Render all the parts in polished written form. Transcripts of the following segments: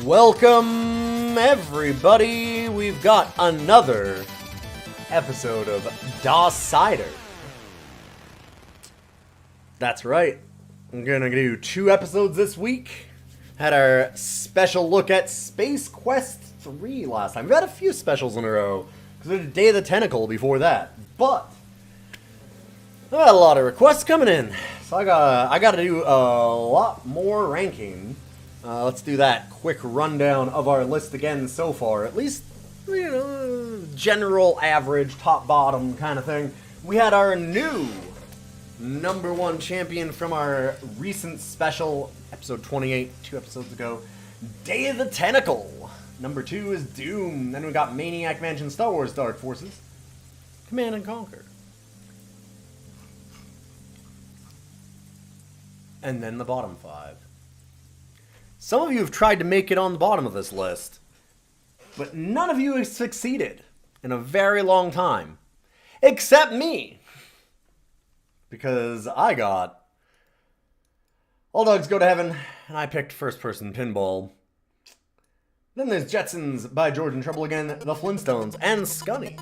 Welcome, everybody. We've got another episode of DOScider. That's right. I'm gonna do 2 episodes this week. Had our special look at Space Quest 3 last time. We've had a few specials in a row, because we did Day of the Tentacle before that. But I got a lot of requests coming in, so I gotta do a lot more ranking. Let's do that quick rundown of our list again so far. At least, you know, general average, top bottom kind of thing. We had our new #1 champion from our recent special, episode 28, 2 episodes ago, Day of the Tentacle. Number 2 is Doom. Then we got Maniac Mansion, Star Wars Dark Forces, Command and Conquer. And then the bottom 5. Some of you have tried to make it on the bottom of this list, but none of you have succeeded in a very long time. Except me. Because I got All Dogs Go to Heaven, and I picked First Person Pinball. Then there's Jetsons by George and Trouble Again, The Flintstones, and Scunny,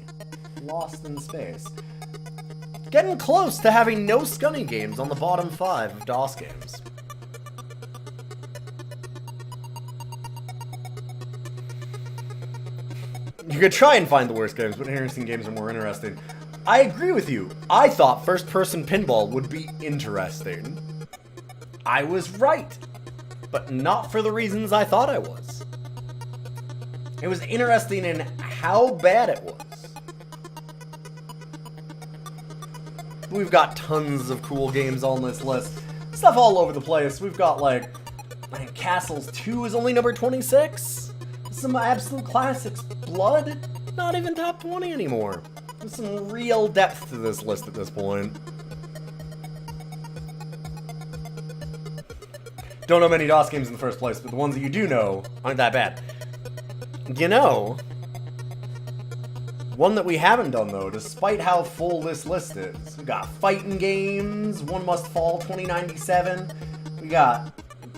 Lost in Space. Getting close to having no Scunny games on the bottom 5 of DOS games. You could try and find the worst games, but interesting games are more interesting. I agree with you. I thought first-person pinball would be interesting. I was right, but not for the reasons I thought I was. It was interesting in how bad it was. We've got tons of cool games on this list. Stuff all over the place. We've got, like, Castles 2 is only number 26. Some absolute classics. Blood, not even top 20 anymore. There's some real depth to this list at this point. Don't know many DOS games in the first place, but the ones that you do know aren't that bad. You know, one that we haven't done though, despite how full this list is. We got fighting games, One Must Fall 2097. We got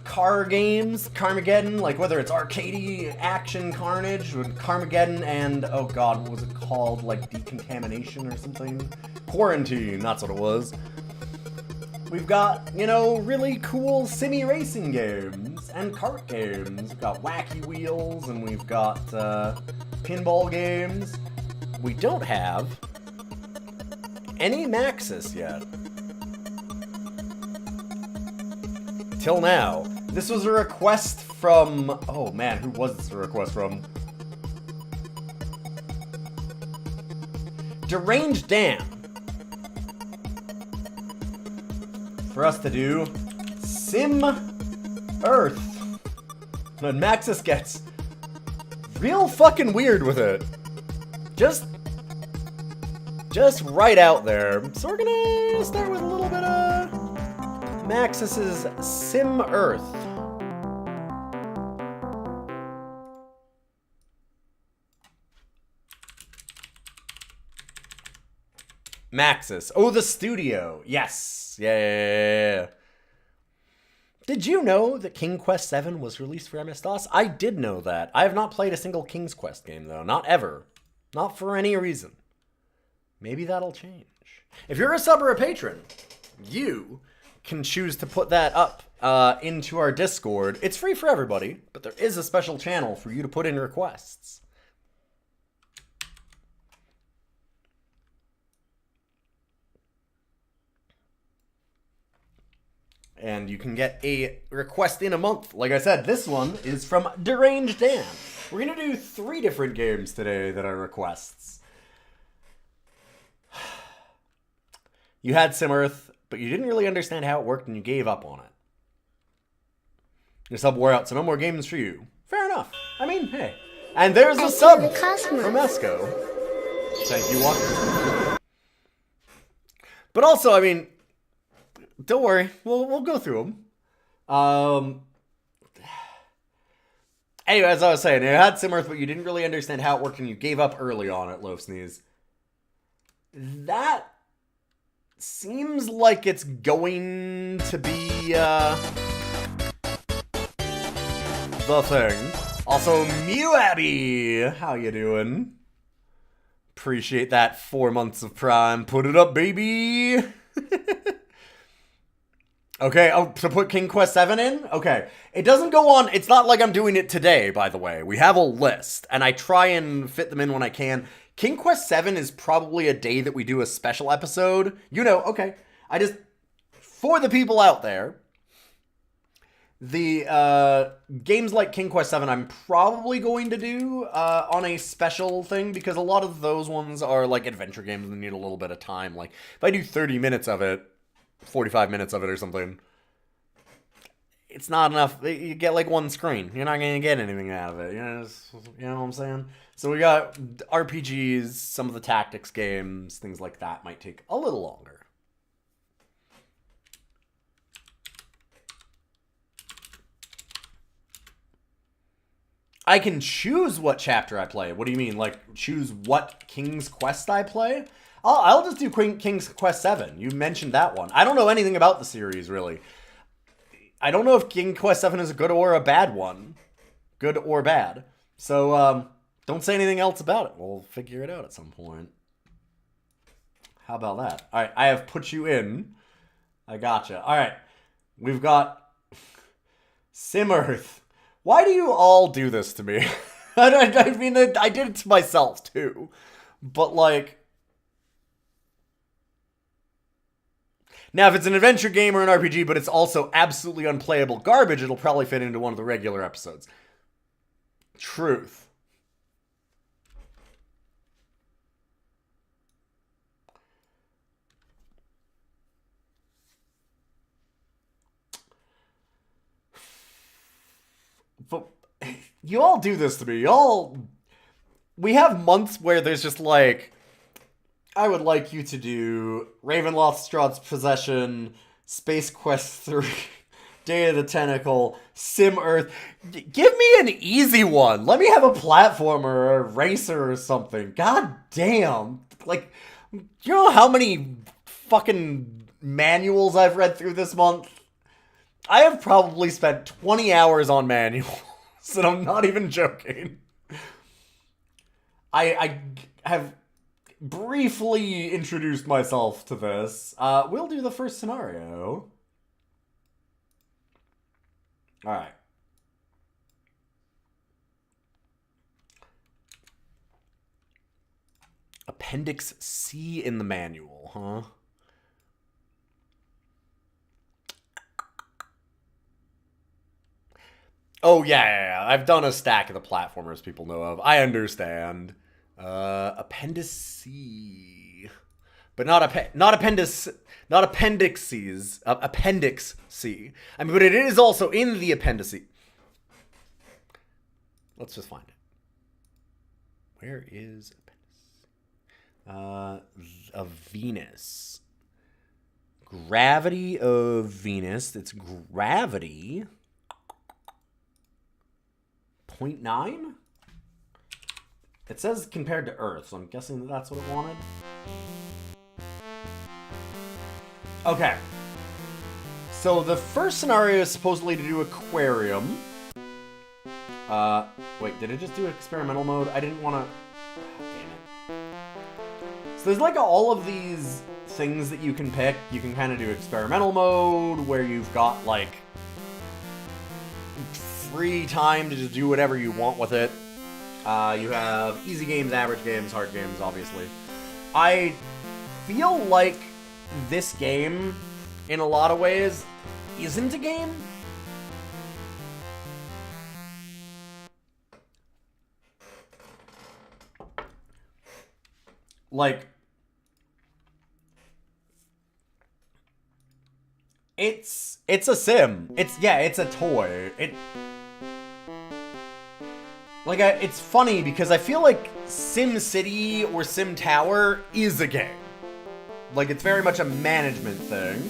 car games, Carmageddon, like whether it's arcadey action carnage with Carmageddon and, oh god, what was it called? Like Decontamination or something? Quarantine, that's what it was. We've got, you know, really cool simi racing games and kart games. We've got Wacky Wheels and we've got pinball games. We don't have any Maxis yet. Till now. This was a request from... Oh man, who was this a request from? Deranged Dan. For us to do SimEarth. When Maxis gets real fucking weird with it. Just right out there. So we're gonna start with a little bit of Maxis's SimEarth. Maxis. Oh, the studio. Yes. Yeah. Did you know that King Quest 7 was released for MS-DOS? I did know that. I have not played a single King's Quest game, though. Not ever. Not for any reason. Maybe that'll change. If you're a sub or a patron, you can choose to put that up into our Discord. It's free for everybody, but there is a special channel for you to put in requests. And you can get a request in a month. Like I said, this one is from Deranged Dan. We're going to do 3 different games today that are requests. You had SimEarth, but you didn't really understand how it worked and you gave up on it. Your sub wore out, so no more games for you. Fair enough. I mean, hey. And there's a sub from Esco. Thank you, Walker. But also, I mean, don't worry, we'll go through them. Anyway, as I was saying, you had SimEarth, but you didn't really understand how it worked, and you gave up early on it, Loaf Sneeze. That seems like it's going to be the the thing. Also, Mew Abby, how you doing? Appreciate that 4 months of Prime. Put it up, baby. Okay, oh, to put King Quest 7 in? Okay. It doesn't go on, it's not like I'm doing it today, by the way. We have a list, and I try and fit them in when I can. King Quest 7 is probably a day that we do a special episode. You know, okay. For the people out there, the games like King Quest 7 I'm probably going to do on a special thing, because a lot of those ones are like adventure games and need a little bit of time. Like, if I do 30 minutes of it, 45 minutes of it or something, it's not enough. You get like one screen. You're not going to get anything out of it. You know what I'm saying? So we got RPGs, some of the tactics games, things like that might take a little longer. I can choose what chapter I play. What do you mean? Like, choose what King's Quest I play? I'll just do King's Quest 7. You mentioned that one. I don't know anything about the series, really. I don't know if King Quest 7 is a good or a bad one. Good or bad. So, don't say anything else about it. We'll figure it out at some point. How about that? Alright, I have put you in. I gotcha. Alright, we've got SimEarth. Why do you all do this to me? I mean, I did it to myself, too. But, like... Now, if it's an adventure game or an RPG, but it's also absolutely unplayable garbage, it'll probably fit into one of the regular episodes. Truth. But you all do this to me. We have months where there's just like... I would like you to do Ravenloft's Possession, Space Quest 3, Day of the Tentacle, SimEarth. Give me an easy one. Let me have a platformer or a racer or something. God damn. Like, you know how many fucking manuals I've read through this month? I have probably spent 20 hours on manuals, and I'm not even joking. I have... briefly introduced myself to this. We'll do the first scenario. Alright. Appendix C in the manual, huh? Oh, yeah. I've done a stack of the platformers people know of. I understand. Appendix C, but not appendix C. I mean, but it is also in the appendices. Let's just find it. Where is appendix? Of Venus. Gravity of Venus. It's gravity. 0.9? It says compared to Earth, so I'm guessing that's what it wanted. Okay. So the first scenario is supposedly to do aquarium. Wait, did it just do experimental mode? I didn't want to... Damn it. So there's like all of these things that you can pick. You can kind of do experimental mode, where you've got like free time to just do whatever you want with it. You have easy games, average games, hard games, obviously. I feel like this game, in a lot of ways, isn't a game. Like, it's a sim. It's a toy. It's funny because I feel like Sim City or Sim Tower is a game. Like, it's very much a management thing.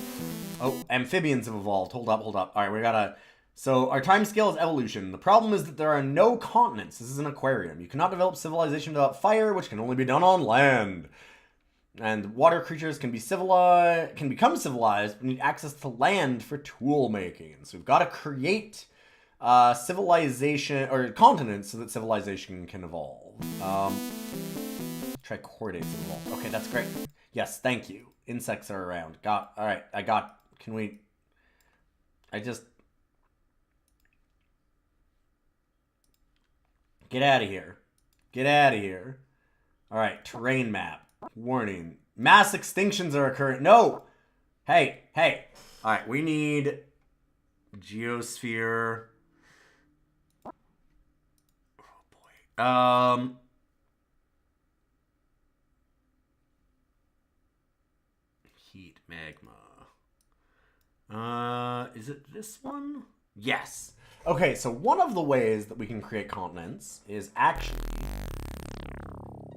Oh, amphibians have evolved. Hold up. Alright, we gotta... So, our time scale is evolution. The problem is that there are no continents. This is an aquarium. You cannot develop civilization without fire, which can only be done on land. And water creatures can become civilized, but need access to land for tool making. So we've got to create civilization, or continents, so that civilization can evolve. Try coordinates evolve. Okay, that's great. Yes, thank you. Insects are around. Alright, can we... Get out of here. Get out of here. Alright, terrain map. Warning. Mass extinctions are occurring. No! Hey. Alright, we need geosphere. Oh boy. Heat magma. Is it this one? Yes. Okay, so one of the ways that we can create continents is actually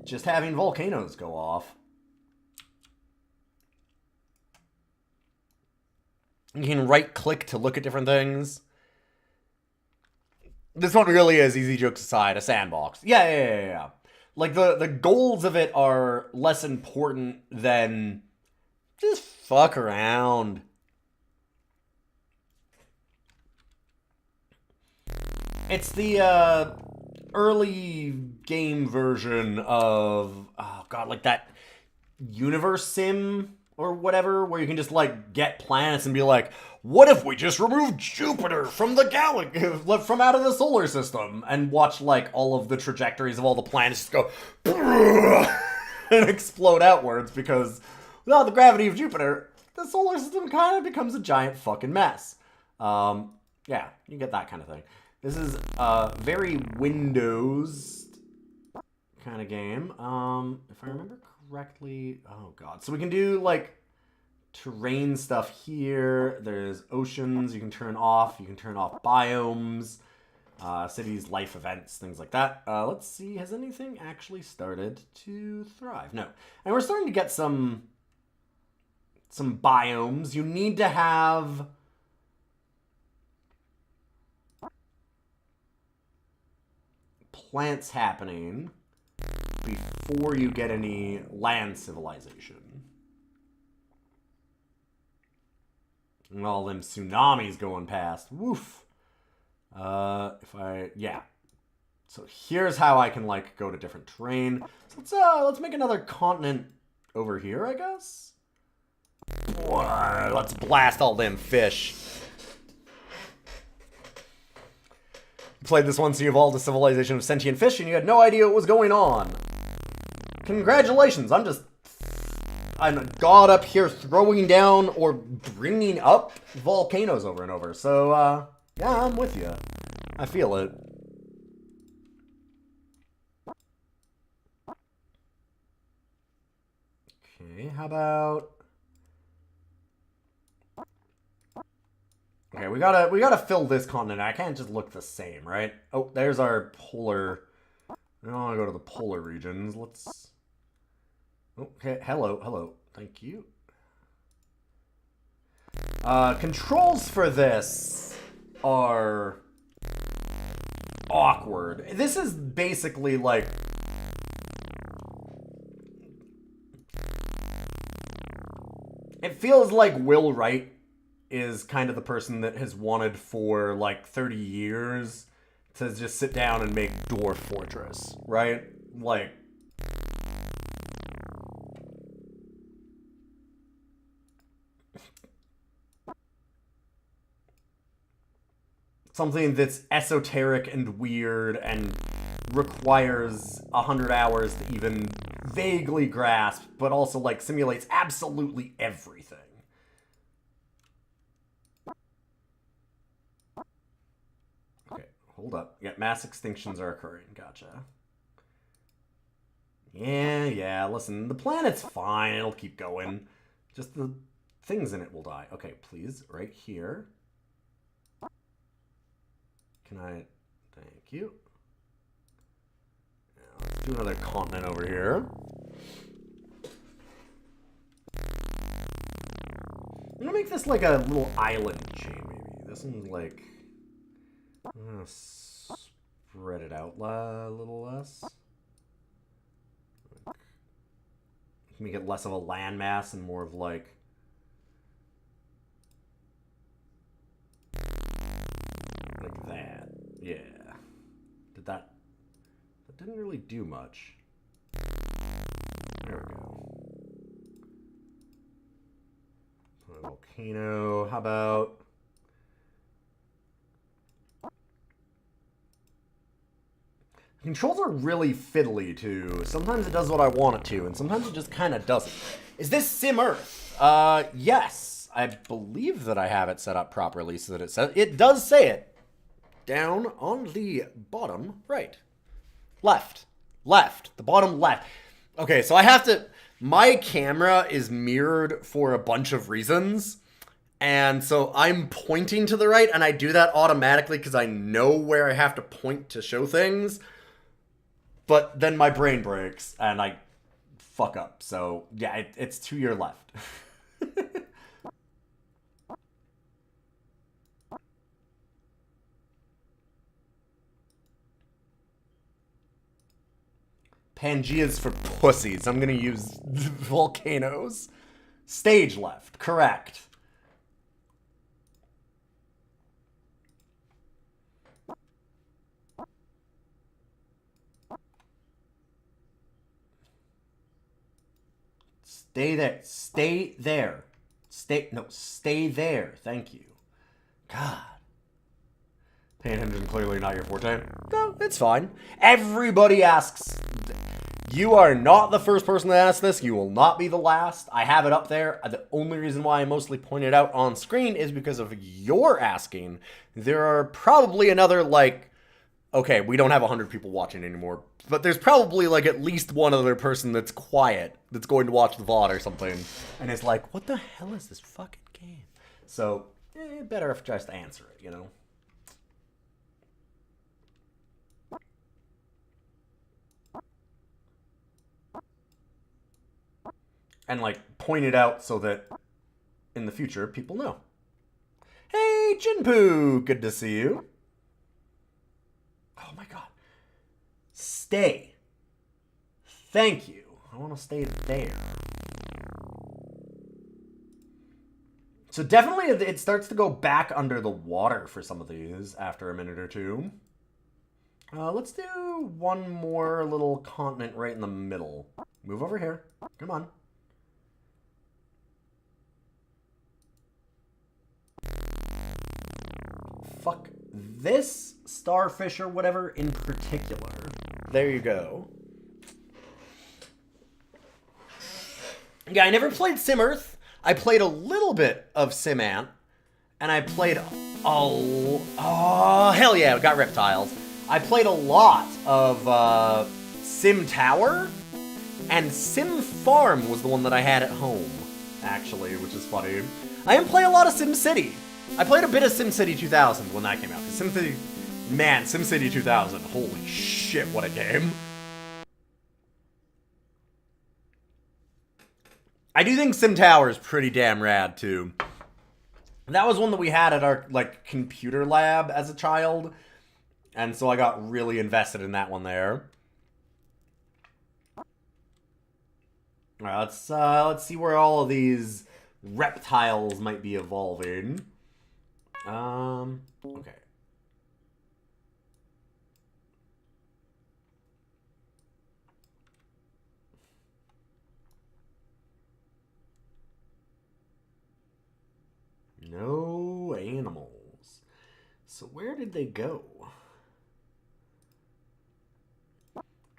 just having volcanoes go off. You can right-click to look at different things. This one really is, easy jokes aside, a sandbox. Yeah. Like, the goals of it are less important than just fuck around. It's the early game version of, oh god, like that universe sim or whatever, where you can just like get planets and be like, what if we just remove Jupiter from the galaxy, from out of the solar system, and watch like all of the trajectories of all the planets just go and explode outwards because without the gravity of Jupiter, the solar system kind of becomes a giant fucking mess. Yeah, you get that kind of thing. This is a very Windows kind of game. If I remember correctly, oh god. So we can do like terrain stuff here. There's oceans you can turn off. You can turn off biomes, cities, life events, things like that. Let's see, has anything actually started to thrive? No. And we're starting to get some biomes. You need to have plants happening before you get any land civilization. And all them tsunamis going past. Woof. Yeah. So here's how I can like go to different terrain. So let's make another continent over here, I guess. Let's blast all them fish. Played this once, so you evolved a civilization of sentient fish, and you had no idea what was going on. Congratulations, I'm god up here throwing down or bringing up volcanoes over and over. So, yeah, I'm with you. I feel it. Okay, how about... Okay, we gotta fill this continent. I can't just look the same, right? Oh, there's our polar. I don't want to go to the polar regions. Let's. Okay, hello. Thank you. Controls for this are awkward. This is basically like. It feels like Will Wright is kind of the person that has wanted for like 30 years to just sit down and make Dwarf Fortress, right? Like, something that's esoteric and weird and requires 100 hours to even vaguely grasp, but also like simulates absolutely everything. Hold up. Yeah, mass extinctions are occurring. Gotcha. Yeah, listen, the planet's fine. It'll keep going. Just the things in it will die. Okay, please, right here. Can I... Thank you. Now, let's do another continent over here. I'm gonna make this like a little island chain, maybe. This one's like... I'm gonna spread it out a little less. Make it less of a landmass and more of like... like that. Yeah. Did that... That didn't really do much. There we go. Put a volcano. How about... Controls are really fiddly, too. Sometimes it does what I want it to, and sometimes it just kind of doesn't. Is this SimEarth? Yes. I believe that I have it set up properly so that it says... It does say it. Down on the bottom right. Left. Left. The bottom left. Okay, so I have to... My camera is mirrored for a bunch of reasons. And so I'm pointing to the right, and I do that automatically because I know where I have to point to show things. But then my brain breaks, and I fuck up. So, yeah, it's to your left. Pangea's for pussies. I'm going to use volcanoes. Stage left. Correct. Stay there. Stay there. Stay there. Thank you. God. Paying attention clearly not your forte. No, it's fine. Everybody asks. You are not the first person to ask this. You will not be the last. I have it up there. The only reason why I mostly point it out on screen is because of your asking. There are probably another, like... Okay, we don't have 100 people watching anymore, but there's probably, like, at least one other person that's quiet, that's going to watch the VOD or something, and is like, what the hell is this fucking game? So, better if just answer it, you know? And, like, point it out so that in the future people know. Hey, Jinpoo! Good to see you. Oh my god. Stay. Thank you. I want to stay there. So definitely it starts to go back under the water for some of these after a minute or two. Let's do one more little continent right in the middle. Move over here. Come on. Fuck this starfish or whatever in particular. There you go. Yeah, I never played SimEarth. I played a little bit of SimAnt. And I played... Oh, hell yeah, we got reptiles. I played a lot of Sim Tower. And Sim Farm was the one that I had at home, actually, which is funny. I didn't play a lot of SimCity. I played a bit of SimCity 2000 when that came out. SimCity, man, SimCity 2000, holy shit, what a game. I do think Sim Tower is pretty damn rad, too. That was one that we had at our, like, computer lab as a child. And so I got really invested in that one there. Alright, let's see where all of these reptiles might be evolving. Okay. No animals. So where did they go?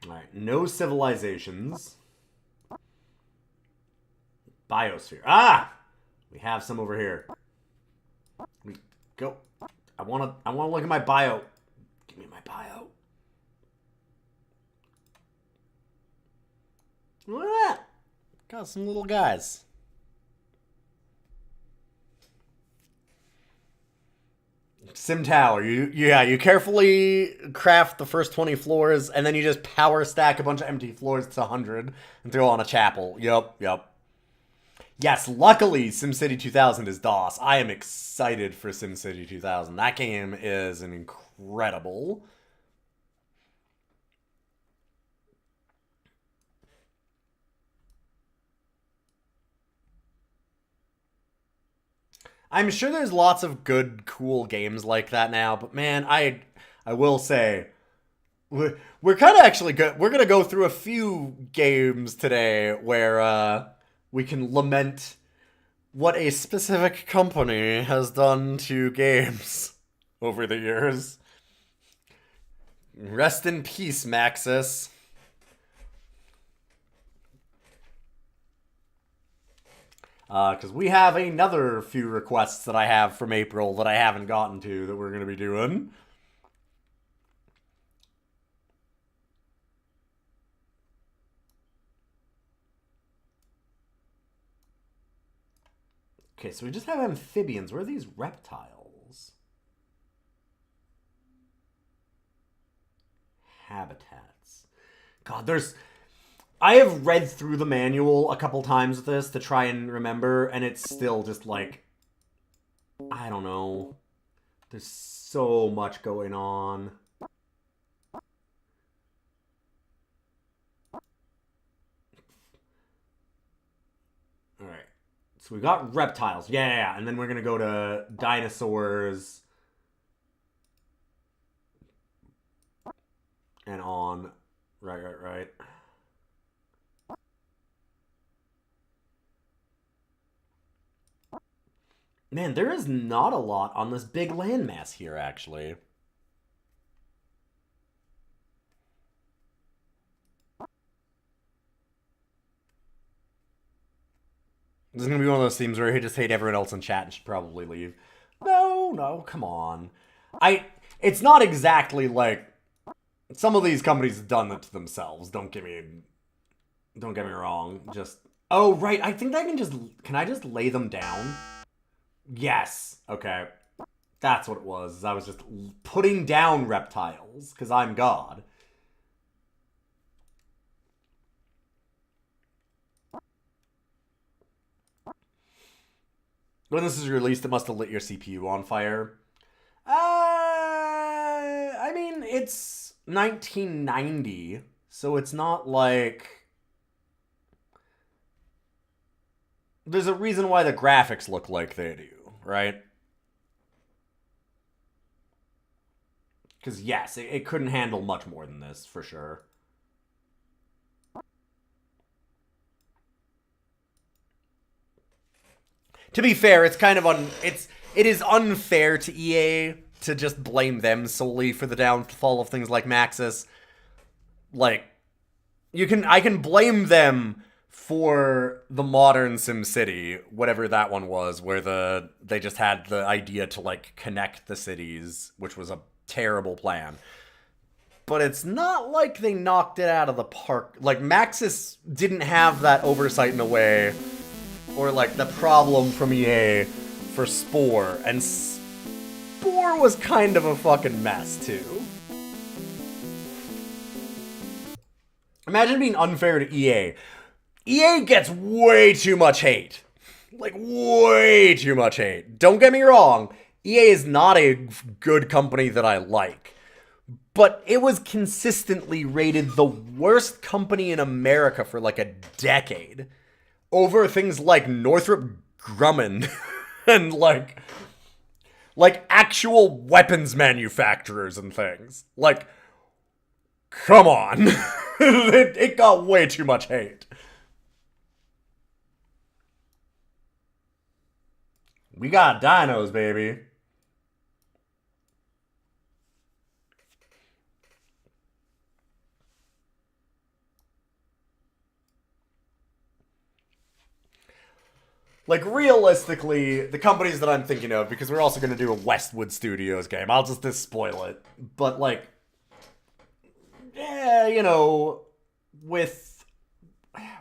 Alright, no civilizations. Biosphere. Ah! We have some over here. We go. I wanna look at my bio. Give me my bio. Look at that. Got some little guys. Sim Tower. You carefully craft the first 20 floors, and then you just power stack a bunch of empty floors to 100 and throw on a chapel. Yep. Yes, luckily SimCity 2000 is DOS. I am excited for SimCity 2000. That game is an incredible. I'm sure there's lots of good, cool games like that now, but man, I will say, we're kind of actually good. We're gonna go through a few games today where we can lament what a specific company has done to games over the years. Rest in peace, Maxis. Because we have another few requests that I have from April that I haven't gotten to that we're going to be doing. Okay, so we just have amphibians. Where are these reptiles? Habitats. God, I have read through the manual a couple times with this to try and remember, and it's still just like, I don't know. There's so much going on. Alright. So we got reptiles. Yeah. And then we're going to go to dinosaurs. And on. Right. Man, there is not a lot on this big landmass here, actually. This is going to be one of those themes where I just hate everyone else in chat and should probably leave. No, come on. It's not exactly like... Some of these companies have done that to themselves. Don't get me wrong. Just... Oh, right. I think I can just... Can I just lay them down? Yes. Okay. That's what it was. I was just putting down reptiles, because I'm God. When this is released, it must have lit your CPU on fire. I mean, it's 1990, so it's not like... There's a reason why the graphics look like they do, right? Because, yes, it couldn't handle much more than this, for sure. To be fair, it's kind of it is unfair to EA to just blame them solely for the downfall of things like Maxis. Like, I can blame them for the modern SimCity, whatever that one was, where they just had the idea to, like, connect the cities, which was a terrible plan. But it's not like they knocked it out of the park. Like, Maxis didn't have that oversight in a way, or, like, the problem from EA for Spore, and Spore was kind of a fucking mess, too. Imagine being unfair to EA. EA gets way too much hate. Like, way too much hate. Don't get me wrong. EA is not a good company that I like. But it was consistently rated the worst company in America for like a decade. Over things like Northrop Grumman. And like actual weapons manufacturers and things. Like, come on. It got way too much hate. We got dinos, baby. Like, realistically, the companies that I'm thinking of, because we're also going to do a Westwood Studios game, I'll just spoil it. But, like, yeah, you know, with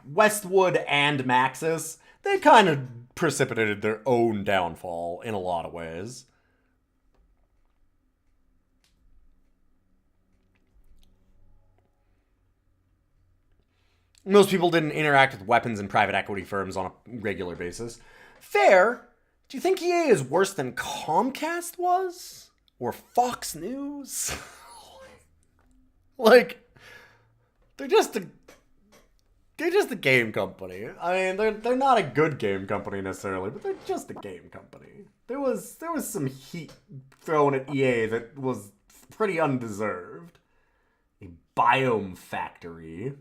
Westwood and Maxis, they kind of precipitated their own downfall in a lot of ways. Most people didn't interact with weapons and private equity firms on a regular basis. Fair. Do you think EA is worse than Comcast was? Or Fox News? Like, they're just They're just a game company. I mean, they're not a good game company necessarily, but they're just a game company. There was some heat thrown at EA that was pretty undeserved. A biome factory.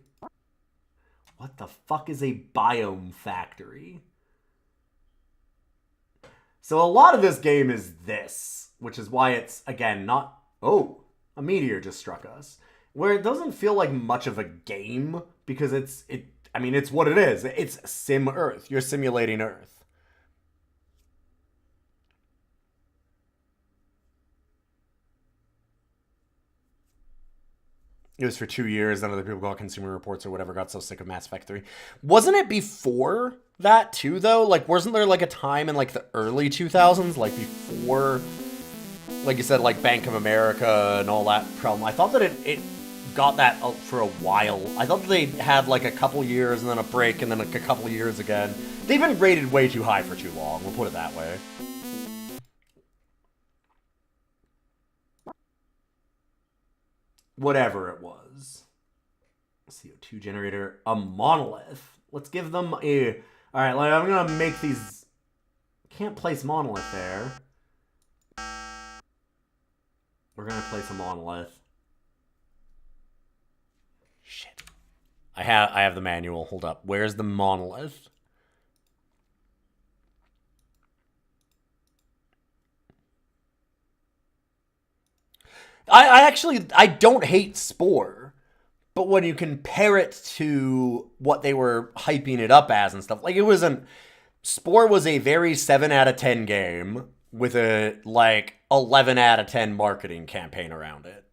What the fuck is a biome factory? So a lot of this game is this, which is why it's, again, not... Oh, a meteor just struck us. Where it doesn't feel like much of a game, because it's what it is. It's SimEarth. You're simulating Earth. It was for 2 years, then other people got Consumer Reports or whatever, got so sick of Mass Effect 3. Wasn't it before that, too, though? Like, wasn't there, like, a time in, like, the early 2000s, like, before, like you said, like, Bank of America and all that problem? I thought that it got that out for a while. I thought they had, like, a couple years and then a break and then, like, a couple years again. They've been rated way too high for too long, we'll put it that way. Whatever it was. CO2 generator, a monolith. Let's give them a... Alright, like, I'm gonna make these... Can't place monolith there. We're gonna place a monolith. Shit. I have the manual. Hold up. Where's the monolith? I don't hate Spore, but when you compare it to what they were hyping it up as and stuff, like, it wasn't... Spore was a very 7 out of 10 game with a, like, 11 out of 10 marketing campaign around it.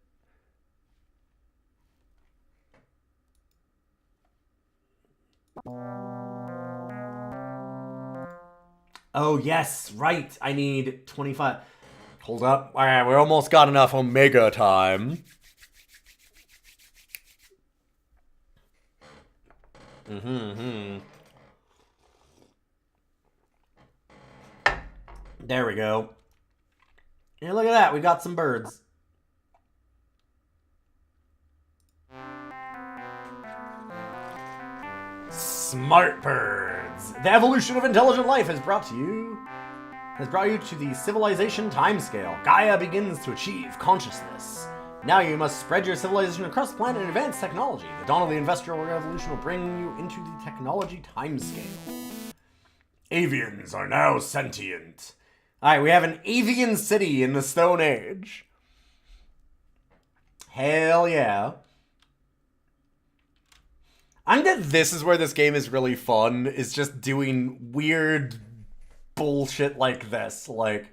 Oh, yes, right. I need 25... Hold up. Alright, we almost got enough Omega time. There we go. Yeah, look at that. We got some birds. Smart birds. The evolution of intelligent life has brought you to the civilization timescale. Gaia begins to achieve consciousness. Now you must spread your civilization across the planet and advance technology. The dawn of the Industrial Revolution will bring you into the technology timescale. Avians are now sentient. Alright, we have an avian city in the Stone Age. Hell yeah. I think that this is where this game is really fun, is just doing weird bullshit like this. Like,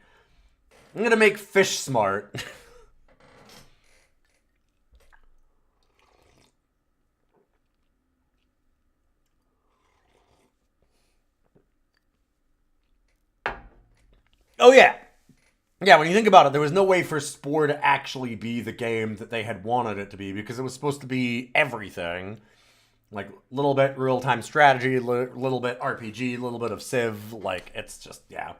I'm gonna make fish smart. Oh yeah. Yeah, when you think about it, there was no way for Spore to actually be the game that they had wanted it to be, because it was supposed to be everything. Like, a little bit real-time strategy, a little bit RPG, a little bit of Civ. Like, it's just, yeah.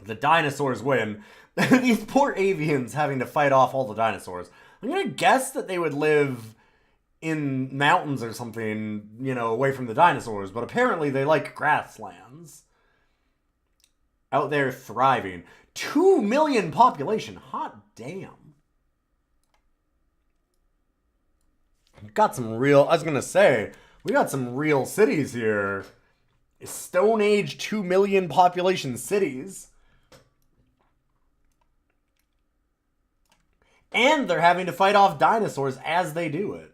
The dinosaurs win. These poor avians having to fight off all the dinosaurs. I'm gonna guess that they would live in mountains or something, you know, away from the dinosaurs. But apparently they like grasslands. Out there thriving. 2 million population. Hot damn. Got some real... I was gonna say, we got some real cities here. Stone Age 2 million population cities. And they're having to fight off dinosaurs as they do it.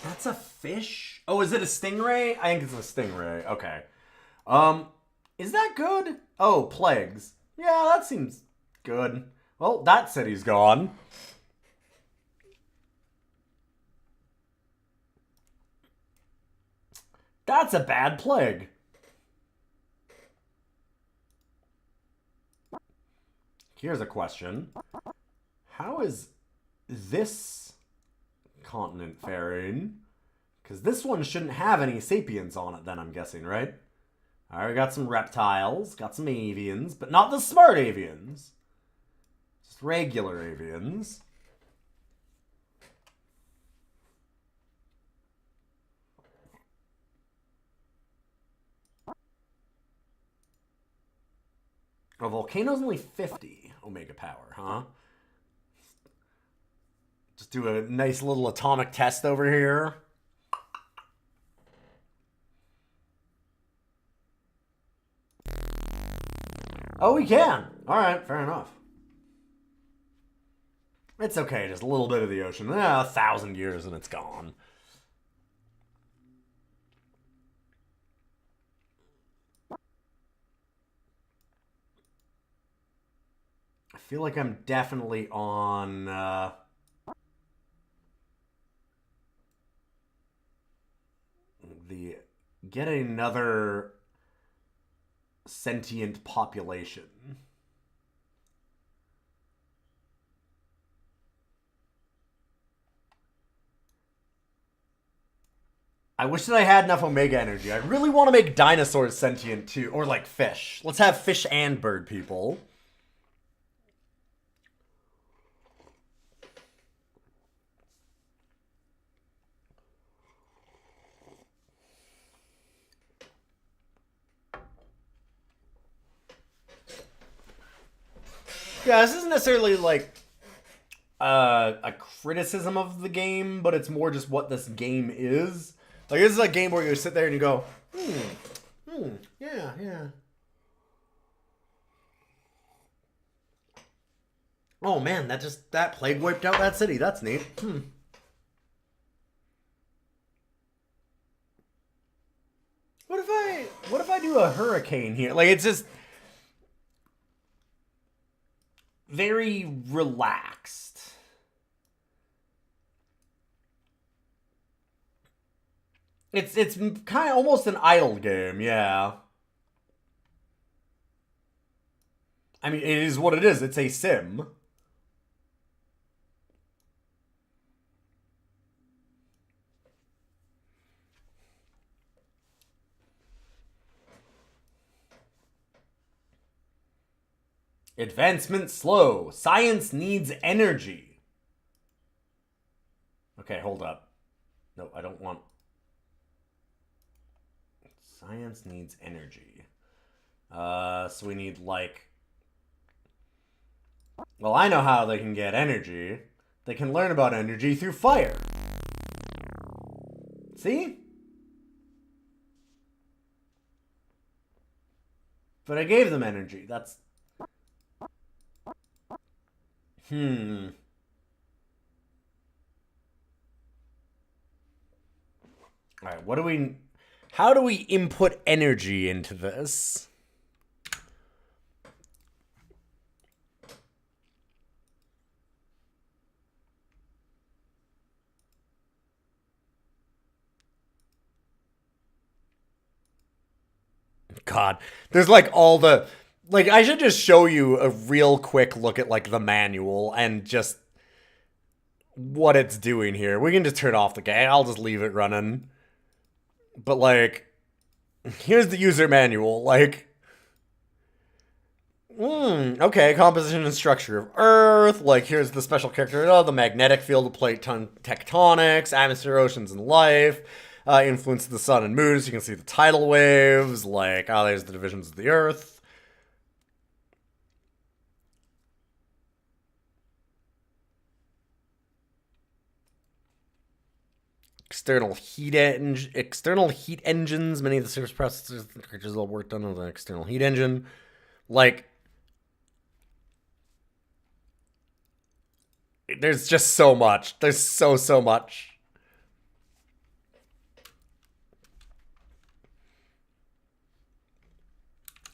That's a fish? Oh, is it a stingray? I think it's a stingray. Okay. Is that good? Oh, plagues. Yeah, that seems good. Well, that city's gone. That's a bad plague. Here's a question. How is this continent faring? Because this one shouldn't have any sapiens on it then, I'm guessing, right? Alright, we got some reptiles, got some avians, but not the smart avians. Just regular avians. A volcano's only 50 omega power, huh? Just do a nice little atomic test over here. Oh, we can. All right, fair enough. It's okay, just a little bit of the ocean. 1,000 years and it's gone. I feel like I'm definitely on... the get another sentient population. I wish that I had enough omega energy. I really want to make dinosaurs sentient too, or like fish. Let's have fish and bird people. Yeah, this isn't necessarily like a criticism of the game, but it's more just what this game is. Like, this is a game where you sit there and you go, yeah. Oh man, that plague wiped out that city. That's neat. What if I do a hurricane here? Like, it's just very relaxed. It's kind of almost an idle game, yeah. I mean, it is what it is. It's a sim. Advancement slow. Science needs energy. Okay, hold up. No, I don't want... Science needs energy. So we need, like... Well, I know how they can get energy. They can learn about energy through fire. See? But I gave them energy. That's... Alright, what do we... How do we input energy into this? God, there's like all the... Like, I should just show you a real quick look at, like, the manual and just what it's doing here. We can just turn off the game. I'll just leave it running. But, like, here's the user manual. Like, okay, composition and structure of Earth. Like, here's the special character. Oh, the magnetic field of plate tectonics, atmosphere, oceans, and life. Influence of the sun and moon. So you can see the tidal waves. Like, oh, there's the divisions of the Earth. External heat engines. Many of the surface processors and characters all worked on an external heat engine. Like, there's just so much. There's so much.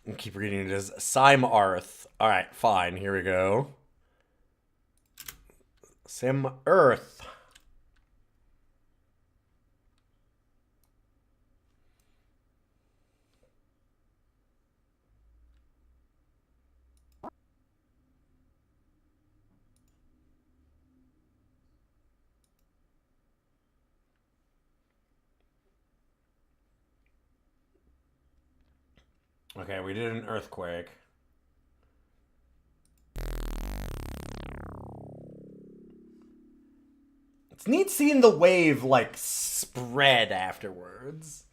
And keep reading it as SimEarth. All right, fine. Here we go. SimEarth. Okay, we did an earthquake. It's neat seeing the wave, like, spread afterwards.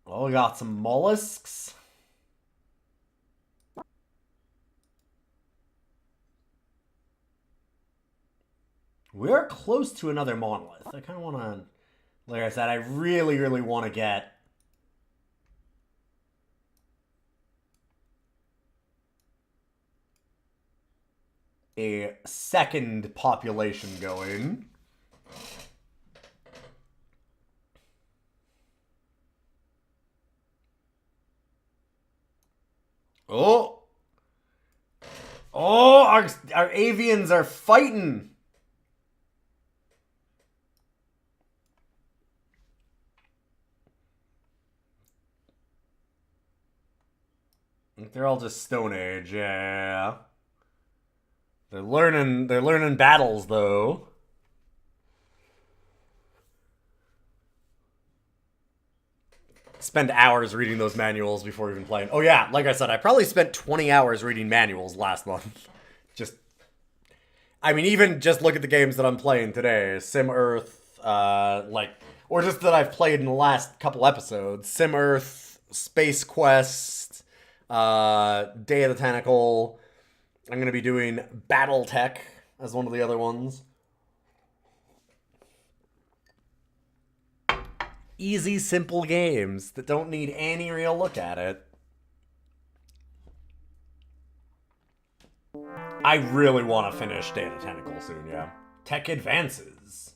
Oh, we got some mollusks. We're close to another monolith. I kind of want to... Like I said, I really, really want to get... a second population going. Oh! Oh, our avians are fighting! They're all just Stone Age, yeah. They're learning battles, though. Spend hours reading those manuals before even playing. Oh yeah, like I said, I probably spent 20 hours reading manuals last month. Just, I mean, even just look at the games that I'm playing today. SimEarth, or just that I've played in the last couple episodes. SimEarth, Space Quest, Day of the Tentacle. I'm going to be doing BattleTech as one of the other ones. Easy, simple games that don't need any real look at it. I really want to finish Day of the Tentacle soon, yeah. Tech advances.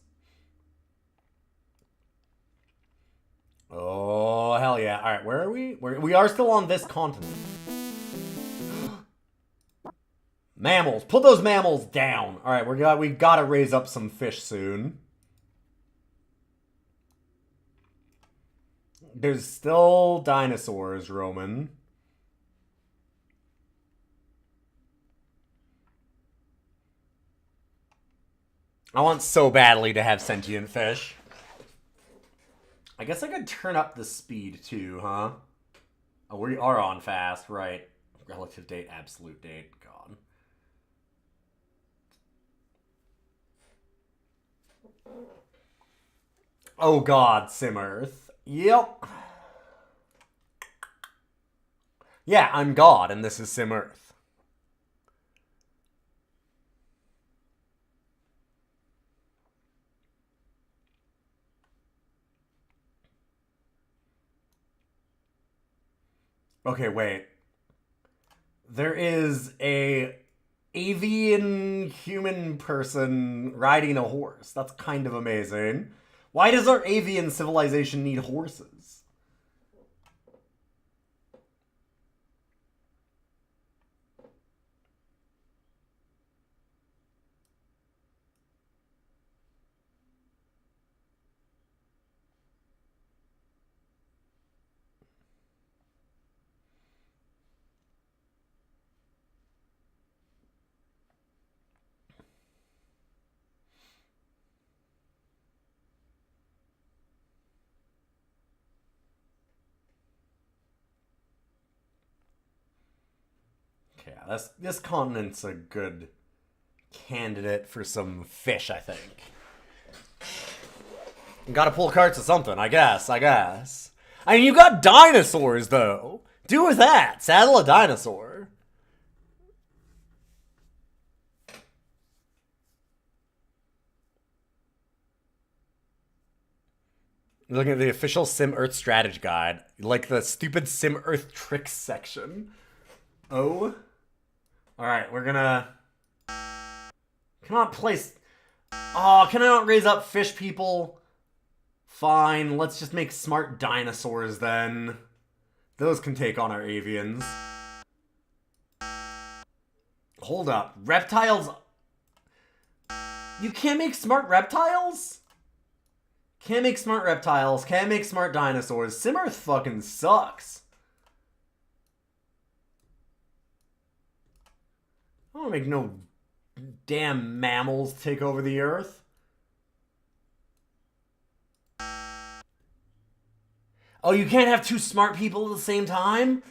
Oh, hell yeah. Alright, where are we? We are still on this continent. Mammals. Put those mammals down. Alright, we gotta raise up some fish soon. There's still dinosaurs roaming. I want so badly to have sentient fish. I guess I could turn up the speed too, huh? Oh, we are on fast, right. Relative date, absolute date, God. Oh God, SimEarth. Yep. Yeah, I'm God, and this is SimEarth. Okay, wait. There is a avian human person riding a horse. That's kind of amazing. Why does our avian civilization need horses? Yeah, this continent's a good candidate for some fish, I think. Gotta pull carts of something, I guess. I mean, you got dinosaurs, though. Do with that. Saddle a dinosaur. Looking at the official SimEarth strategy guide. Like the stupid SimEarth tricks section. Oh. Alright, we're gonna... Cannot place... Oh, can I not raise up fish people? Fine, let's just make smart dinosaurs then. Those can take on our avians. Hold up. Reptiles... You can't make smart reptiles? Can't make smart reptiles. Can't make smart dinosaurs. SimEarth fucking sucks. I don't make no damn mammals take over the earth. Oh, you can't have two smart people at the same time?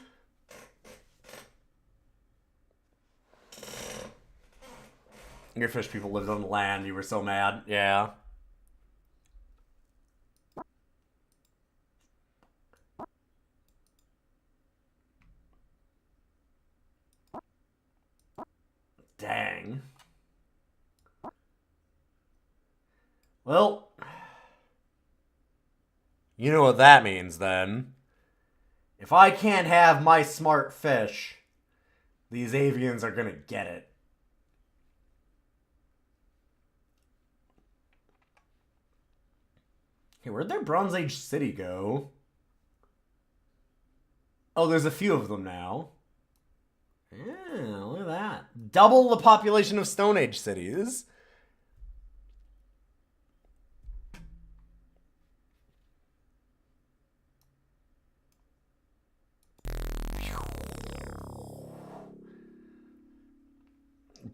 Your fish people lived on land. You were so mad. Yeah. Dang. Well, you know what that means then. If I can't have my smart fish, these avians are gonna get it. Hey, where'd their Bronze Age city go? Oh, there's a few of them now. Yeah, look at that. Double the population of Stone Age cities.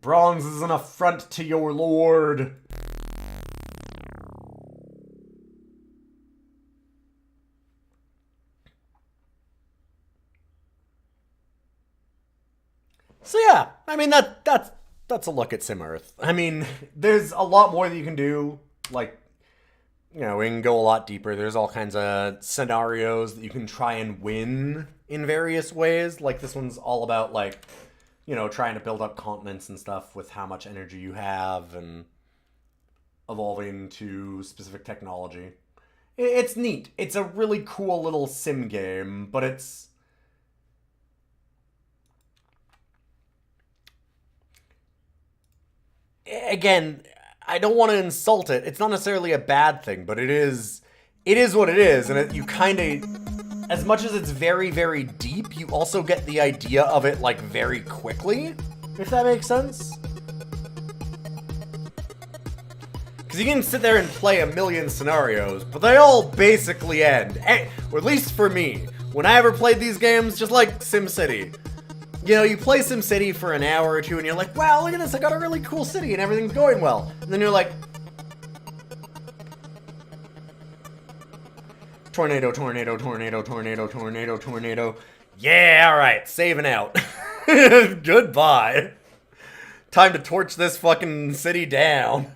Bronze is an affront to your lord. So yeah, I mean that's a look at SimEarth. I mean, there's a lot more that you can do. Like, you know, we can go a lot deeper. There's all kinds of scenarios that you can try and win in various ways. Like this one's all about like, you know, trying to build up continents and stuff with how much energy you have and evolving to specific technology. It's neat. It's a really cool little sim game, but it's... Again, I don't want to insult it. It's not necessarily a bad thing, but it is what it is, and you kind of... As much as it's very, very deep, you also get the idea of it, like, very quickly, if that makes sense. Because you can sit there and play a million scenarios, but they all basically end. Or at least for me. When I ever played these games, just like SimCity. You know, you play SimCity for an hour or two, and you're like, wow, look at this, I got a really cool city, and everything's going well. And then you're like... Tornado, tornado, tornado, tornado, tornado, tornado. Yeah, alright, saving out. Goodbye. Time to torch this fucking city down.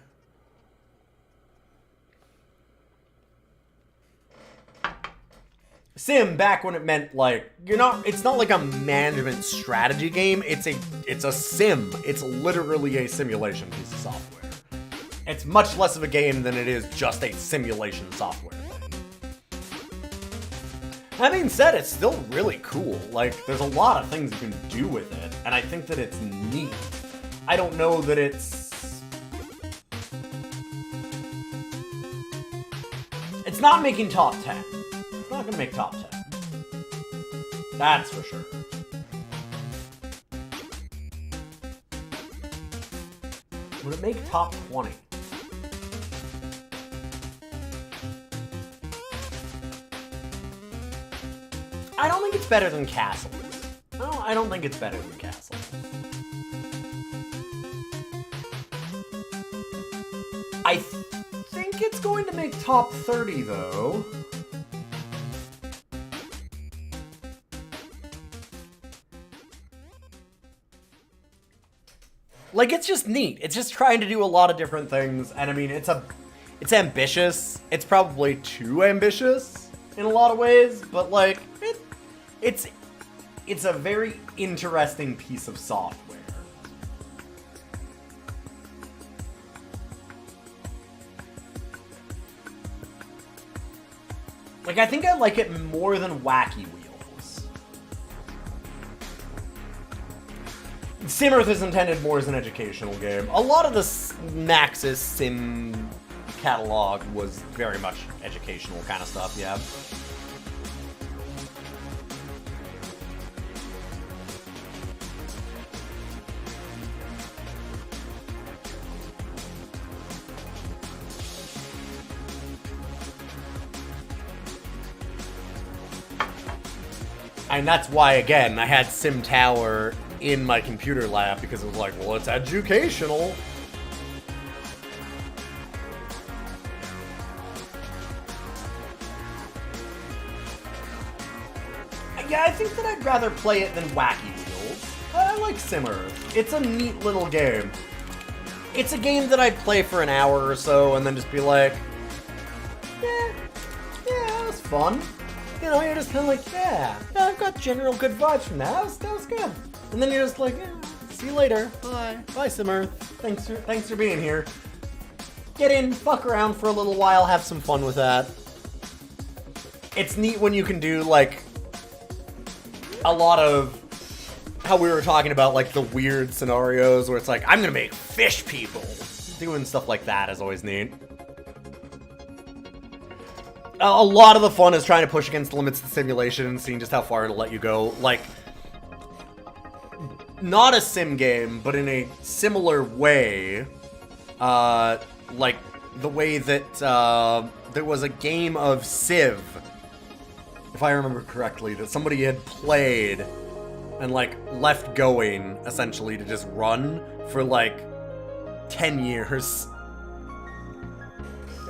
Sim, back when it meant, like, it's not like a management strategy game, it's a sim. It's literally a simulation piece of software. It's much less of a game than it is just a simulation software thing. That being said, it's still really cool. Like, there's a lot of things you can do with it, and I think that it's neat. I don't know that it's... It's not making top 10. It's not gonna make top 10. That's for sure. Would it make top 20? I don't think it's better than Castle. No, I don't think it's better than Castle. I think it's going to make top 30, though. Like, it's just neat. It's just trying to do a lot of different things, and I mean, it's ambitious. It's probably too ambitious in a lot of ways, but like, it's a very interesting piece of software. Like, I think I like it more than Wacky Wheels. SimEarth is intended more as an educational game. A lot of the Maxis Sim catalog was very much educational kind of stuff, yeah. And that's why, again, I had Sim Tower in my computer lab, because it was like, well, it's educational. Yeah, I think that I'd rather play it than Wacky Wheels. I like SimEarth. It's a neat little game. it's a game that I'd play for an hour or so and then just be like, yeah, that was fun. You know, you're just kind of like, yeah, I've got general good vibes from that. That was good. And then you're just like, yeah, see you later. Bye, SimEarth. Thanks for being here. Get in, fuck around for a little while, have some fun with that. It's neat when you can do like a lot of how we were talking about, like the weird scenarios where it's like, I'm gonna make fish people. Doing stuff like that is always neat. A lot of the fun is trying to push against the limits of the simulation and seeing just how far it'll let you go. Like, not a sim game, but in a similar way, like the way that there was a game of Civ, if I remember correctly, that somebody had played and like left going essentially to just run for like 10 years.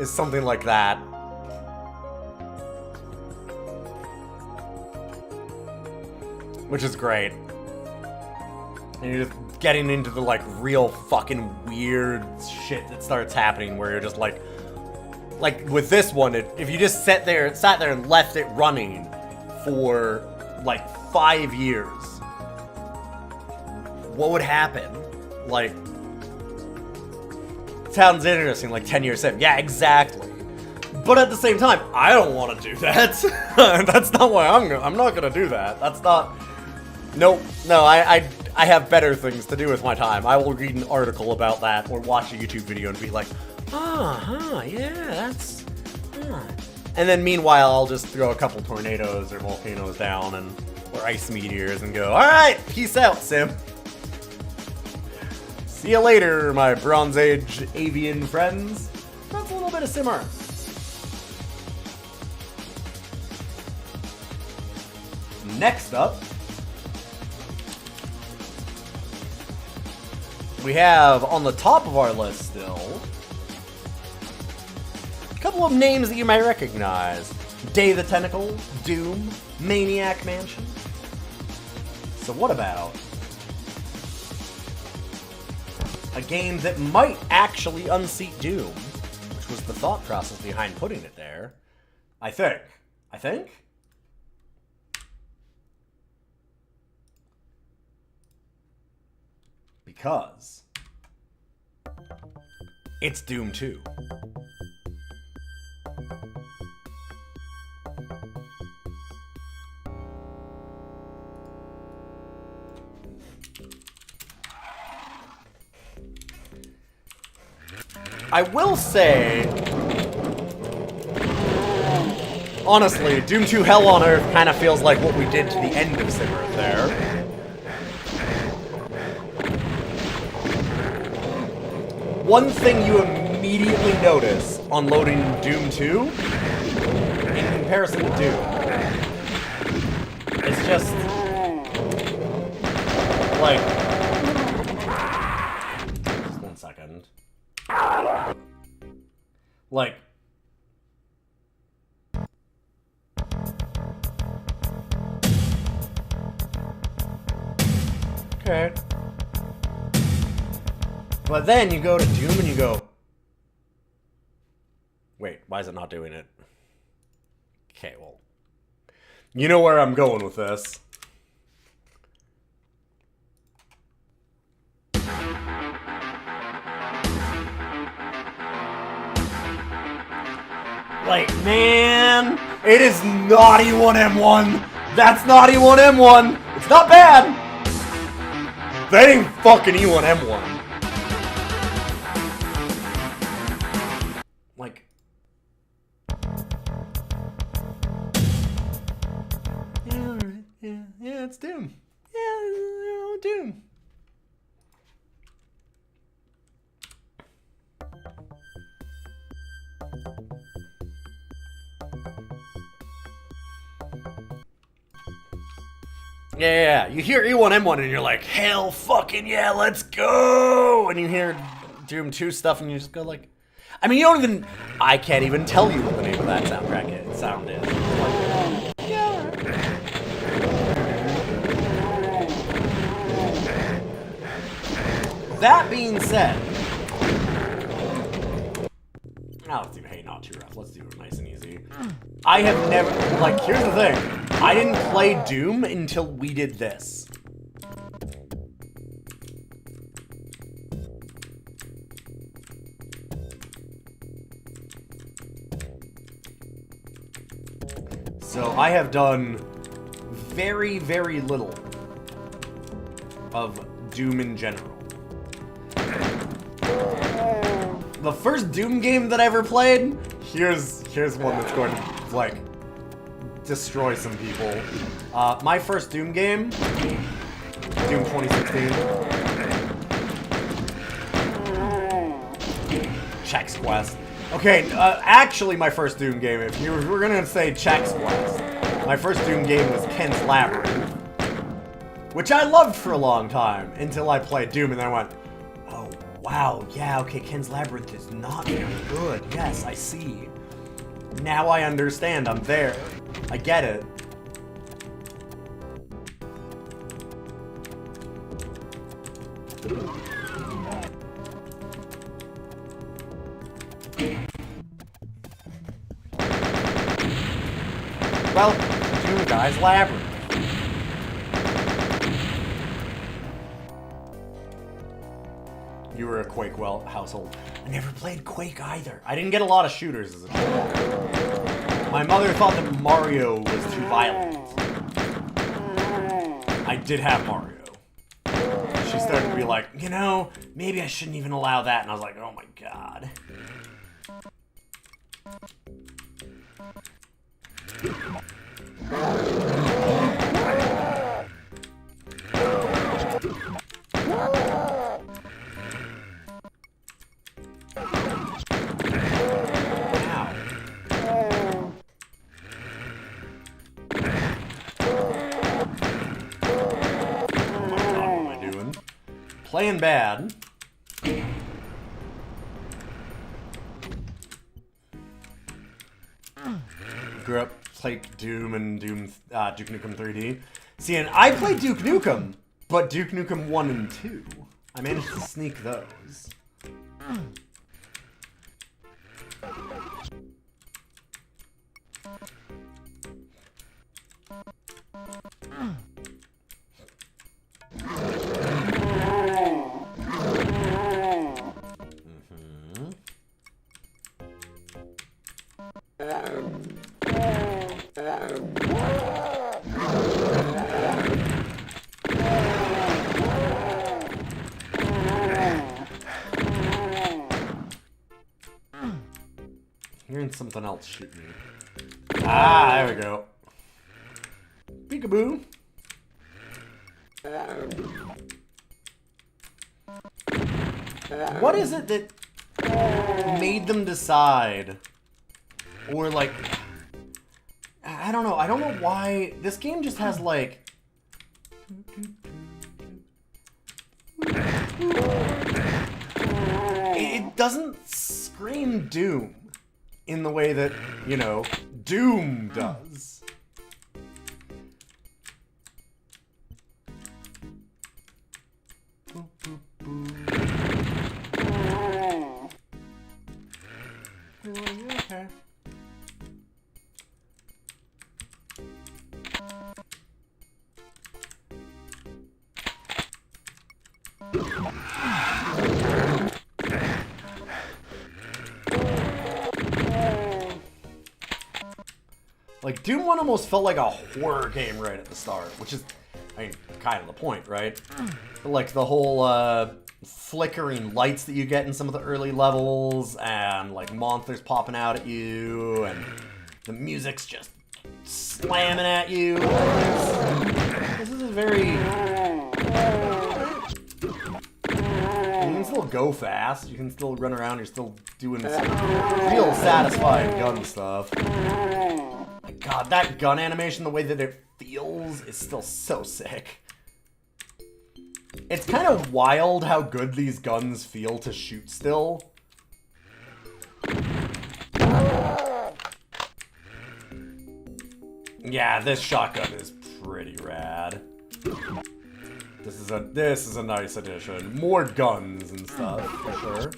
Is something like that. Which is great. And you're just getting into the like real fucking weird shit that starts happening where you're just like with this one, if you just sat there and left it running for like 5 years, what would happen? Like, sounds interesting, like 10 years in. Yeah, exactly. But at the same time, I don't want to do that. That's not why I'm not gonna do that. That's not. Nope. No, I have better things to do with my time. I will read an article about that or watch a YouTube video and be like, yeah, that's. And then meanwhile, I'll just throw a couple tornadoes or volcanoes down or ice meteors and go, all right, peace out, Sim. See you later, my Bronze Age avian friends. That's a little bit of SimEarth. Next up, we have on the top of our list still a couple of names that you might recognize. Day of the Tentacle, Doom, Maniac Mansion. So what about a game that might actually unseat Doom, which was the thought process behind putting it there? I think. Because it's Doom 2. I will say, honestly, Doom 2 Hell on Earth kind of feels like what we did to the end of SimEarth there. One thing you immediately notice on loading Doom 2, in comparison to Doom, is just, like, just 1 second. Like, okay. But then you go to Doom and you go, wait, why is it not doing it? Okay, well, you know where I'm going with this. Like, man, it is not E1M1. That's not E1M1. It's not bad. That ain't fucking E1M1. Like, yeah, alright, yeah, it's Doom. Yeah, Doom. Yeah, you hear E1M1 and you're like, hell fucking yeah, let's go! And you hear Doom 2 stuff and you just go like, I mean, I can't even tell you what the name of that sound is. Like, yeah. That being said, let's do Hey Not Too Rough. Let's do it nice and easy. I have never, like, here's the thing. I didn't play Doom until we did this. So I have done very, very little of Doom in general. The first Doom game that I ever played, here's one that's going to, like, destroy some people. My first Doom game, Doom 2016. Chex Quest. Okay, actually my first Doom game, if you were gonna say Chex Quest, my first Doom game was Ken's Labyrinth, which I loved for a long time, until I played Doom and then I went, oh, wow, yeah, okay, Ken's Labyrinth is not very good. Yes, I see. Now I understand. I'm there. I get it. Well, Doom Guy's Labyrinth. You were a Quake household. I never played Quake either. I didn't get a lot of shooters as a child. My mother thought that Mario was too violent. I did have Mario. She started to be like, you know, maybe I shouldn't even allow that. And I was like, oh my god. Playing bad. Grew up, played Doom and Duke Nukem 3D. See, and I played Duke Nukem, but Duke Nukem 1 and 2. I managed to sneak those. Hearing something else shoot me. Ah, there we go. Peekaboo. What is it that made them decide? Or like, I don't know. I don't know why this game just has like it doesn't scream Doom in the way that, you know, Doom does. Okay. Like, Doom 1 almost felt like a horror game right at the start, which is, I mean, kind of the point, right? But like, the whole, flickering lights that you get in some of the early levels, and, like, monsters popping out at you, and the music's just slamming at you. This is a very... You can still go fast, you can still run around, you're still doing some real satisfying gun stuff. My god, that gun animation, the way that it feels, is still so sick. It's kind of wild how good these guns feel to shoot still. Yeah, this shotgun is pretty rad. This is a nice addition. More guns and stuff, for sure.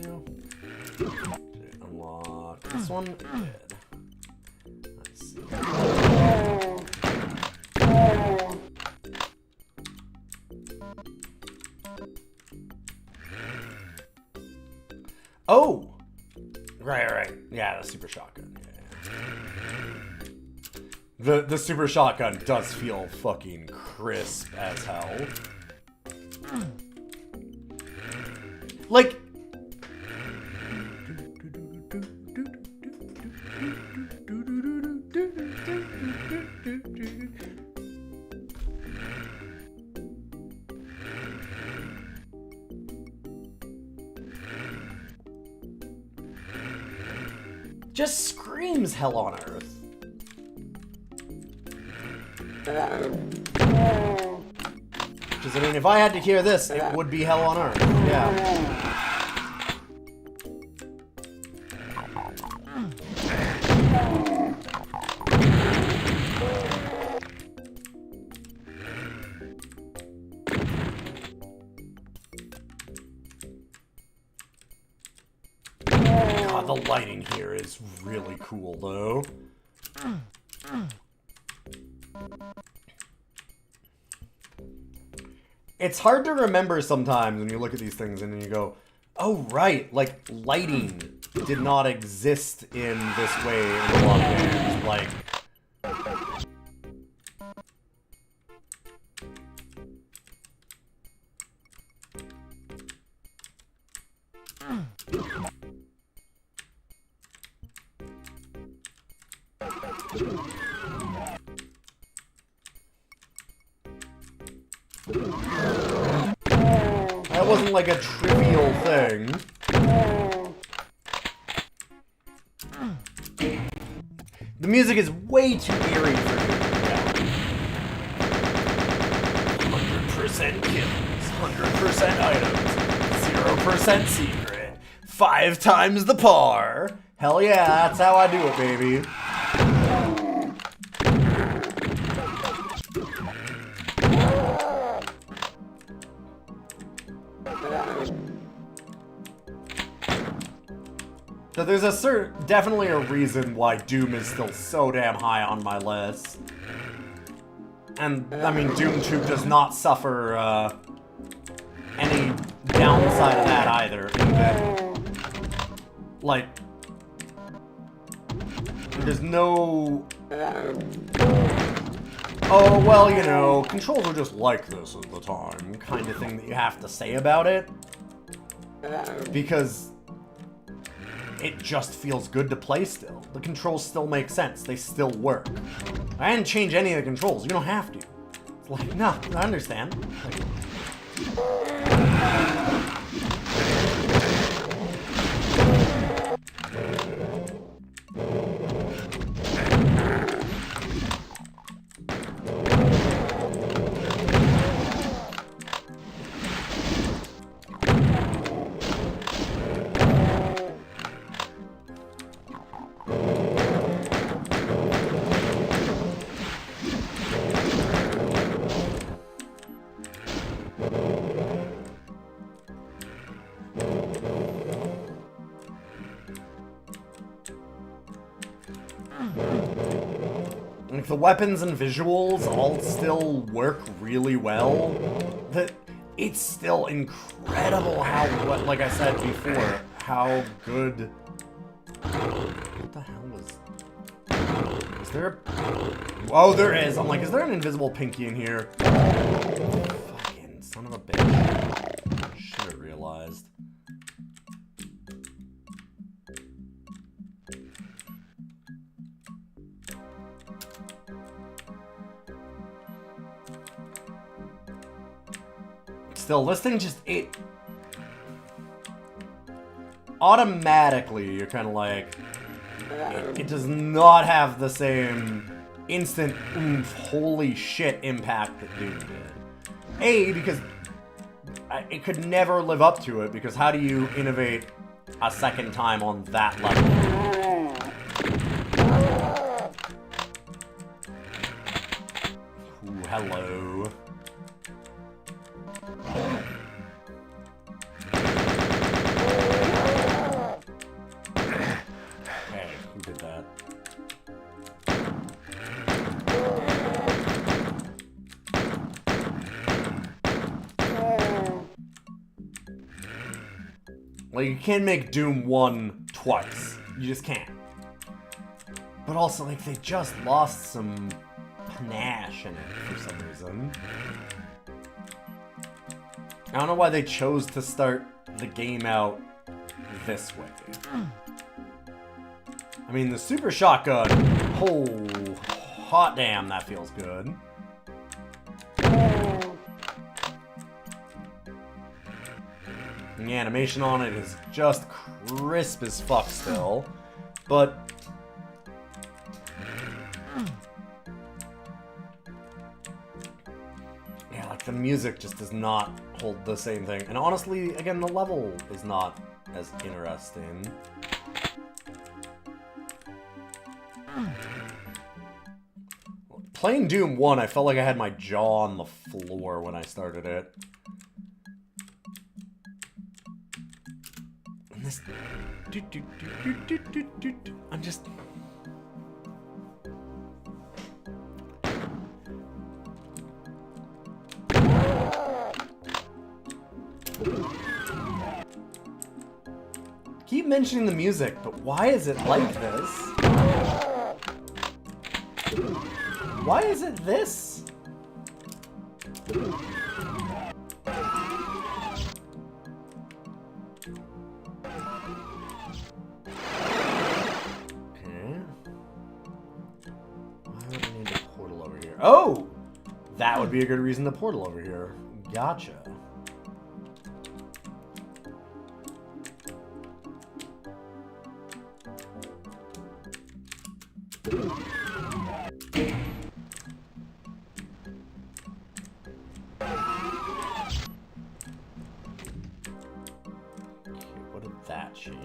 do? Did it unlock this one? It did. Nice. Oh! Right. Yeah, the super shotgun. Yeah. The super shotgun does feel fucking crisp as hell. Like... just screams hell on earth. Because, I mean, if I had to hear this, it would be hell on earth. Yeah. God, the lighting here is really cool, though. It's hard to remember sometimes when you look at these things and then you go, oh, right, like, lighting did not exist in this way in a lot of games. Like, that wasn't like a trivial thing. The music is way too eerie for me. 100% kills, 100% items, 0% secret, 5 times the par. Hell yeah, that's how I do it, baby. So there's definitely a reason why Doom is still so damn high on my list. And, I mean, Doom 2 does not suffer, any downside of that either. Like, there's no... oh, well, you know, controls are just like this at the time kind of thing that you have to say about it. Because it just feels good to play still. The controls still make sense. They still work. I didn't change any of the controls. You don't have to. It's like, no, I understand. Like, the weapons and visuals all still work really well. It's still incredible how, like I said before, how good... What the hell is there a... oh, there is! I'm like, is there an invisible pinky in here? Fucking son of a bitch. Should have realized. Still, this thing just, it automatically, you're kind of like, it does not have the same instant oomph, holy shit impact that Doom did. A, because it could never live up to it, because how do you innovate a second time on that level? Ooh, hello. Like, you can't make Doom 1 twice. You just can't. But also, like, they just lost some panache in it for some reason. I don't know why they chose to start the game out this way. I mean, the super shotgun, oh, hot damn, that feels good. And the animation on it is just crisp as fuck still, but yeah, like the music just does not hold the same thing. And honestly, again, the level is not as interesting. Playing Doom 1, I felt like I had my jaw on the floor when I started it. And this... I'm just... Keep mentioning the music, but why is it like this? Why is it this? Okay. Why would I need a portal over here? Oh! That would be a good reason to portal over here. Gotcha. That change.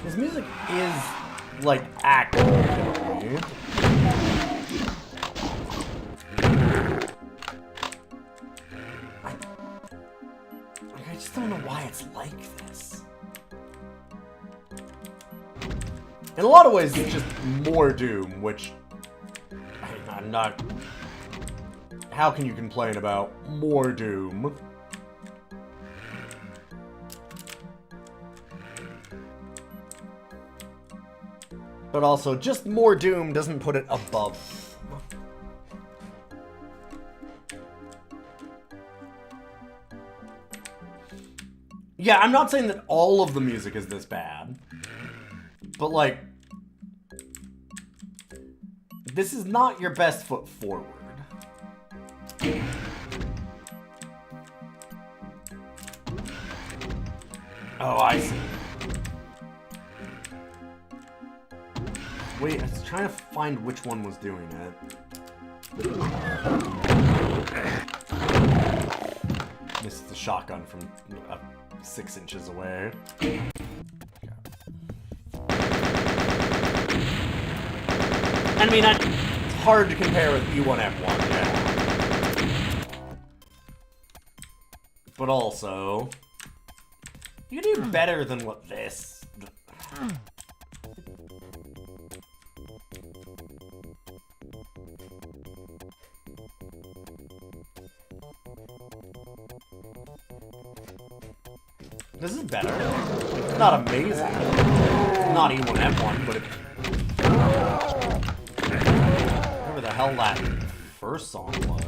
His music is, like, active. I just don't know why it's like this. In a lot of ways, it's just more Doom, which... I'm not... How can you complain about more Doom? But also, just more Doom doesn't put it above. Yeah, I'm not saying that all of the music is this bad. But, like... This is not your best foot forward. Oh, I see. Wait, I was trying to find which one was doing it. This is the shotgun from 6 inches away. I mean, it's hard to compare with E1F1, yeah. But also, you can do better than what this... This is better. It's not amazing. It's not E1F1, but it... Whatever the hell that first song was.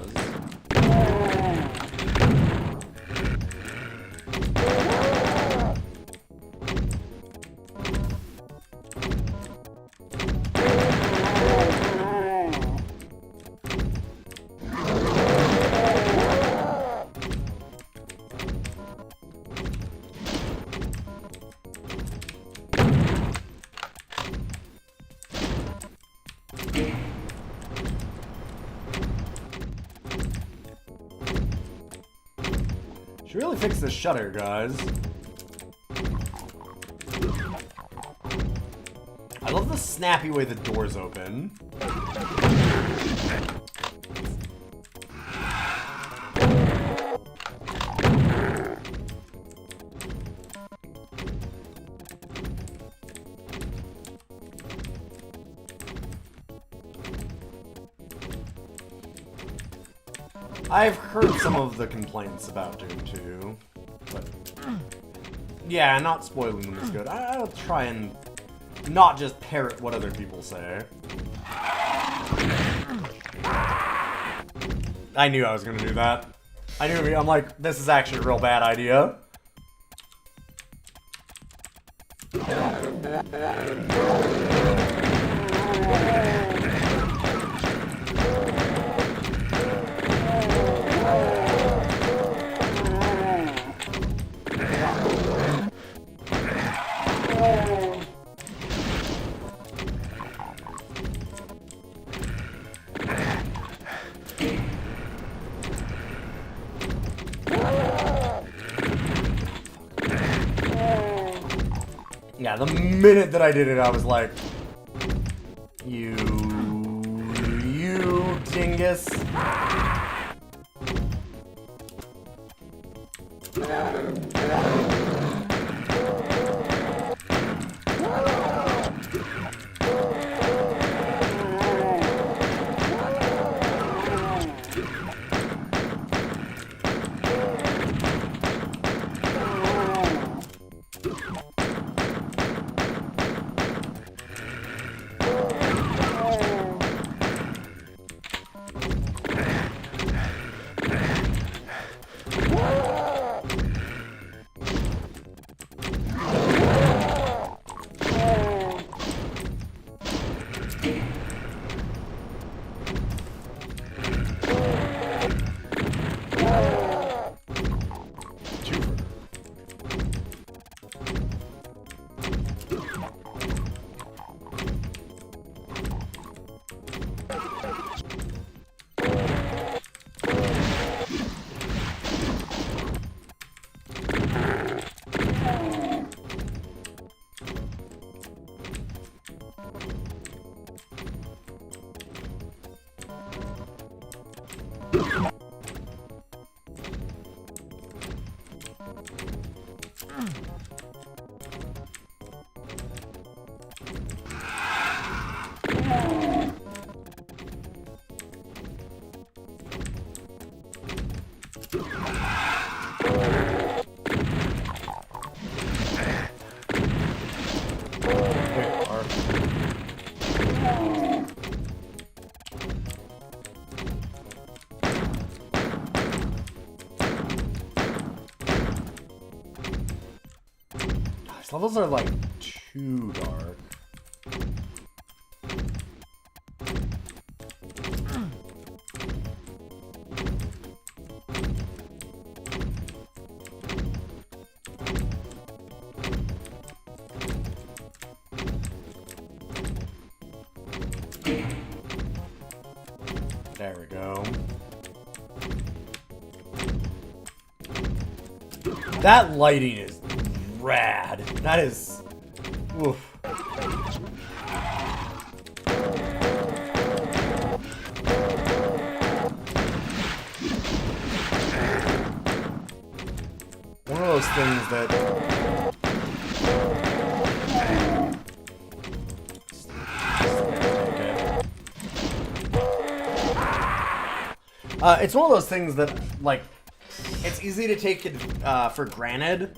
Should really fix this shutter, guys. I love the snappy way the doors open. I've heard some of the complaints about Doom 2, but yeah, not spoiling them is good. I'll try and not just parrot what other people say. I knew I was gonna do that. I knew. I'm like, this is actually a real bad idea. Yeah, the minute that I did it, I was like, you dingus. These levels are like too dark. There we go. That lighting is rad. That is... Oof. One of those things that... it's one of those things that, like, it's easy to take it for granted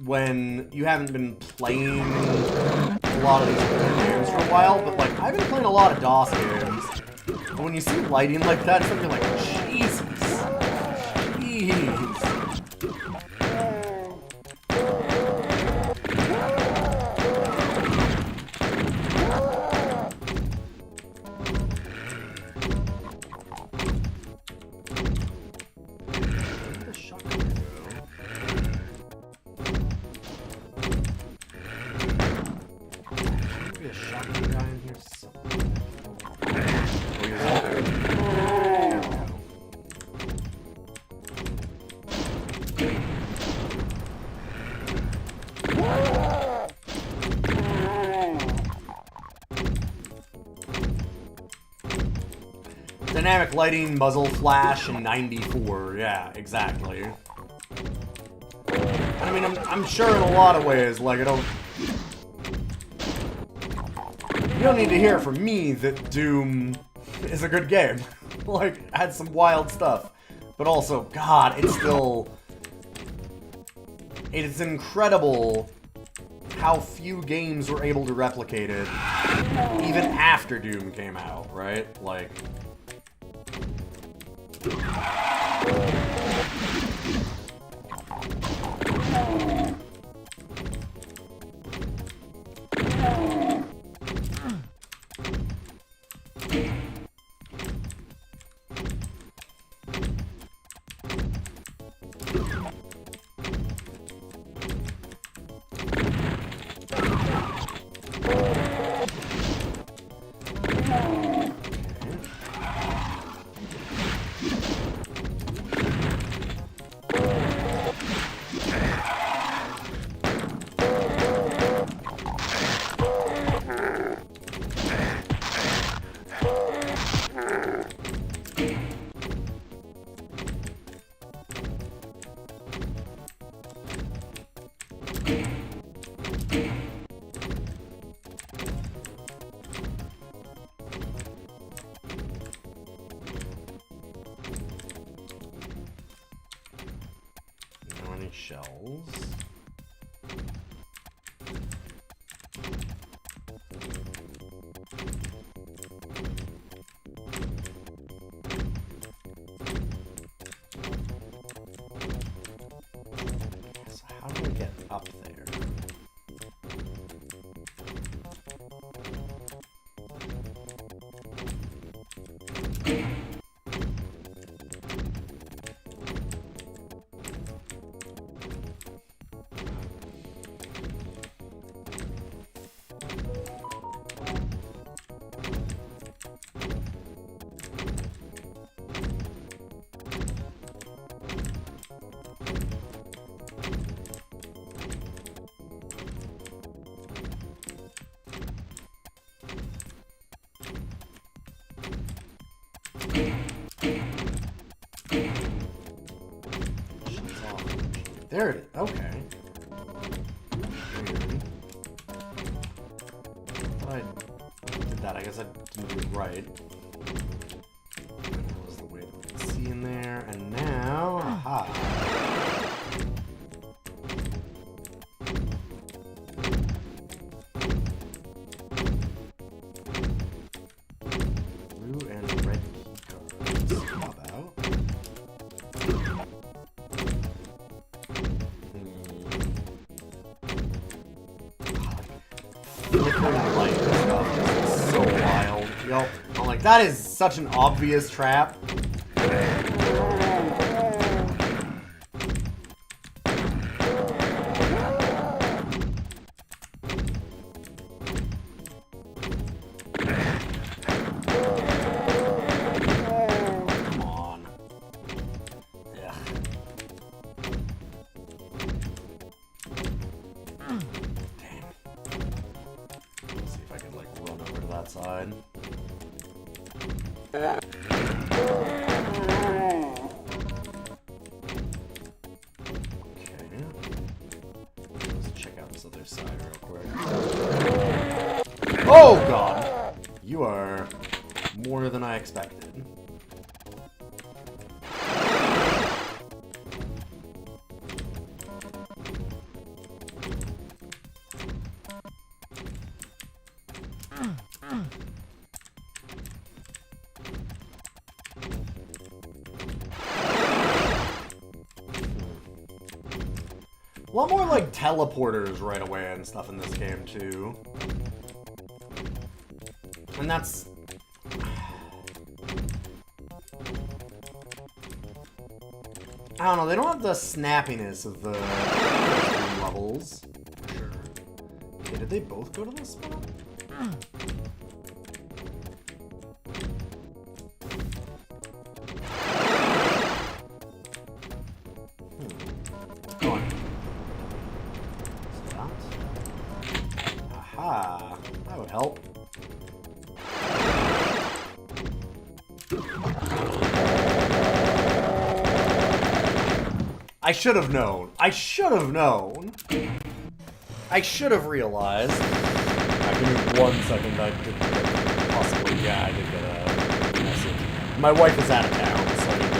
when you haven't been playing a lot of these games for a while, but, like, I've been playing a lot of DOS games, and when you see lighting like that, it's something like, Jesus. Jeez. dynamic lighting, muzzle flash, and 94. Yeah, exactly. I mean, I'm sure in a lot of ways, like, you don't need to hear from me that Doom is a good game. Like, had some wild stuff. But also, God, it's still... It's incredible how few games were able to replicate it, even after Doom came out, right? Like... Shells. So how do we get up there? There it is. Okay. I did that. I guess I didn't do it right. That was the way to see in there. And now, aha. Blue and red key cards. How about? Flickering light stuff is so wild. Yup. I'm like, that is such an obvious trap. Side. Okay. Let's check out this other side real quick. Oh God! You are more than I expected. A lot more like teleporters right away and stuff in this game too. And that's... I don't know, they don't have the snappiness of the levels. For sure. Okay, did they both go to this spot? Aha, that would help. I should have known. I should have known. I should have realized. Give me 1 second. I did get possibly. Yeah, I did get a message. My wife is out of town, so I need to.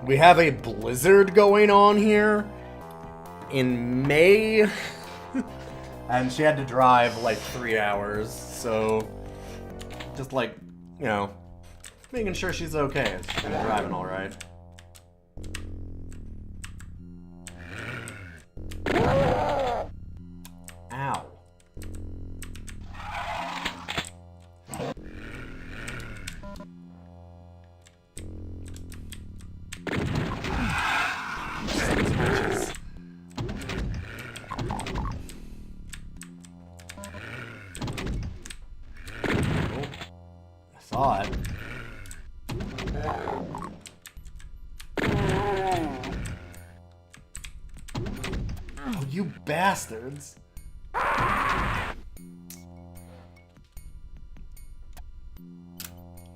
We have a blizzard going on here in May, and she had to drive like 3 hours, so just like, you know, making sure she's okay. She's driving all right. Ow. Saw it. Oh, you bastards.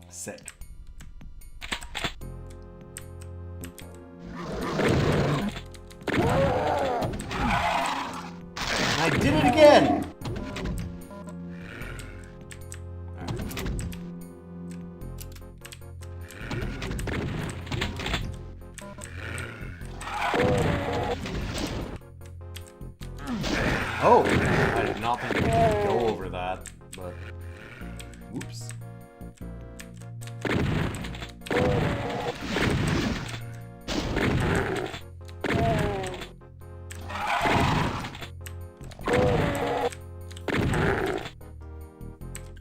Sick. I did it again! Oh, I did not think I could go over that, but oops.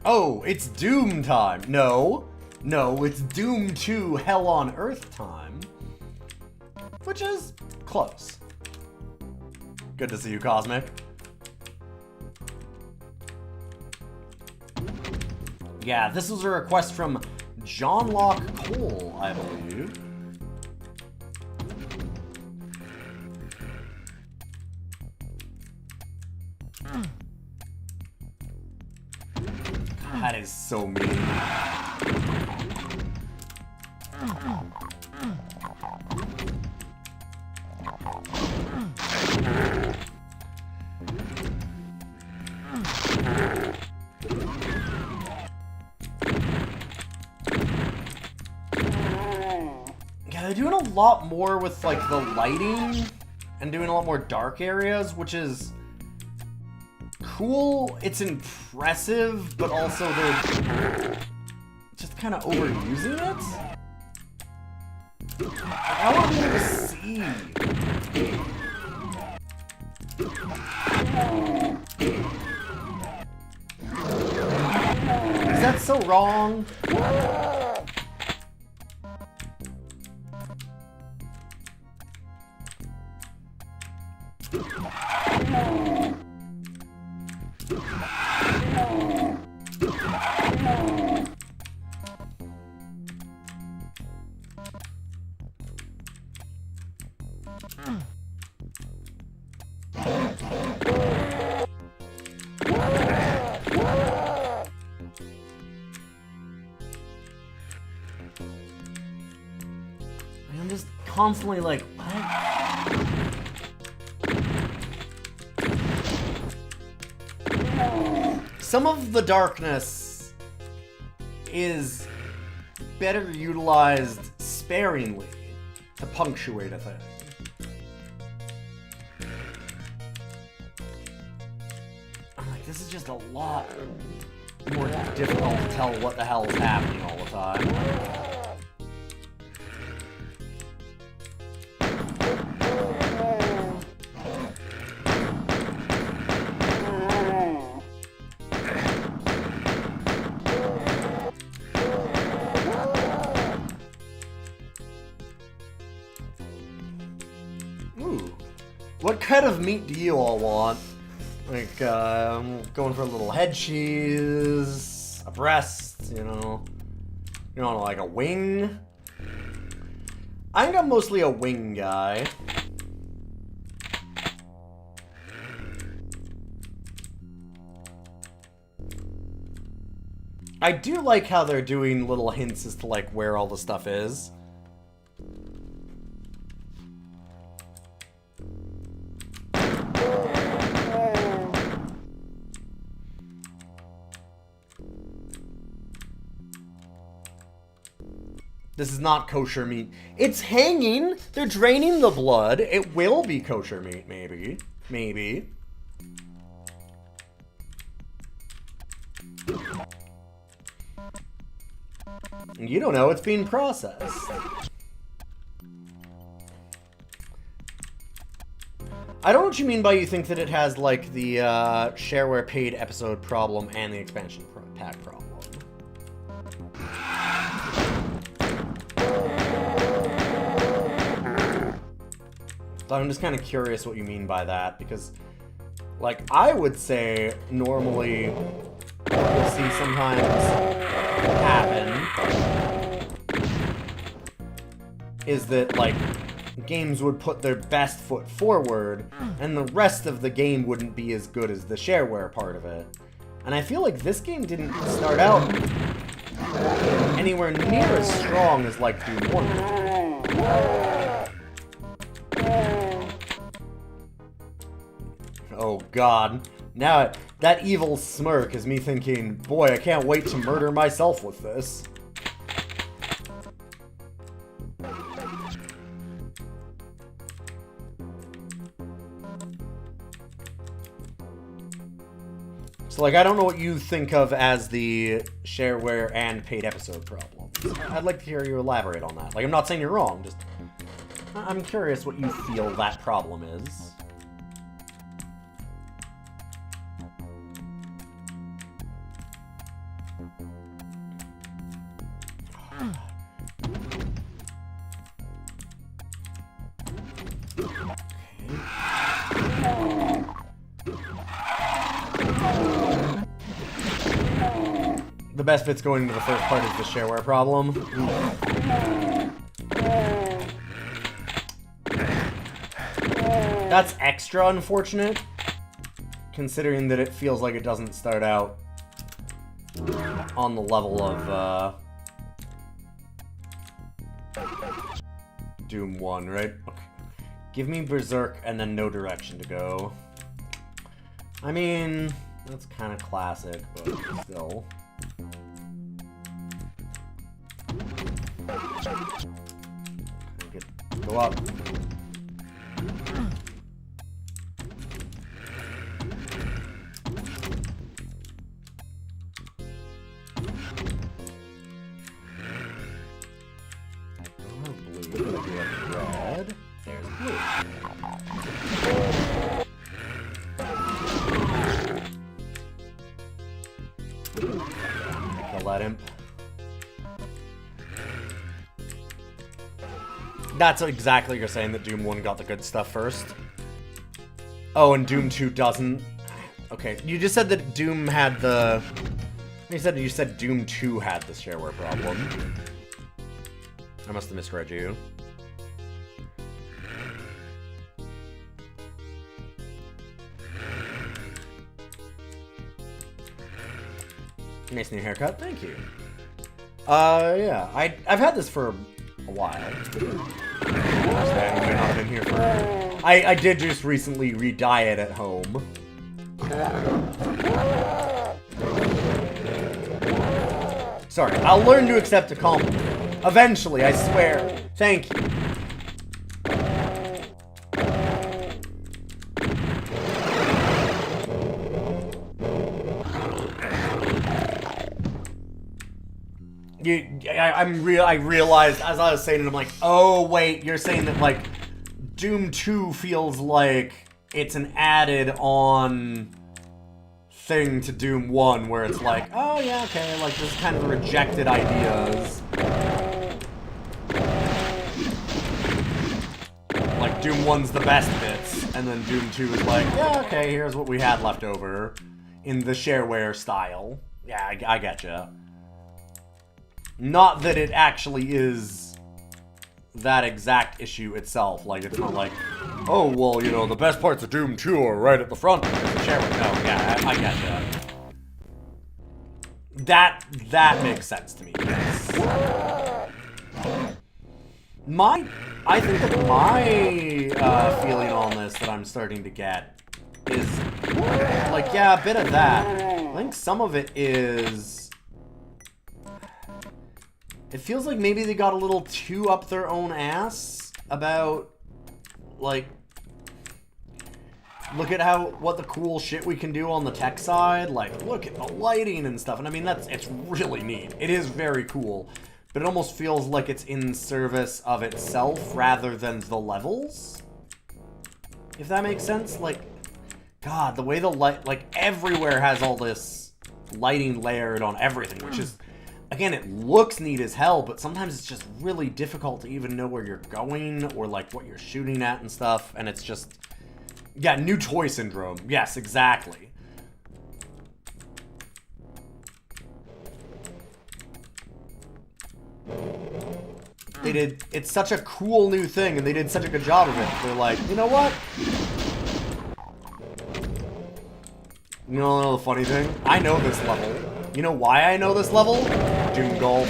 Oh, it's Doom time. No, it's Doom 2 Hell on Earth time, which is close. Good to see you, Cosmic. Yeah, this was a request from John Locke Cole, I believe. That is so mean. Yeah, they're doing a lot more with like the lighting and doing a lot more dark areas, which is cool. It's impressive, but also they're just kind of overusing it. I want to be able to see. Is that so wrong? I'm just constantly like, what? Some of the darkness is better utilized sparingly to punctuate a thing. I'm like, this is just a lot more difficult to tell what the hell is happening all the time. What kind of meat do you all want? Like, I'm going for a little head cheese, a breast, you know, like a wing. I think I'm mostly a wing guy. I do like how they're doing little hints as to, like, where all the stuff is. This is not kosher meat. It's hanging! They're draining the blood. It will be kosher meat, maybe. Maybe. You don't know, it's being processed. I don't know what you mean by you think that it has, like, the shareware paid episode problem and the expansion pack problem. So I'm just kind of curious what you mean by that, because, like, I would say normally what you'll see sometimes happen is that, like, games would put their best foot forward, and the rest of the game wouldn't be as good as the shareware part of it. And I feel like this game didn't start out anywhere near as strong as, like, Doom 1. Oh god. Now, that evil smirk is me thinking, boy, I can't wait to murder myself with this. So, like, I don't know what you think of as the shareware and paid episode problems. I'd like to hear you elaborate on that. Like, I'm not saying you're wrong, just... I'm curious what you feel that problem is. The best bit's going into the first part is the shareware problem. That's extra unfortunate, considering that it feels like it doesn't start out on the level of Doom 1, right? Okay. Give me Berserk and then no direction to go. I mean, that's kind of classic, but still. Go up. Blue. Red. There's blue. Kill that imp. That's exactly what you're saying, that Doom 1 got the good stuff first. Oh, and Doom 2 doesn't. Okay, you just said that Doom had the... You said Doom 2 had the shareware problem. I must have misread you. Nice new haircut, thank you. Yeah, I've had this for a while. I not been here for... I did just recently re-dye it at home. Sorry, I'll learn to accept a compliment. Eventually, I swear. Thank you. I realized as I was saying it, I'm like, oh wait, you're saying that, like, Doom 2 feels like it's an added on thing to Doom 1, where it's like, oh yeah, okay, like, this kind of rejected ideas. Like, Doom 1's the best bits, and then Doom 2 is like, yeah, okay, here's what we had left over in the shareware style. Yeah, I getcha. Not that it actually is that exact issue itself. Like, it's not like, oh, well, you know, the best parts of Doom 2 are right at the front of the shareware. No, yeah, I getcha. That makes sense to me. Yes. I think that my feeling on this that I'm starting to get is, like, yeah, a bit of that. I think some of it is... It feels like maybe they got a little too up their own ass about, like... Look at what the cool shit we can do on the tech side. Like, look at the lighting and stuff. And I mean, it's really neat. It is very cool. But it almost feels like it's in service of itself rather than the levels. If that makes sense. Like, God, the way the light, like, everywhere has all this lighting layered on everything, which is, again, it looks neat as hell, but sometimes it's just really difficult to even know where you're going or, like, what you're shooting at and stuff. And it's just... Yeah, new toy syndrome. Yes, exactly. They did... It's such a cool new thing, and they did such a good job of it. They're like, you know what? You know the funny thing? I know this level. You know why I know this level? Doom Golf.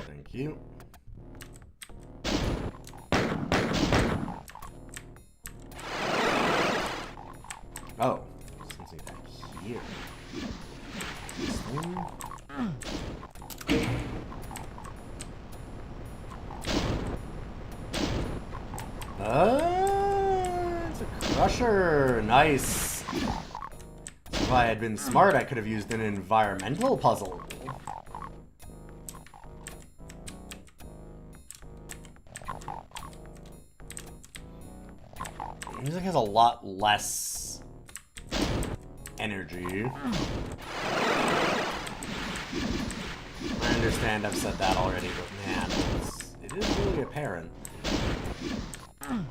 Thank you. Oh, something back here. It's a crusher. Nice. If I had been smart, I could have used an environmental puzzle. Music has a lot less energy. I understand I've said that already, but man, it is really apparent. Oh,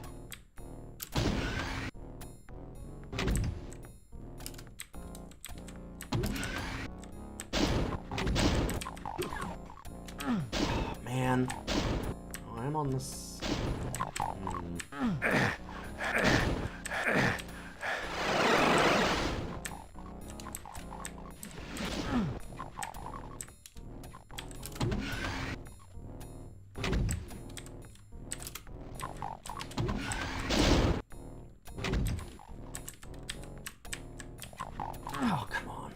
man. Oh, I'm on this... Oh, come on.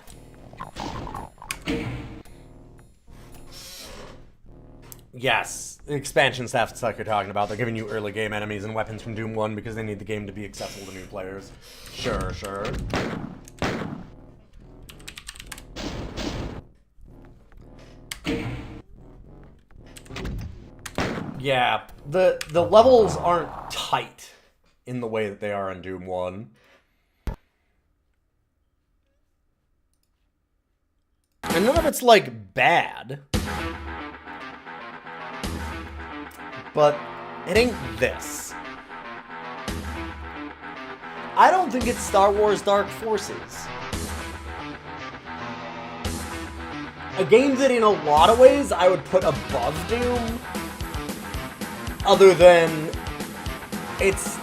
Yes, the expansion stuff like you're talking about. They're giving you early game enemies and weapons from Doom 1 because they need the game to be accessible to new players. Sure, sure. Yeah, the levels aren't tight in the way that they are in Doom 1. And none of it's, like, bad. But it ain't this. I don't think it's Star Wars Dark Forces. A game that in a lot of ways I would put above Doom. Other than it's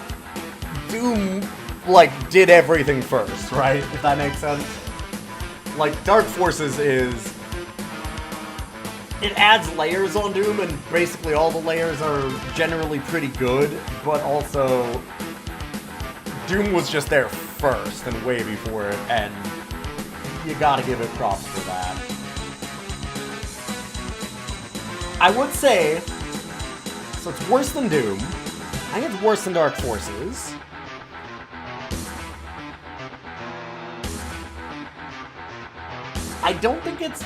Doom, like, did everything first, right? If that makes sense. Like, Dark Forces is... It adds layers on Doom, and basically all the layers are generally pretty good, but also... Doom was just there first and way before it, and you gotta give it props for that. I would say... So it's worse than Doom. I think it's worse than Dark Forces. I don't think it's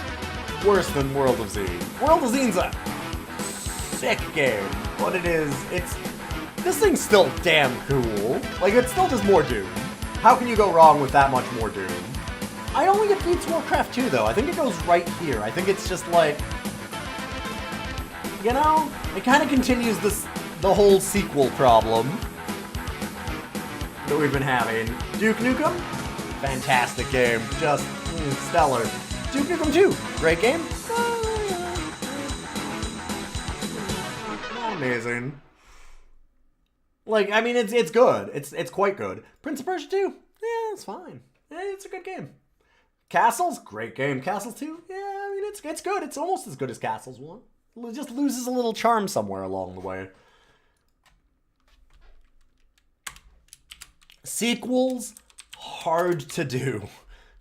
worse than World of Z. World of Z's a sick game, but this thing's still damn cool. Like, it still does more Doom. How can you go wrong with that much more Doom? I don't think it beats Warcraft 2, though. I think it goes right here. I think it's just like, you know, it kind of continues the whole sequel problem that we've been having. Duke Nukem, fantastic game, just stellar. Duke Nukem 2, great game. Not amazing. Like, I mean, it's good. It's quite good. Prince of Persia 2, yeah, it's fine. It's a good game. Castles, great game. Castles 2, yeah, I mean, it's good. It's almost as good as Castles 1. It just loses a little charm somewhere along the way. Sequels, hard to do.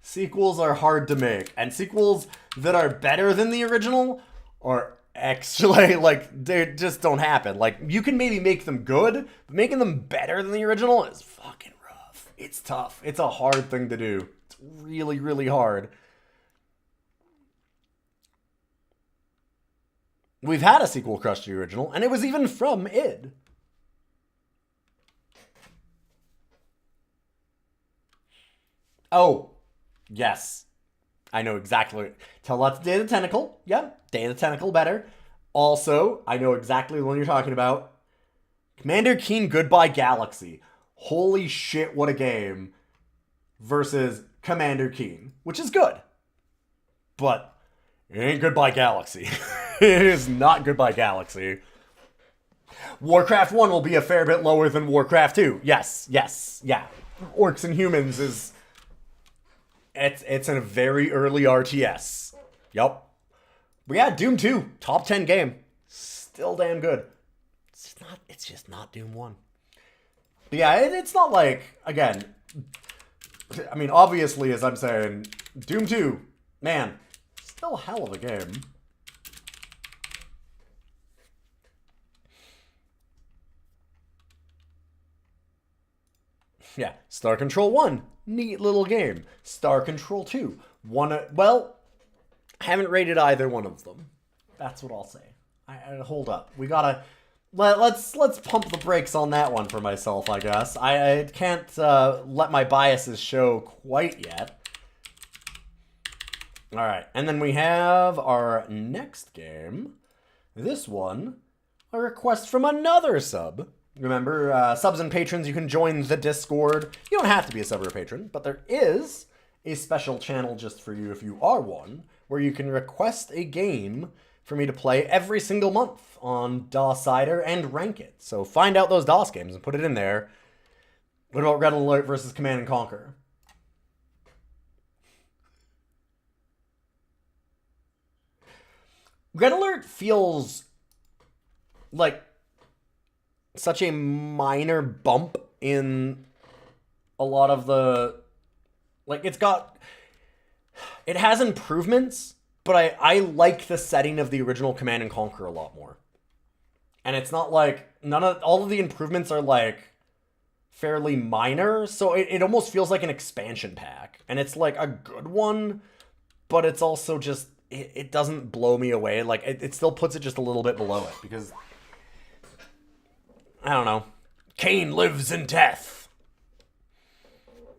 Sequels are hard to make. And sequels that are better than the original are actually, like, they just don't happen. Like, you can maybe make them good, but making them better than the original is fucking rough. It's tough. It's a hard thing to do. It's really, really hard. We've had a sequel crush to the original, and it was even from id. Oh, yes. I know exactly. Tell lots of Day of the Tentacle. Yeah, Day of the Tentacle better. Also, I know exactly the one you're talking about. Commander Keen Goodbye Galaxy. Holy shit, what a game. Versus Commander Keen, which is good. But it ain't Goodbye Galaxy. It is not Goodbye Galaxy. Warcraft 1 will be a fair bit lower than Warcraft 2. Yes, yeah. Orcs and Humans is... It's a very early RTS. Yup. But yeah, Doom 2, top 10 game. Still damn good. It's just not Doom 1. But yeah, it's not like, again, I mean, obviously, as I'm saying, Doom 2, man, still a hell of a game. Yeah, Star Control 1, neat little game. Star Control 2, well, haven't rated either one of them. That's what I'll say. Hold up. We gotta, let's pump the brakes on that one for myself, I guess. I can't let my biases show quite yet. All right, and then we have our next game. This one, a request from another sub. Remember, subs and patrons, you can join the Discord. You don't have to be a sub or a patron, but there is a special channel just for you if you are one, where you can request a game for me to play every single month on DOScider and rank it. So find out those DOS games and put it in there. What about Red Alert versus Command and Conquer? Red Alert feels like such a minor bump in a lot of the, like, it has improvements, but I like the setting of the original Command and Conquer a lot more. And it's not like, all of the improvements are like fairly minor, so it almost feels like an expansion pack. And it's like a good one, but it's also just, it doesn't blow me away. Like, it still puts it just a little bit below it, because I don't know. Cain lives in death.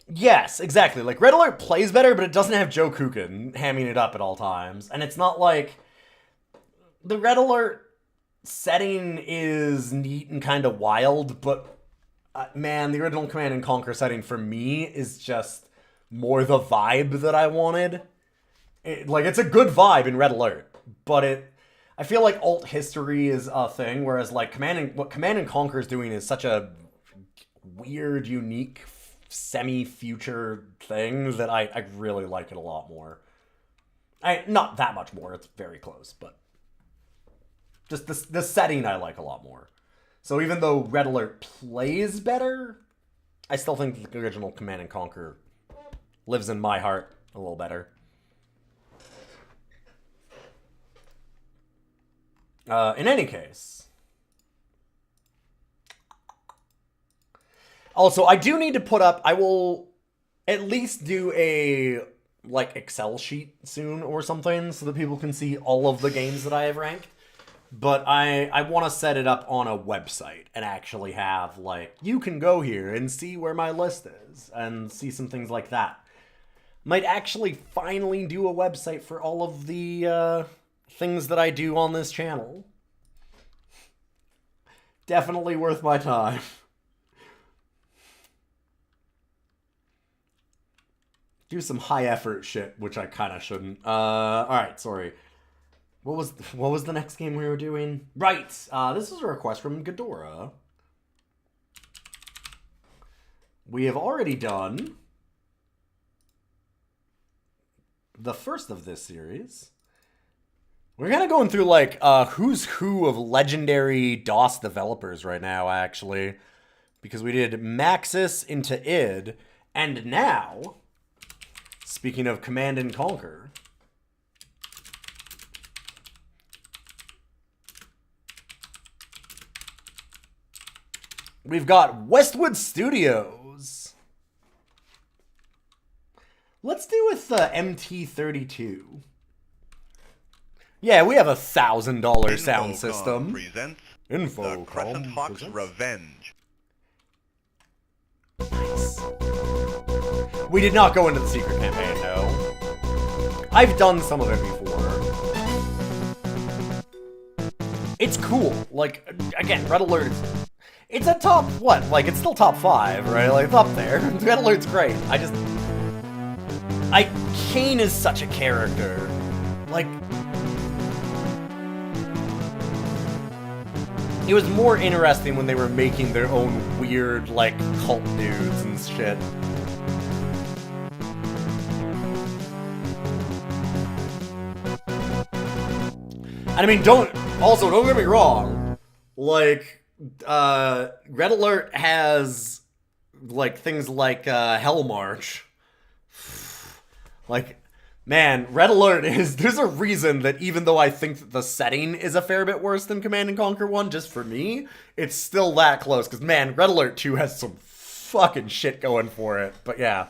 Yes, exactly. Like, Red Alert plays better, but it doesn't have Joe Kukin hamming it up at all times. And it's not like... The Red Alert setting is neat and kind of wild, but man, the original Command and Conquer setting for me is just more the vibe that I wanted. It's a good vibe in Red Alert, but I feel like alt history is a thing, whereas like what Command and Conquer is doing is such a weird, unique, semi-future thing that I really like it a lot more. Not that much more, it's very close, but just the setting I like a lot more. So even though Red Alert plays better, I still think the original Command and Conquer lives in my heart a little better. In any case. Also, I do need to put up, I will at least do a, like, Excel sheet soon or something so that people can see all of the games that I have ranked. But I want to set it up on a website and actually have, like, you can go here and see where my list is and see some things like that. Might actually finally do a website for all of the things that I do on this channel. Definitely worth my time. Do some high effort shit, which I kind of shouldn't. Alright, sorry. What was the next game we were doing? Right! This is a request from Ghidorah. We have already done the first of this series. We're kind of going through, like, who's who of legendary DOS developers right now, actually. Because we did Maxis into id, and now, speaking of Command and Conquer, we've got Westwood Studios. Let's do with MT32. Yeah, we have $1,000 sound system. Presents Infocom the Crescent Hawk's presents. Revenge. Nice. We did not go into the secret campaign, no. I've done some of it before. It's cool. Like, again, Red Alert, it's a top, what? Like, it's still top 5, right? Like, it's up there. Red Alert's great. Kane is such a character. Like, it was more interesting when they were making their own weird, like, cult dudes and shit. And I mean, don't get me wrong, like, Red Alert has, like, things like, Hell March. Like, man, Red Alert there's a reason that even though I think that the setting is a fair bit worse than Command & Conquer 1, just for me, it's still that close. Because, man, Red Alert 2 has some fucking shit going for it. But, yeah.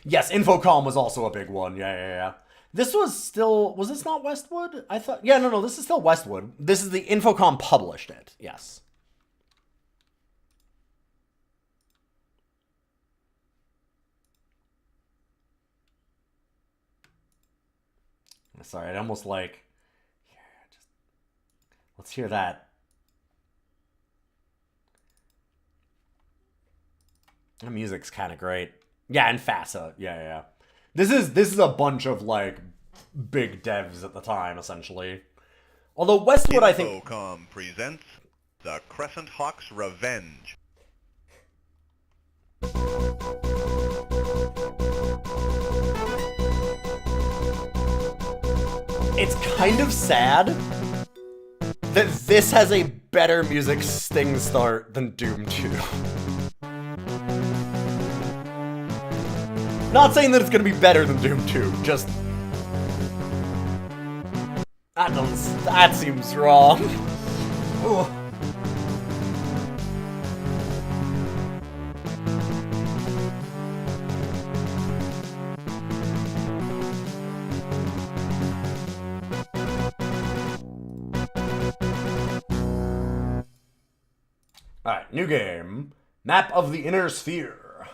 Yes, Infocom was also a big one. Yeah. This was this not Westwood? I thought, yeah, no, this is still Westwood. This is the Infocom published it, yes. Sorry, I'd almost like, let's hear that. The music's kind of great. Yeah, and FASA. Yeah. This is a bunch of, like, big devs at the time, essentially. Although Westwood, I think... Infocom presents the Crescent Hawk's Revenge. It's kind of sad that this has a better music sting start than Doom 2. Not saying that it's gonna be better than Doom 2, just... That seems wrong. Ooh. Alright, new game. Map of the Inner Sphere.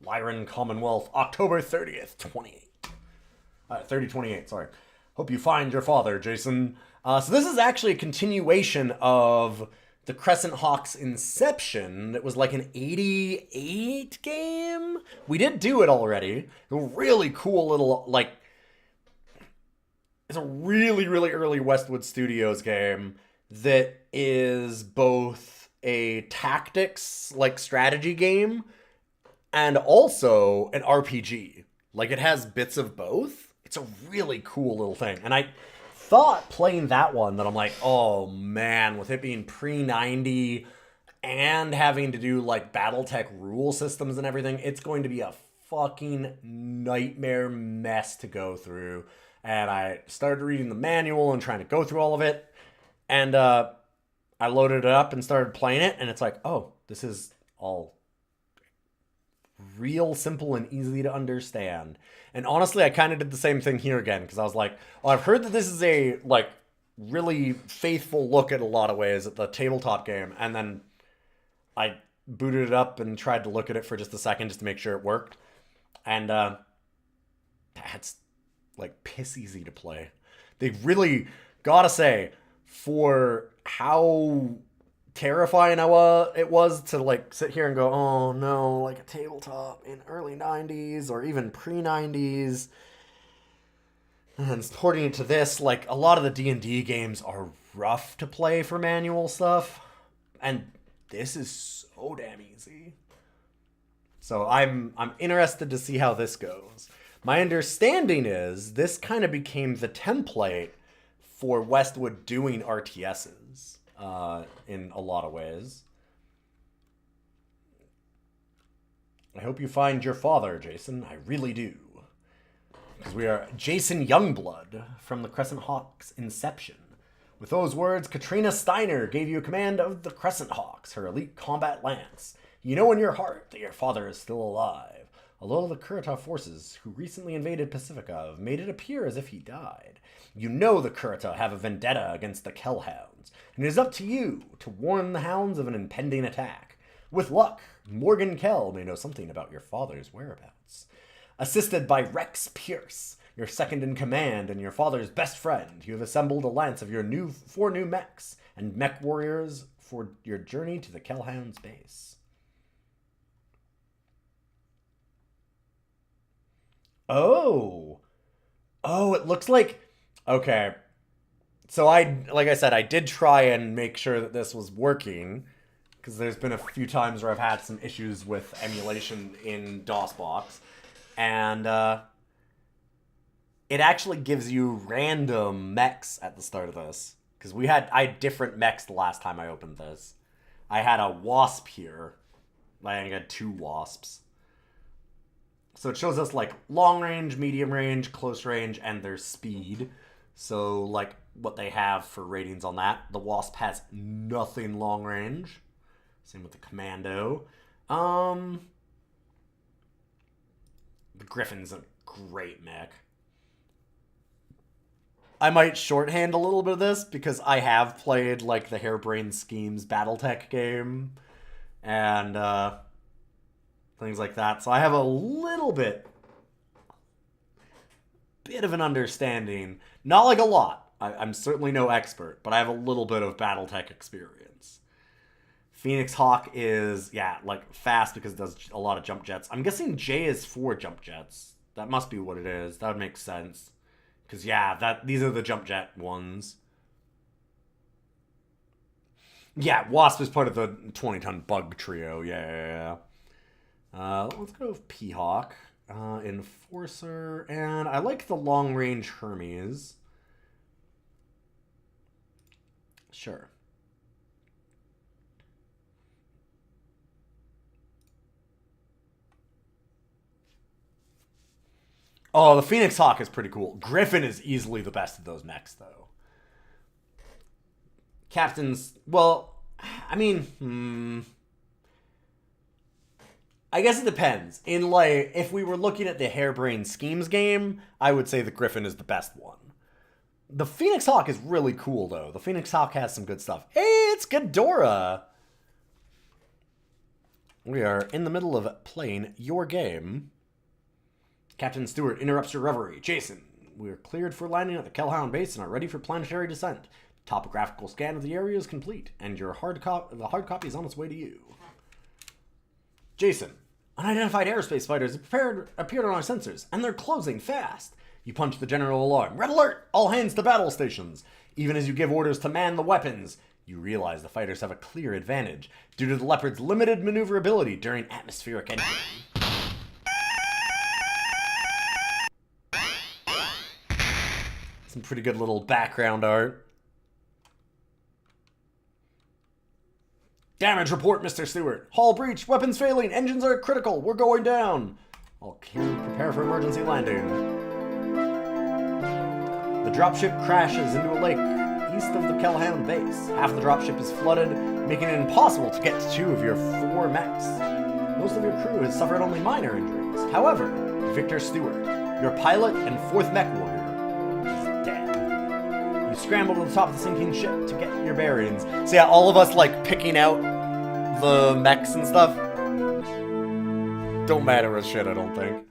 Lyran Commonwealth, October 30th, 3028, sorry. Hope you find your father, Jason. So this is actually a continuation of the Crescent Hawk's Inception. It was like an 88 game? We did do it already. A really cool little, like... It's a really, really early Westwood Studios game that is both a tactics, like, strategy game, and also an RPG. Like, it has bits of both. It's a really cool little thing. And I thought playing that one that I'm like, oh man, with it being pre-90 and having to do, like, BattleTech rule systems and everything, it's going to be a fucking nightmare mess to go through. And I started reading the manual and trying to go through all of it. And, I loaded it up and started playing it, and it's like, oh, this is all real simple and easy to understand. And honestly, I kind of did the same thing here again, because I was like, oh, I've heard that this is a, like, really faithful look at a lot of ways at the tabletop game, and then I booted it up and tried to look at it for just a second just to make sure it worked. And that's like piss easy to play. They really, gotta say, for how terrifying it was to like sit here and go, oh no, like a tabletop in early 90s or even pre-90s, and porting it to this, like a lot of the D&D games are rough to play for manual stuff, and this is so damn easy. So I'm interested to see how this goes. My understanding is this kind of became the template for Westwood doing RTSs in a lot of ways. I hope you find your father, Jason. I really do. Because we are Jason Youngblood from the Crescent Hawks Inception. With those words, Katrina Steiner gave you command of the Crescent Hawks, her elite combat lance. You know in your heart that your father is still alive, although the Kurita forces who recently invaded Pacifica have made it appear as if he died. You know the Kurita have a vendetta against the Kellhounds, and it is up to you to warn the Hounds of an impending attack. With luck, Morgan Kell may know something about your father's whereabouts. Assisted by Rex Pierce, your second in command and your father's best friend, you have assembled a lance of your four new mechs and mech warriors for your journey to the Kellhounds base. Oh, it looks like, okay. So like I said, I did try and make sure that this was working, because there's been a few times where I've had some issues with emulation in DOSBox, and it actually gives you random mechs at the start of this, because I had different mechs the last time I opened this. I had a wasp here. I think I had 2 wasps. So it shows us like long range, medium range, close range, and their speed. So like what they have for ratings on that. The Wasp has nothing long range. Same with the Commando. The Griffin's a great mech. I might shorthand a little bit of this because I have played like the Harebrained Schemes BattleTech game. And things like that. So I have a little bit of an understanding. Not like a lot. I'm certainly no expert, but I have a little bit of BattleTech experience. Phoenix Hawk is, yeah, like fast because it does a lot of jump jets. I'm guessing J is for jump jets. That must be what it is. That would make sense. Because, yeah, these are the jump jet ones. Yeah, Wasp is part of the 20-ton bug trio. Yeah. Let's go with P-Hawk, Enforcer, and I like the long-range Hermes. Sure. Oh, the Phoenix Hawk is pretty cool. Griffin is easily the best of those mechs, though. Captains, well, I mean, I guess it depends. In like, if we were looking at the Harebrained Schemes game, I would say the Griffin is the best one. The Phoenix Hawk is really cool, though. The Phoenix Hawk has some good stuff. Hey, it's Ghidorah! We are in the middle of playing your game. Captain Stewart interrupts your reverie. Jason, we are cleared for landing at the Kellhound base and are ready for planetary descent. Topographical scan of the area is complete, and the hard copy is on its way to you. Jason, unidentified aerospace fighters appeared on our sensors, and they're closing fast. You punch the general alarm. Red alert! All hands to battle stations. Even as you give orders to man the weapons, you realize the fighters have a clear advantage due to the Leopard's limited maneuverability during atmospheric entry. Some pretty good little background art. Damage report, Mr. Stewart. Hull breach, weapons failing, engines are critical, we're going down. All crew prepare for emergency landing. The dropship crashes into a lake east of the Kellhound base. Half the dropship is flooded, making it impossible to get to 2 of your 4 mechs. Most of your crew has suffered only minor injuries. However, Victor Stewart, your pilot and 4th mech warrior, is dead. You scramble to the top of the sinking ship to get your bearings. So yeah, all of us, like, picking out the mechs and stuff don't matter as shit, I don't think.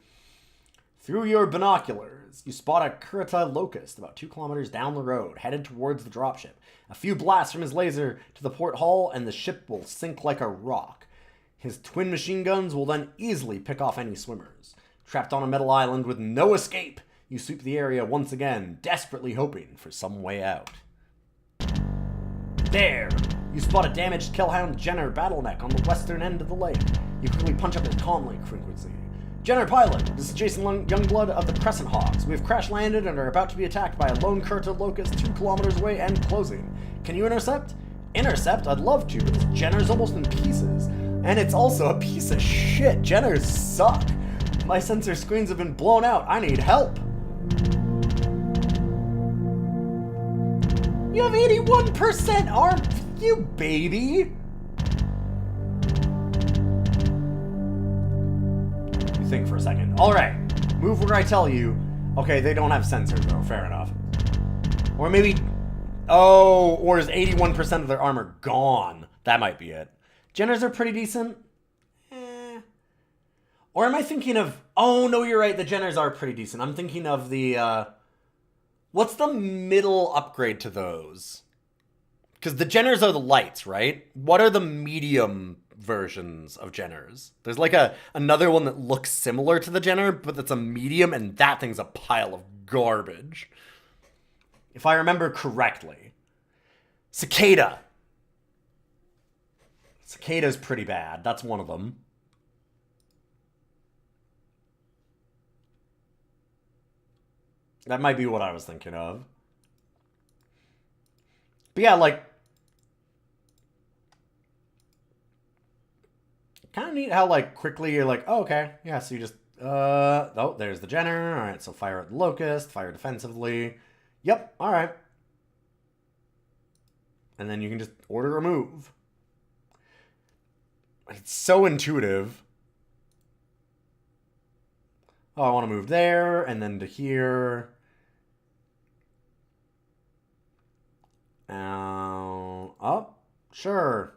Through your binoculars, you spot a Kurita locust about 2 kilometers down the road, headed towards the dropship. A few blasts from his laser to the port hull, and the ship will sink like a rock. His twin machine guns will then easily pick off any swimmers. Trapped on a metal island with no escape, you sweep the area once again, desperately hoping for some way out. There! You spot a damaged Killhound Jenner battlemech on the western end of the lake. You quickly punch up his comlink frequency. Jenner Pilot, this is Jason Youngblood of the Crescent Hawks. We have crash landed and are about to be attacked by a lone Kurita locust 2 kilometers away and closing. Can you intercept? Intercept? I'd love to, but this Jenner's almost in pieces. And it's also a piece of shit. Jenners suck. My sensor screens have been blown out. I need help. You have 81% arm, you baby. You think for a second. All right, move where I tell you. Okay, they don't have sensors though. Fair enough. Or maybe, oh, or is 81% of their armor gone? That might be it. Jenners are pretty decent. Or am I thinking of... Oh, no, you're right. The Jenners are pretty decent. I'm thinking of the... What's the middle upgrade to those? Because the Jenners are the lights, right? What are the medium versions of Jenners? There's like another one that looks similar to the Jenner, but that's a medium, and that thing's a pile of garbage. If I remember correctly. Cicada. Cicada's pretty bad. That's one of them. That might be what I was thinking of. But yeah, like... kind of neat how, like, quickly you're like, oh, okay. Yeah, so you just... oh, there's the Jenner. Alright, so fire at the Locust. Fire defensively. Yep, alright. And then you can just order a move. It's so intuitive. Oh, I want to move there, and then to here. Up. Sure.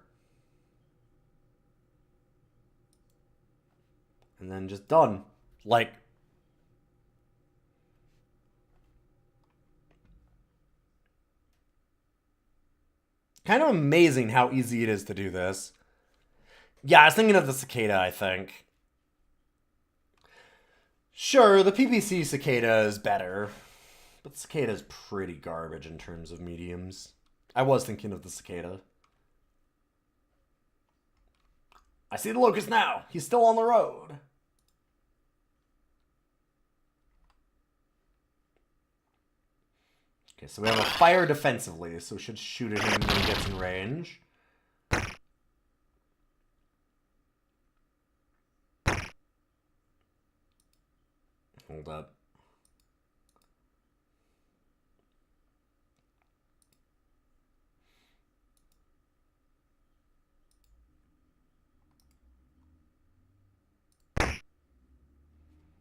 And then just done. Like. Kind of amazing how easy it is to do this. Yeah, I was thinking of the Cicada, I think. Sure, the PPC Cicada is better, but the Cicada is pretty garbage in terms of mediums. I was thinking of the Cicada. I see the Locust now. He's still on the road. Okay, so we have a fire defensively, so we should shoot at him when he gets in range. Hold up.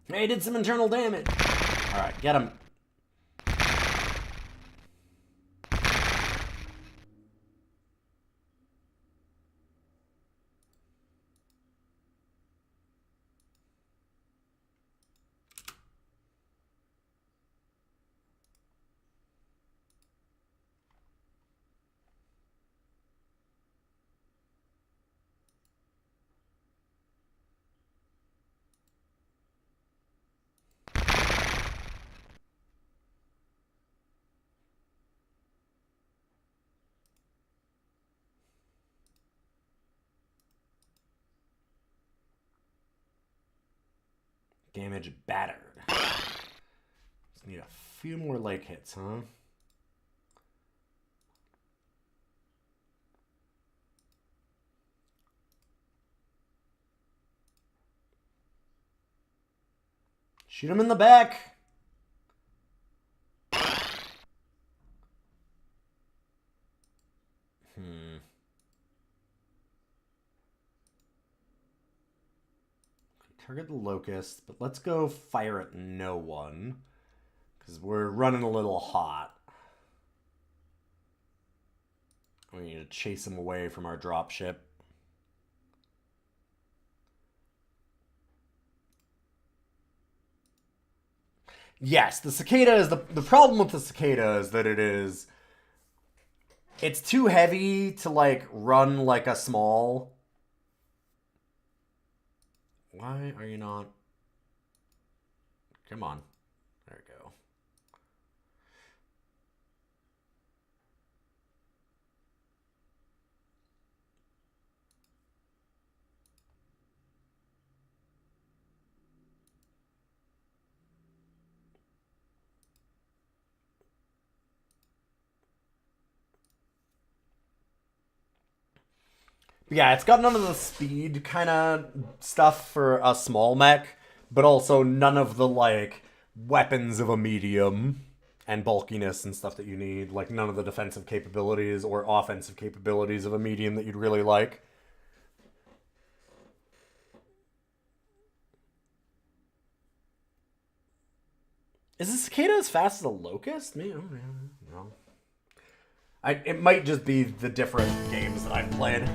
Hey, he did some internal damage. Alright, get him. Damage battered. Just need a few more leg hits, huh? Shoot him in the back. Target the Locust, but let's go fire at no one. Because we're running a little hot. We need to chase him away from our dropship. Yes, the cicada is the problem with the cicada is that it's too heavy to like run like a small. Why are you not? Come on. There we go. Yeah, it's got none of the speed kind of stuff for a small mech, but also none of the, like, weapons of a medium and bulkiness and stuff that you need. Like, none of the defensive capabilities or offensive capabilities of a medium that you'd really like. Is a cicada as fast as a locust? Me? No. It might just be the different games that I've played.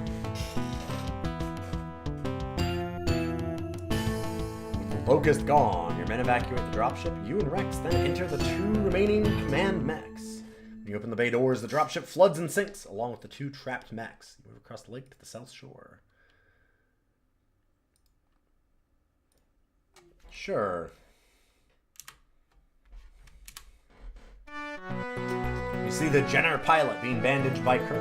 With the locust gone, your men evacuate the dropship. You and Rex then enter the 2 remaining command mechs. When you open the bay doors, the dropship floods and sinks, along with the 2 trapped mechs. You move across the lake to the south shore. Sure. You see the Jenner pilot being bandaged by Kirk.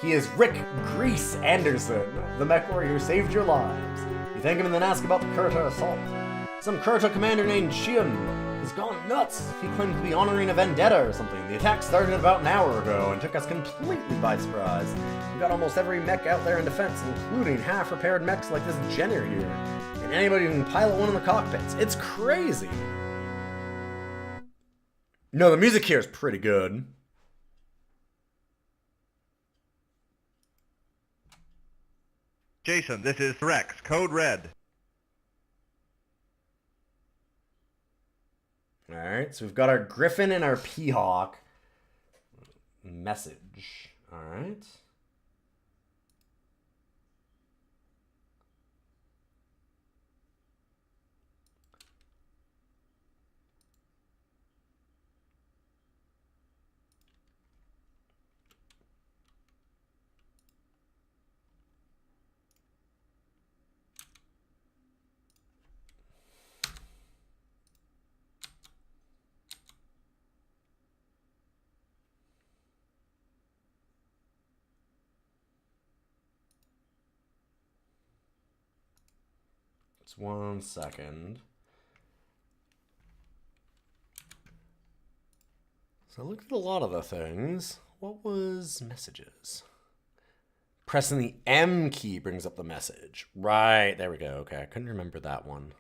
He is Rick Grease Anderson, the mech warrior who saved your lives. You thank him and then ask about the Kurta assault. Some Kurta commander named Shion has gone nuts. He claimed to be honoring a vendetta or something. The attack started about an hour ago and took us completely by surprise. We've got almost every mech out there in defense, including half-repaired mechs like this Jenner here. And anybody who can pilot one in the cockpits. It's crazy. No, the music here is pretty good. Jason, this is Rex, Code Red. Alright, so we've got our Griffin and our Peahawk. Message. Alright. Just 1 second. So I looked at a lot of the things. What was messages? Pressing the M key brings up the message. Right, there we go. Okay, I couldn't remember that one.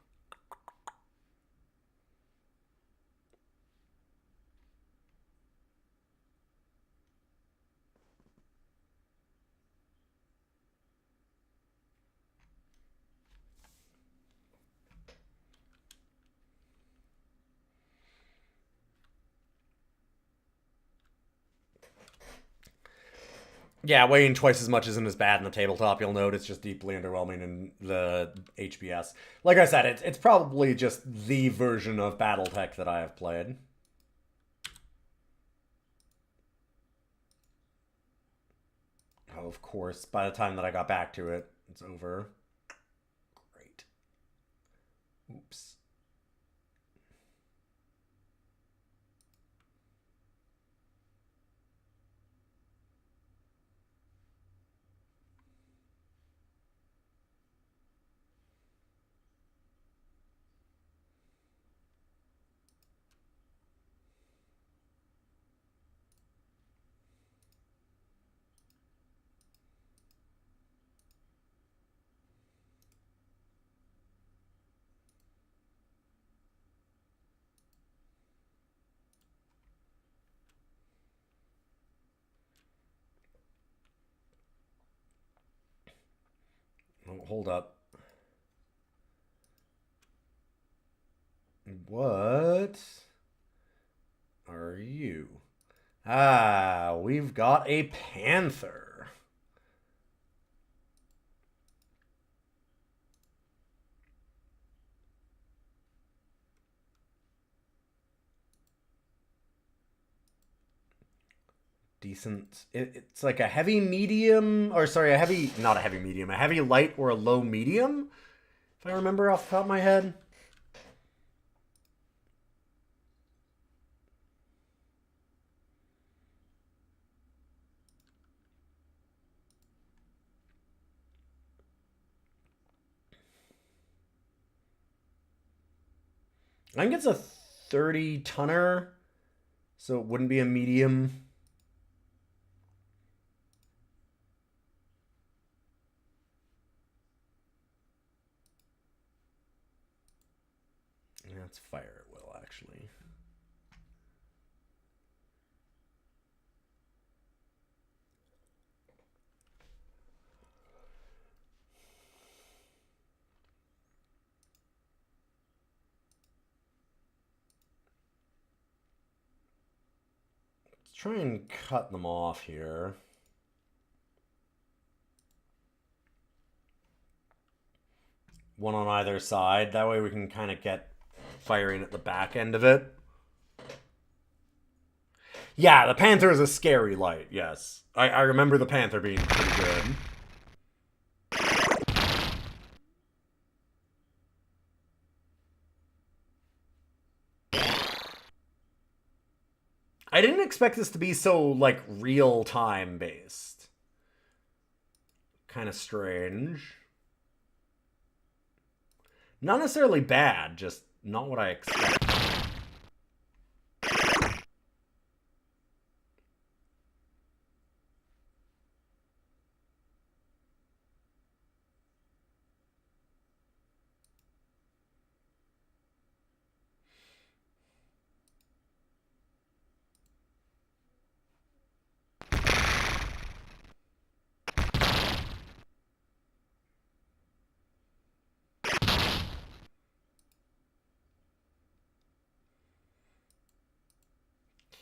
Yeah, weighing twice as much isn't as bad in the tabletop. You'll note it's just deeply underwhelming in the HBS. Like I said, it's probably just the version of BattleTech that I have played. Oh, of course, by the time that I got back to it, it's over. Great. Oops. Oh, hold up. What are you? Ah, we've got a Panther. Decent. It's like a heavy medium, or sorry, a heavy, not a heavy medium, a heavy light or a low medium, if I remember off the top of my head. I think it's a 30 tonner, so it wouldn't be a medium. Let's fire at will, actually. Let's try and cut them off here. One on either side. That way we can kind of get firing at the back end of it. Yeah, the Panther is a scary light, yes. I remember the Panther being pretty good. I didn't expect this to be so, like, real-time based. Kind of strange. Not necessarily bad, just not what I expected.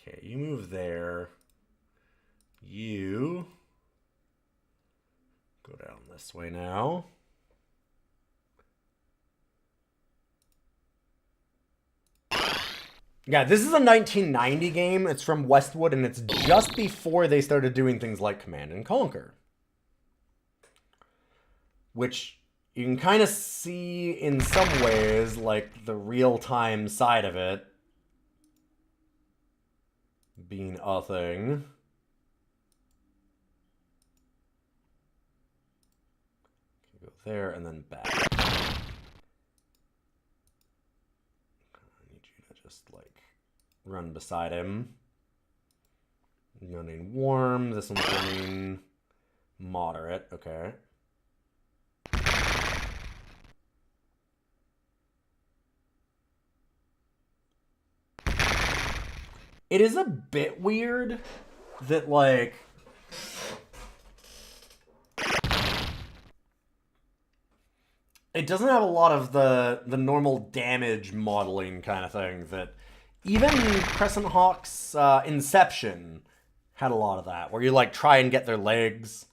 Okay, you move there. You go down this way now. Yeah, this is a 1990 game. It's from Westwood, and it's just before they started doing things like Command and Conquer. Which you can kind of see in some ways, like the real-time side of it being a thing. Go there and then back. I need you to just like run beside him. Running warm. This one's running moderate. Okay. It is a bit weird that, like, it doesn't have a lot of the normal damage modeling kind of thing that even Crescent Hawk's Inception had a lot of that, where you, like, try and get their legs.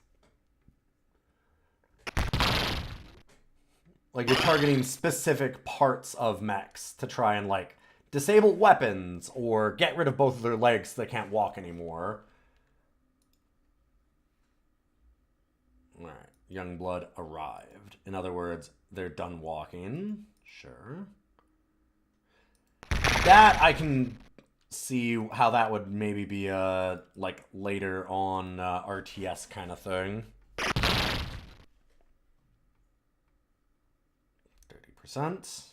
Like, you're targeting specific parts of mechs to try and, like, disable weapons or get rid of both of their legs so they can't walk anymore. Alright, Youngblood arrived. In other words, they're done walking. Sure. That, I can see how that would maybe be a, like, later on RTS kind of thing. 30%.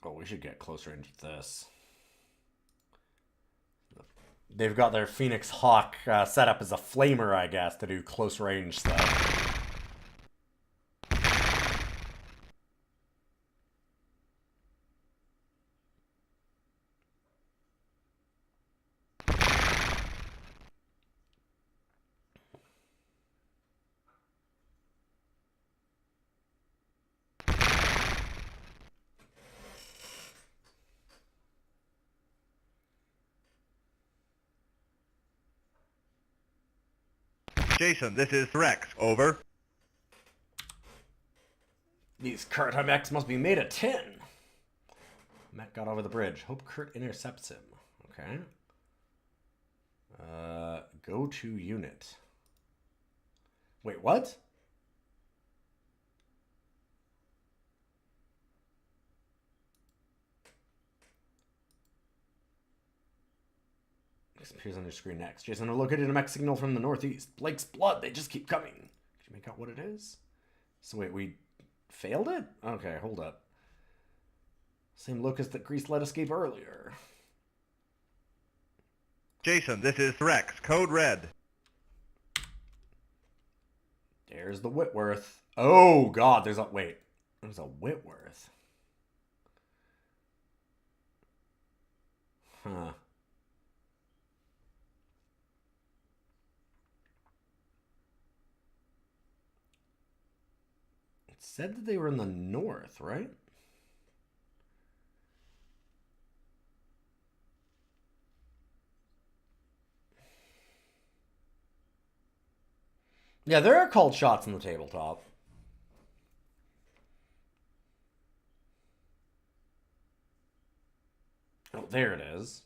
Oh, we should get closer into this. They've got their Phoenix Hawk set up as a flamer, I guess, to do close range stuff. Jason, this is Rex. Over. These Kurt mechs must be made of tin. Mech got over the bridge. Hope Kurt intercepts him. Okay. Go to unit. Wait, what? Appears on your screen next. Jason, I located a mech signal from the northeast. Blake's blood. They just keep coming. Did you make out what it is? So wait, we failed it? Okay, hold up. Same locust that Grease let escape earlier. Jason, this is Rex. Code red. There's the Whitworth. Oh, God, there's a... Wait. There's a Whitworth. Huh. It said that they were in the north, right? Yeah, there are called shots on the tabletop. Oh, there it is.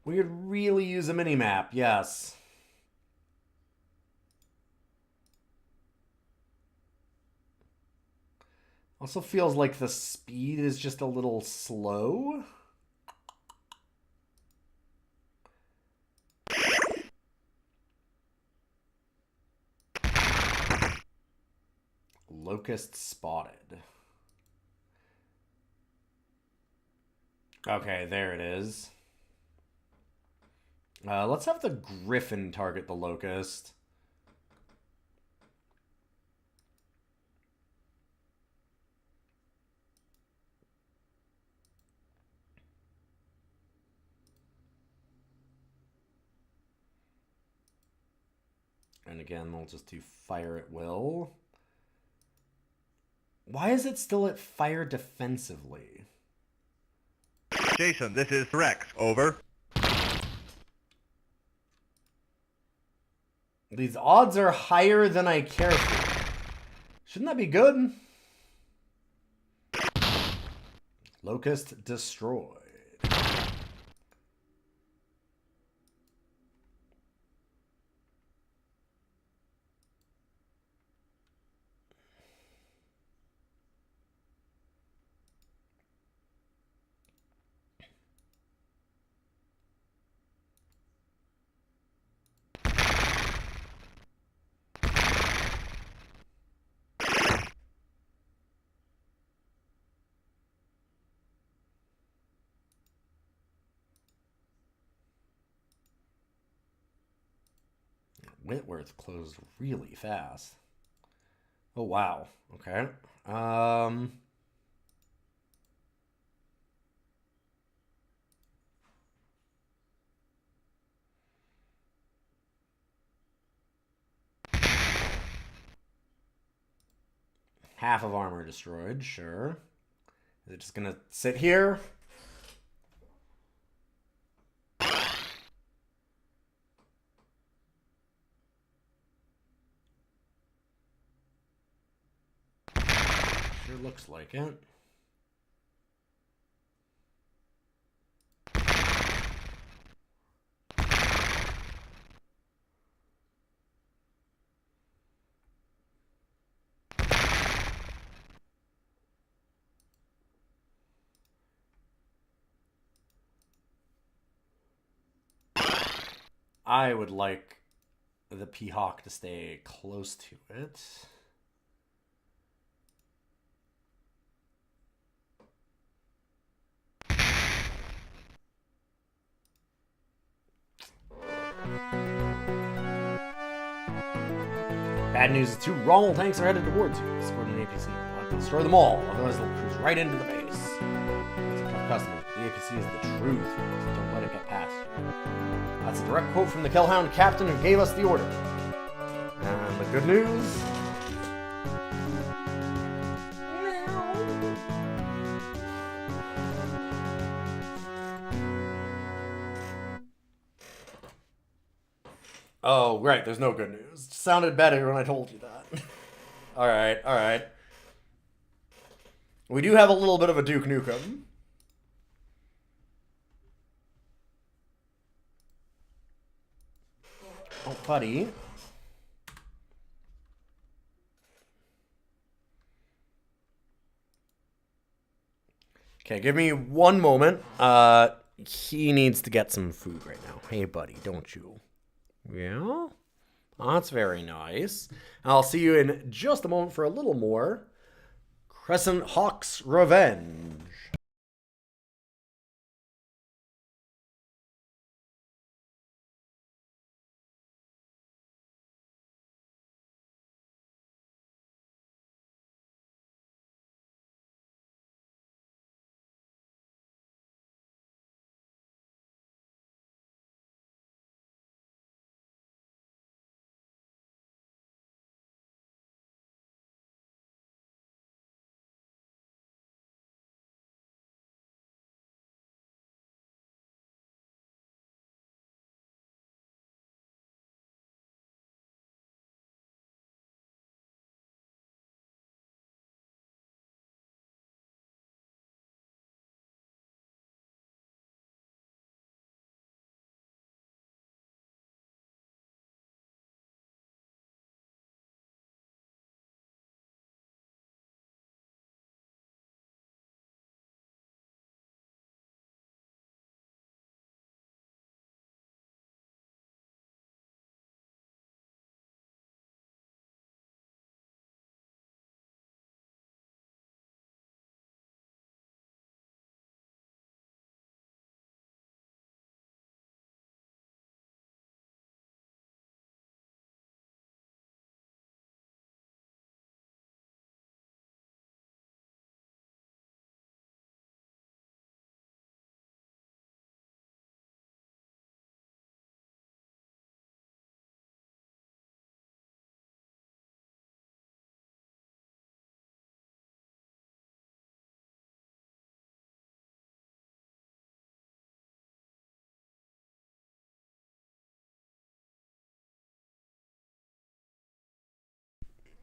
We could really use a mini-map, yes. Also feels like the speed is just a little slow. Locust spotted. Okay, there it is. Let's have the Griffin target the Locust. And again, we'll just do fire at will. Why is it still at fire defensively? Jason, this is Rex. Over. These odds are higher than I care for. Shouldn't that be good? Locust destroyed. Whitworth closed really fast. Oh, wow. Okay. Half of armor destroyed, sure. Is it just gonna sit here? Sure looks like it. I would like the P-Hawk to stay close to it. Bad news is 2 Rommel tanks are headed towards you. Escort an APC. Destroy them all, otherwise they'll cruise right into the base. It's a tough customer. The APC is the truth. Don't let it get past you. That's a direct quote from the Kellhound captain who gave us the order. And the good news... Oh, right, there's no good news. It sounded better when I told you that. Alright, alright. We do have a little bit of a Duke Nukem. Oh, buddy. Okay, give me one moment. He needs to get some food right now. Hey, buddy, don't you? Yeah? Oh, that's very nice. I'll see you in just a moment for a little more Crescent Hawk's Revenge.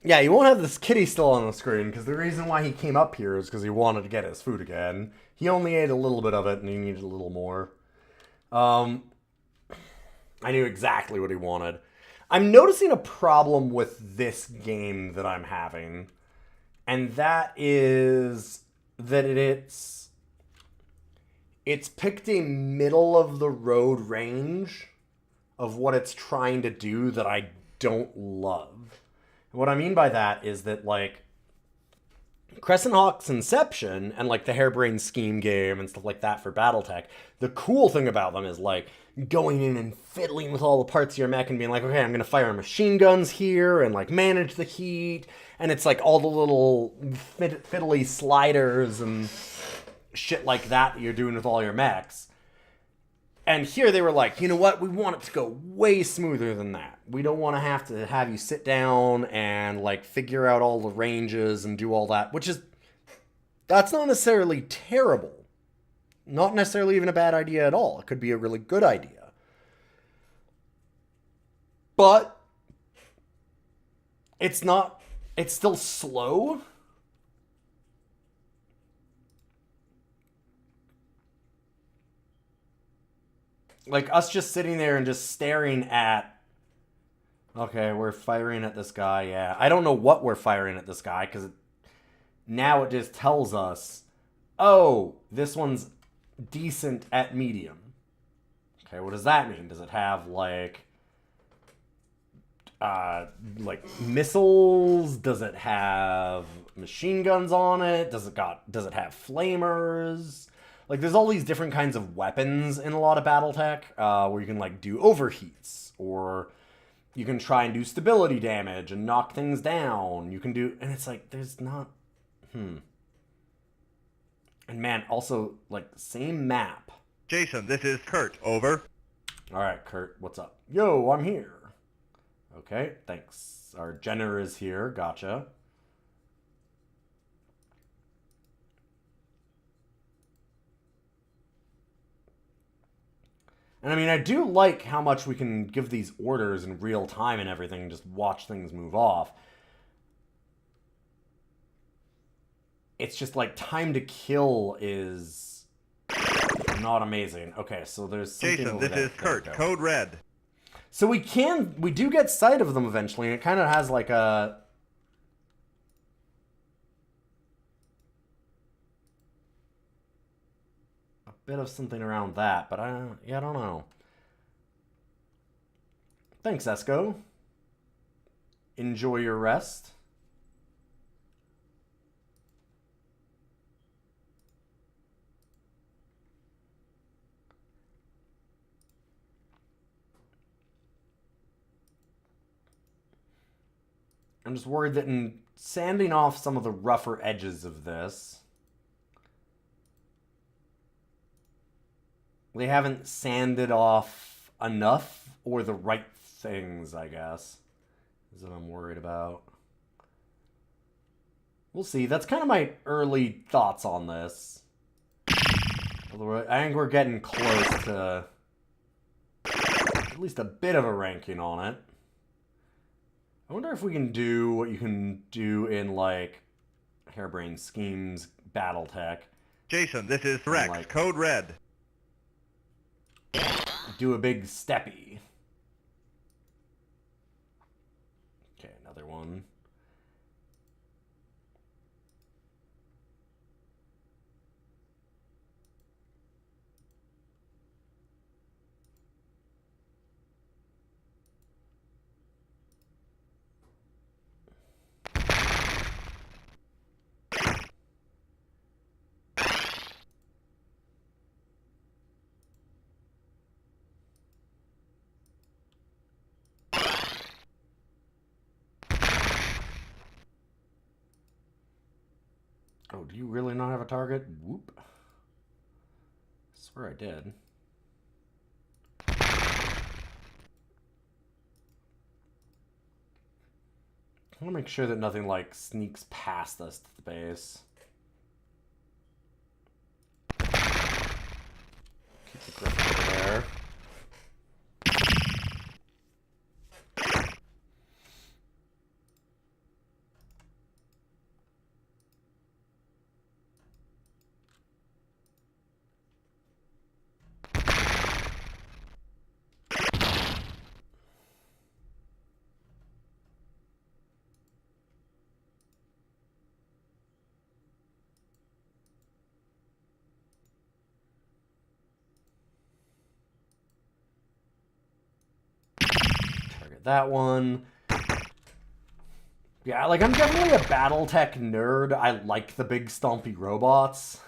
Yeah, you won't have this kitty still on the screen, because the reason why he came up here is because he wanted to get his food again. He only ate a little bit of it, and he needed a little more. I knew exactly what he wanted. I'm noticing a problem with this game that I'm having, and that is that it's picked a middle-of-the-road range of what it's trying to do that I don't love. What I mean by that is that, like, Crescent Hawk's Inception and, like, the Harebrained Scheme game and stuff like that for BattleTech, the cool thing about them is, like, going in and fiddling with all the parts of your mech and being like, okay, I'm going to fire machine guns here and, like, manage the heat. And it's, like, all the little fiddly sliders and shit like that you're doing with all your mechs. And here they were like, you know what? We want it to go way smoother than that. We don't want to have you sit down and, like, figure out all the ranges and do all that, which is, that's not necessarily terrible. Not necessarily even a bad idea at all. It could be a really good idea. But it's not, it's still slow. Like, us just sitting there and just staring at... Okay, we're firing at this guy, yeah. I don't know what we're firing at this guy, because now it just tells us, oh, this one's decent at medium. Okay, what does that mean? Does it have, like missiles? Does it have machine guns on it? Does it have flamers? Like, there's all these different kinds of weapons in a lot of BattleTech, where you can, like, do overheats, or you can try and do stability damage and knock things down. You can do, and it's like, there's not, And man, also, like, same map. Jason, this is Kurt. Over. Alright, Kurt, what's up? Yo, I'm here. Okay, thanks. Our Jenner is here, gotcha. And I mean, I do like how much we can give these orders in real time and everything and just watch things move off. It's just like time to kill is not amazing. Okay, so there's something Jason, over this there. is Kurt. Code red. So we do get sight of them eventually, and it kind of has like a bit of something around that, but I don't know. Thanks, Esco. Enjoy your rest. I'm just worried that in sanding off some of the rougher edges of this, they haven't sanded off enough or the right things, I guess, is what I'm worried about. We'll see. That's kind of my early thoughts on this. Although I think we're getting close to at least a bit of a ranking on it. I wonder if we can do what you can do in, like, Harebrained Schemes, BattleTech. Jason, this is Rex. Like, Code red. Do a big steppy. Okay, another one. Oh, do you really not have a target? Whoop. I swear I did. I want to make sure that nothing, like, sneaks past us to the base. Keep the grip over there. That one. Yeah, like, I'm definitely a BattleTech nerd. I like the big stompy robots.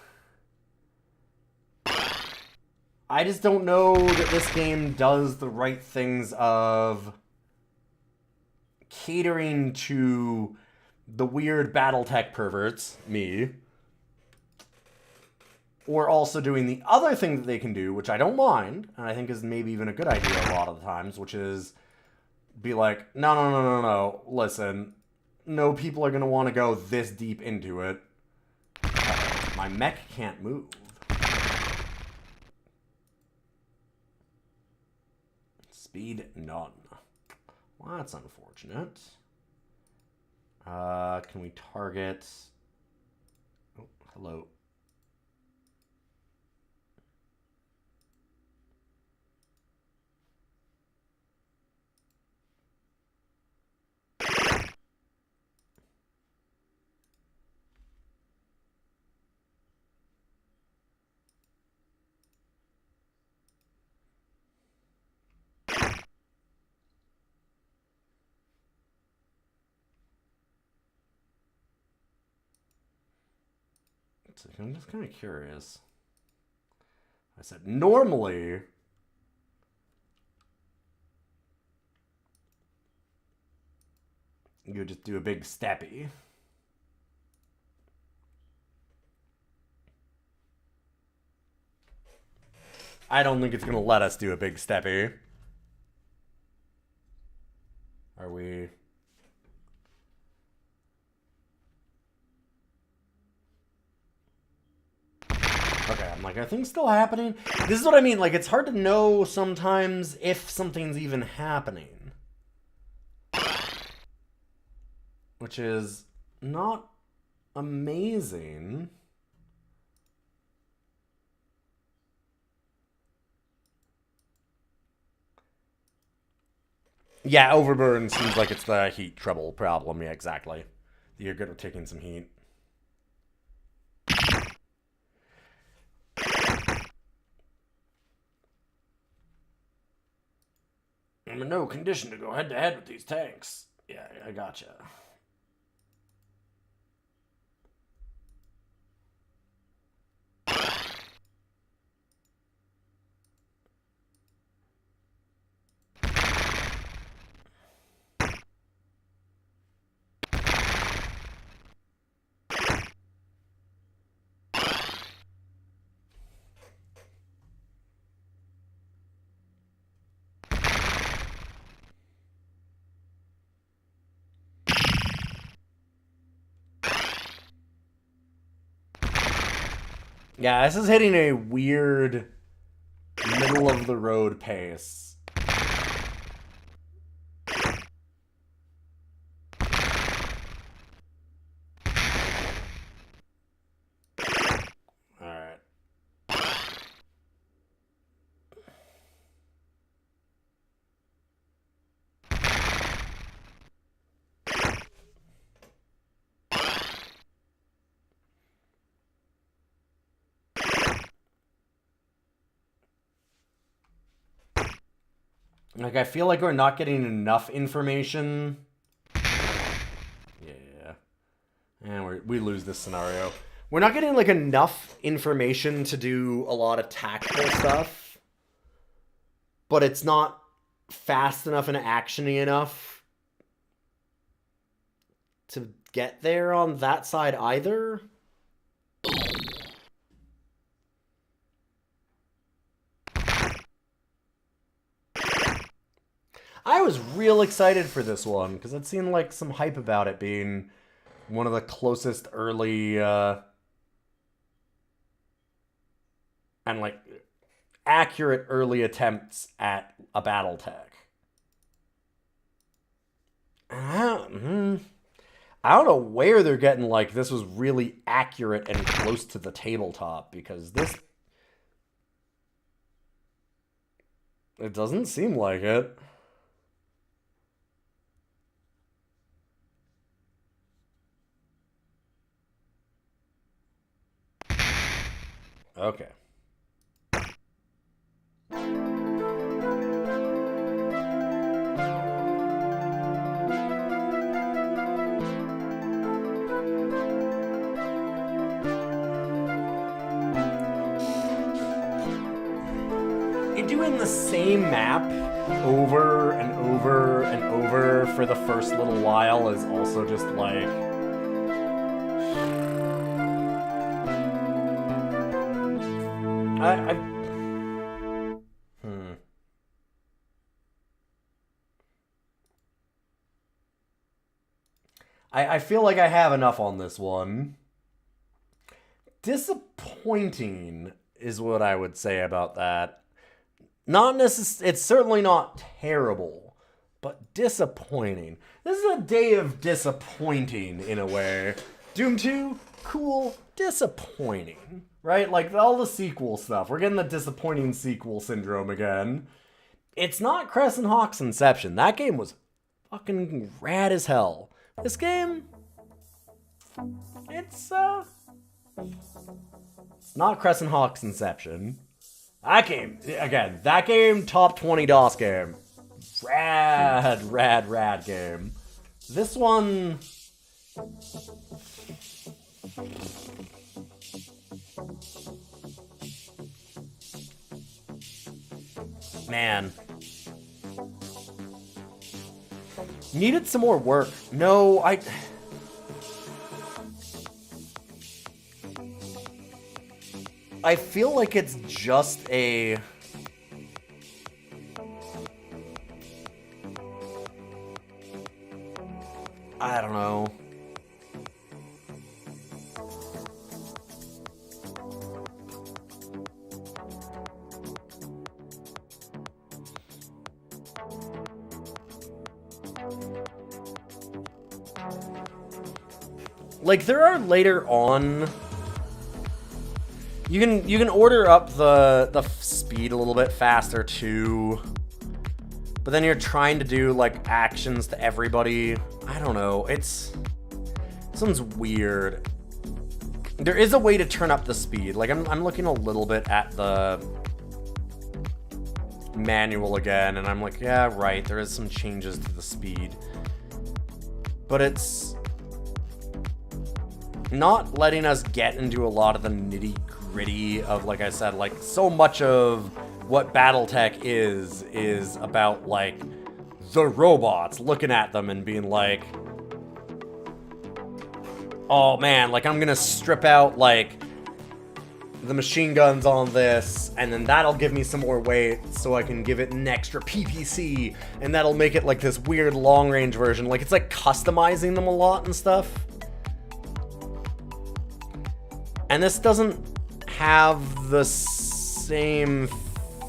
I just don't know that this game does the right things of catering to the weird BattleTech perverts, me, or also doing the other thing that they can do, which I don't mind, and I think is maybe even a good idea a lot of the times, which is be like, no, listen, no people are going to want to go this deep into it. My mech can't move. Speed, none. Well, that's unfortunate. Can we target... Oh, hello. I'm just kind of curious. I said, normally, you would just do a big steppy. I don't think it's going to let us do a big steppy. Are we... Okay, I'm like, are things still happening? This is what I mean, like, it's hard to know sometimes if something's even happening. Which is not amazing. Yeah, overburn seems like it's the heat trouble problem. Yeah, exactly. You're good at taking some heat. I'm in no condition to go head-to-head with these tanks. Yeah, I gotcha. Yeah, this is hitting a weird middle-of-the-road pace. Alright. Like, I feel like we're not getting enough information. Yeah. And we lose this scenario. We're not getting, like, enough information to do a lot of tactical stuff. But it's not fast enough and actiony enough to get there on that side either. I was real excited for this one, because I'd seen, like, some hype about it being one of the closest early, and, like, accurate early attempts at a BattleTech. I don't know where they're getting, like, this was really accurate and close to the tabletop, because this... It doesn't seem like it. Okay. Doing the same map over and over and over for the first little while is also just like... I feel like I have enough on this one. Disappointing is what I would say about that. Not necessarily, it's certainly not terrible, but disappointing. This is a day of disappointing in a way. Doom 2, cool, disappointing, right? Like all the sequel stuff. We're getting the disappointing sequel syndrome again. It's not Crescent Hawk's Inception. That game was fucking rad as hell. This game, it's not Crescent Hawk's Inception. That game, again, that game, top 20 DOS game. Rad game. This one... Man. Needed some more work. No, I feel like it's just a... I don't know. Like, there are later on... You can order up the speed a little bit faster, too. But then you're trying to do, like, actions to everybody. I don't know. It's... Something's weird. There is a way to turn up the speed. Like, I'm looking a little bit at the manual again, and I'm like, yeah, right, there is some changes to the speed. But it's not letting us get into a lot of the nitty-gritty of, like I said, like, so much of what BattleTech is about, like, the robots, looking at them and being like, oh man, like, I'm gonna strip out, like, the machine guns on this, and then that'll give me some more weight, so I can give it an extra PPC, and that'll make it, like, this weird long-range version. Like, it's, like, customizing them a lot and stuff. And this doesn't have the same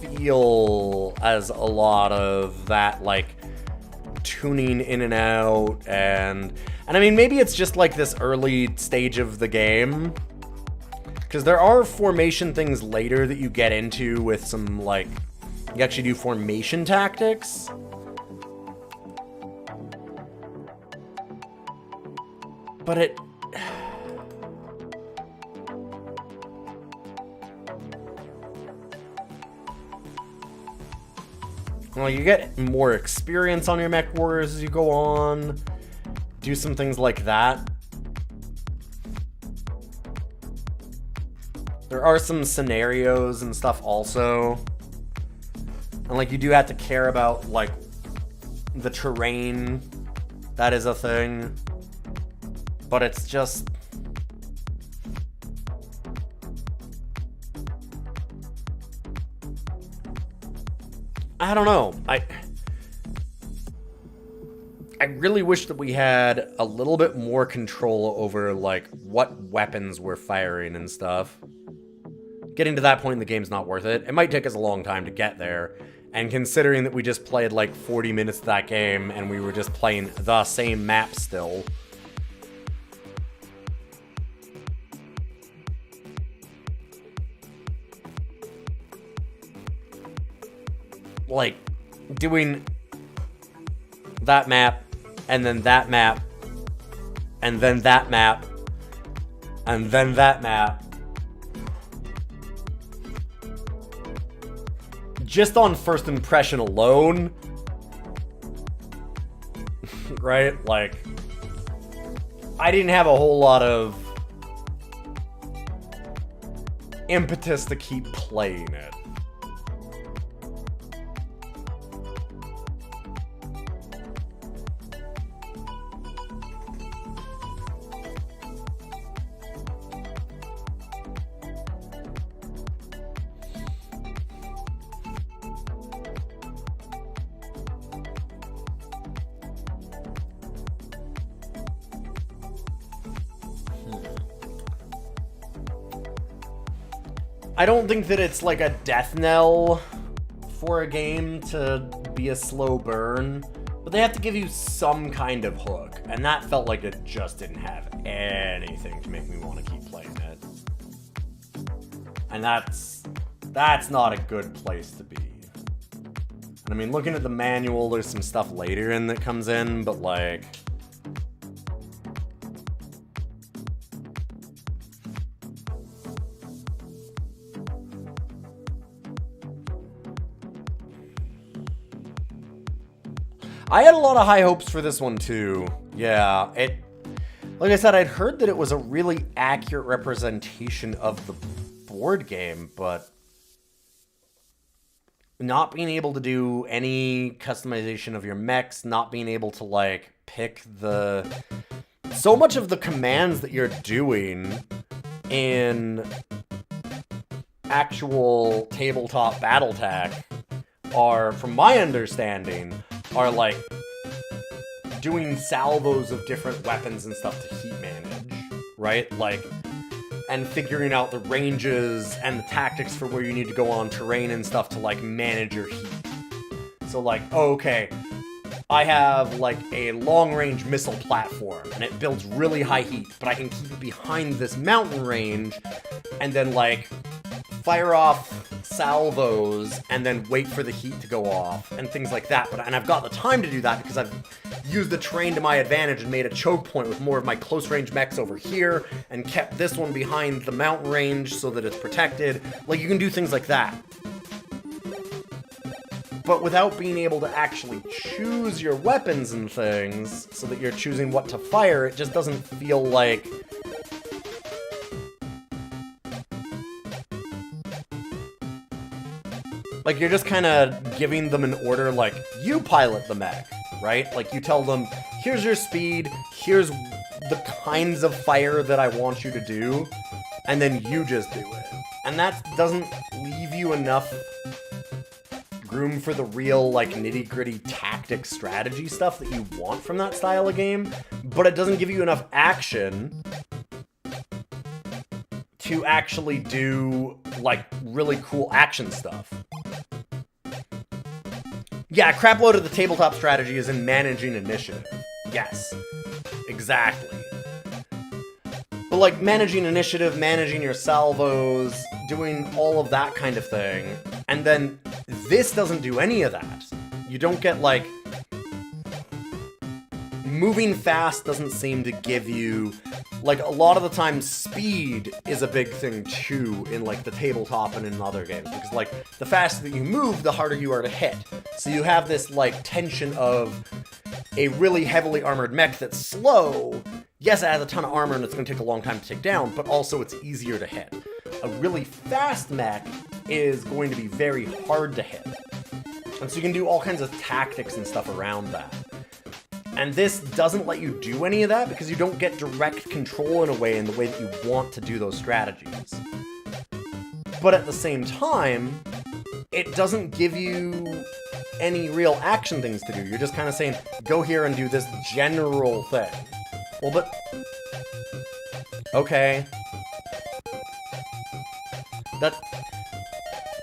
feel as a lot of that, like, tuning in and out, and I mean, maybe it's just, like, this early stage of the game, because there are formation things later that you get into with some, like, you actually do formation tactics. But it... Well, you get more experience on your mech warriors as you go on. Do some things like that. There are some scenarios and stuff also. And, like, you do have to care about, like, the terrain. That is a thing. But it's just... I don't know. I really wish that we had a little bit more control over, like, what weapons we're firing and stuff. Getting to that point in the game's not worth it. It might take us a long time to get there. And considering that we just played, like, 40 minutes of that game and we were just playing the same map still. Like, doing that map, and then that map, and then that map, and then that map. Just on first impression alone, right? Like, I didn't have a whole lot of impetus to keep playing it. I don't think that it's like a death knell for a game to be a slow burn, but they have to give you some kind of hook, and that felt like it just didn't have anything to make me want to keep playing it. And that's not a good place to be. And I mean, looking at the manual, there's some stuff later in that comes in, but like... I had a lot of high hopes for this one too. Yeah, Like I said, I'd heard that it was a really accurate representation of the board game, but not being able to do any customization of your mechs, not being able to, like, pick the... So much of the commands that you're doing in actual tabletop BattleTech are, from my understanding, are, like, doing salvos of different weapons and stuff to heat manage, right? Like, and figuring out the ranges and the tactics for where you need to go on terrain and stuff to, like, manage your heat. So, like, oh, okay, I have, like, a long-range missile platform, and it builds really high heat, but I can keep it behind this mountain range, and then, like, fire off salvos, and then wait for the heat to go off, and things like that. And I've got the time to do that because I've used the terrain to my advantage and made a choke point with more of my close-range mechs over here, and kept this one behind the mountain range so that it's protected. Like, you can do things like that. But without being able to actually choose your weapons and things, so that you're choosing what to fire, it just doesn't feel like... Like, you're just kind of giving them an order, like, you pilot the mech, right? Like, you tell them, here's your speed, here's the kinds of fire that I want you to do, and then you just do it. And that doesn't leave you enough room for the real, like, nitty-gritty tactic strategy stuff that you want from that style of game, but it doesn't give you enough action to actually do, like, really cool action stuff. Yeah, a crapload of the tabletop strategy is in managing initiative. Yes, exactly. But, like, managing initiative, managing your salvos, doing all of that kind of thing, and then this doesn't do any of that. You don't get, like... Moving fast doesn't seem to give you... Like, a lot of the time, speed is a big thing, too, in, like, the tabletop and in other games. Because, like, the faster that you move, the harder you are to hit. So you have this, like, tension of a really heavily armored mech that's slow. Yes, it has a ton of armor and it's going to take a long time to take down, but also it's easier to hit. A really fast mech is going to be very hard to hit. And so you can do all kinds of tactics and stuff around that. And this doesn't let you do any of that because you don't get direct control in the way that you want to do those strategies. But at the same time, it doesn't give you any real action things to do. You're just kind of saying, go here and do this general thing. Well, but... Okay. That...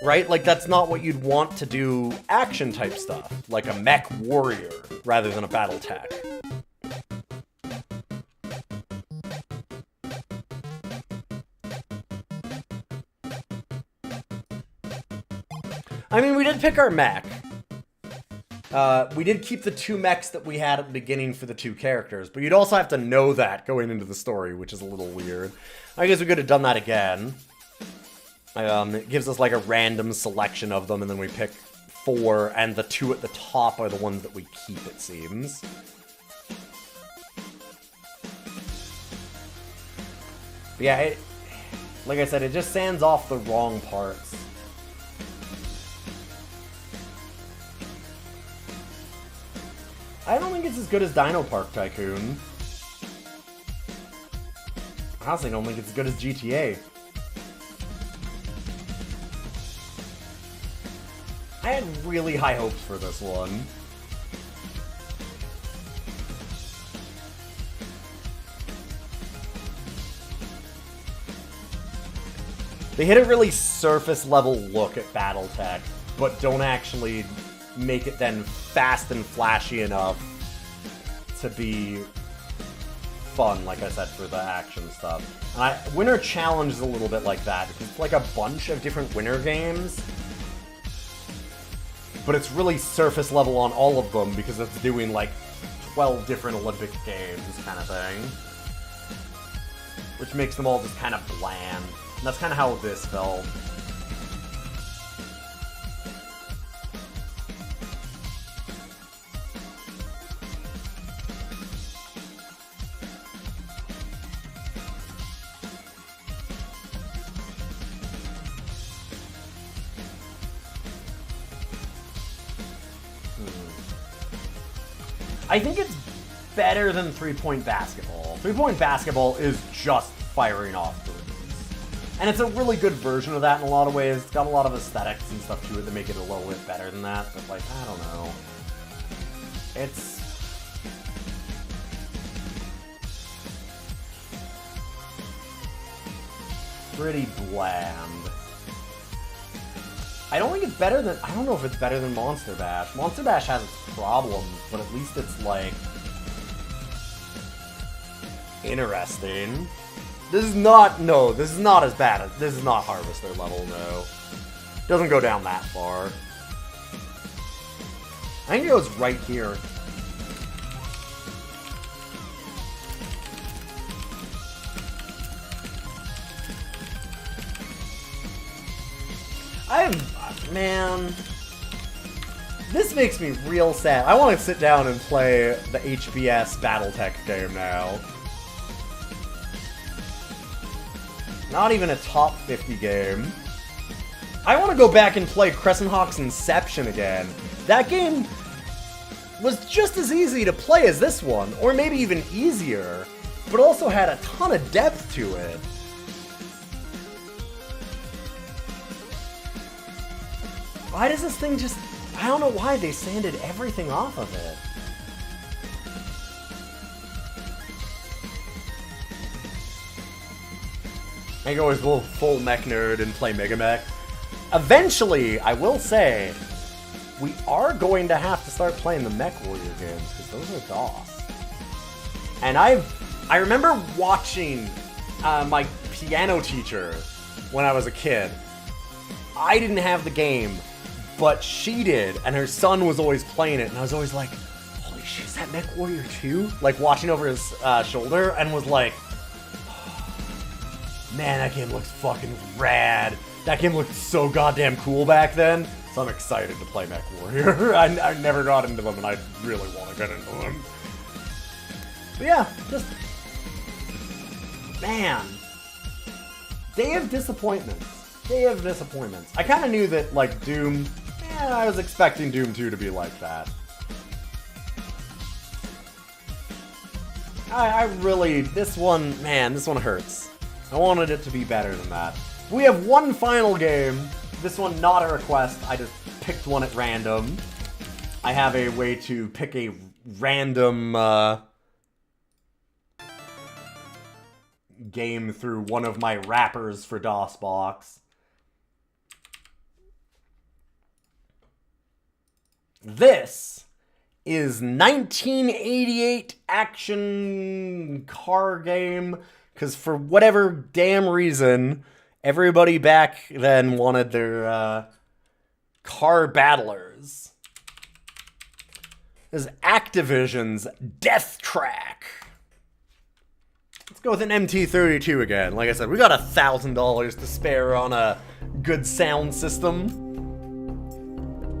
Right? Like, that's not what you'd want to do action-type stuff. Like a mech warrior, rather than a BattleTech. I mean, we did pick our mech. We did keep the two mechs that we had at the beginning for the two characters, but you'd also have to know that going into the story, which is a little weird. I guess we could have done that again. It gives us like a random selection of them, and then we pick 4, and the 2 at the top are the ones that we keep, it seems. But yeah, like I said, it just sands off the wrong parts. I don't think it's as good as Dino Park Tycoon. I honestly don't think it's as good as GTA. I had really high hopes for this one. They hit a really surface level look at BattleTech, but don't actually make it then fast and flashy enough to be fun, like I said, for the action stuff. And Winter Challenge is a little bit like that, because it's like a bunch of different winter games, but it's really surface level on all of them because it's doing like 12 different Olympic games kind of thing, which makes them all just kind of bland. And that's kind of how this felt. I think it's better than 3-point basketball. 3-point basketball is just firing off threes. And it's a really good version of that in a lot of ways. It's got a lot of aesthetics and stuff to it that make it a little bit better than that, but like, I don't know. It's... pretty bland. I don't think it's better than... I don't know if it's better than Monster Bash. Monster Bash has its problems, but at least it's like... interesting. This is not... No, this is not as bad. This is not Harvester level, no. Doesn't go down that far. I think it goes right here. Man, this makes me real sad. I want to sit down and play the HBS BattleTech game now. Not even a top 50 game. I want to go back and play Crescent Hawk's Inception again. That game was just as easy to play as this one, or maybe even easier, but also had a ton of depth to it. Why does this thing just... I don't know why they sanded everything off of it. I go as a full mech nerd and play Mega Mech. Eventually, I will say, we are going to have to start playing the Mech Warrior games, because those are DOS. And I remember watching my piano teacher when I was a kid. I didn't have the game, but she did, and her son was always playing it, and I was always like, holy shit, is that Mech Warrior 2? Like, watching over his shoulder, and was like, oh, man, that game looks fucking rad. That game looked so goddamn cool back then, so I'm excited to play Mech Warrior. I never got into them, and I really want to get into them. But yeah, just... man. Day of disappointments. Day of disappointments. I kind of knew that, like, Doom... I was expecting Doom 2 to be like that. I really... This one hurts. I wanted it to be better than that. We have one final game. This one not a request. I just picked one at random. I have a way to pick a random game through one of my wrappers for DOSBox. This is 1988 action car game, because for whatever damn reason, everybody back then wanted their car battlers. This is Activision's Death Track. Let's go with an MT-32 again. Like I said, we got $1,000 to spare on a good sound system.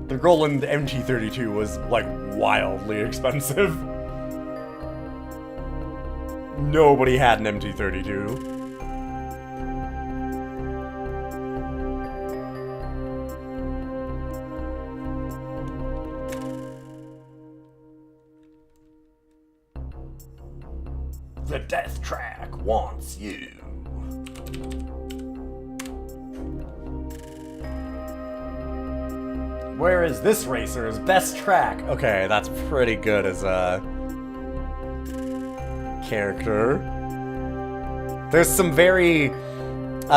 The Roland MT-32 was, like, wildly expensive. Nobody had an MT-32. The Death Track wants you. Where is this racer's best track? Okay, that's pretty good as a character. There's some very...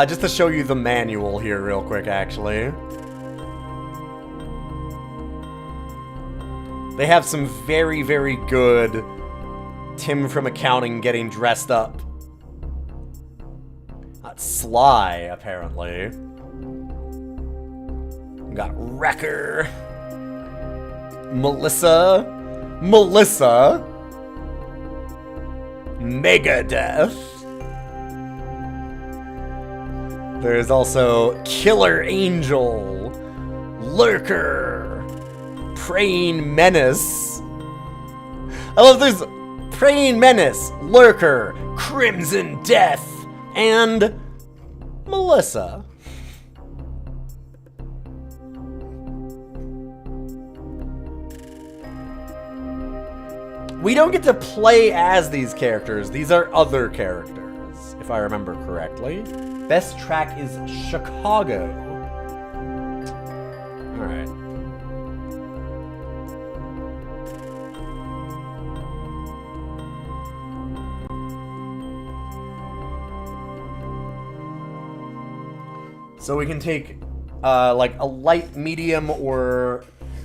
just to show you the manual here real quick, actually. They have some very, very good Tim from accounting getting dressed up. That's Sly, apparently. We got Wrecker. Melissa. Megadeth. There's also Killer Angel. Lurker. Praying Menace. I love there's Praying Menace, Lurker, Crimson Death, and Melissa. We don't get to play as these characters. These are other characters, if I remember correctly. Best track is Chicago. Alright. So we can take, like, a light, medium, or...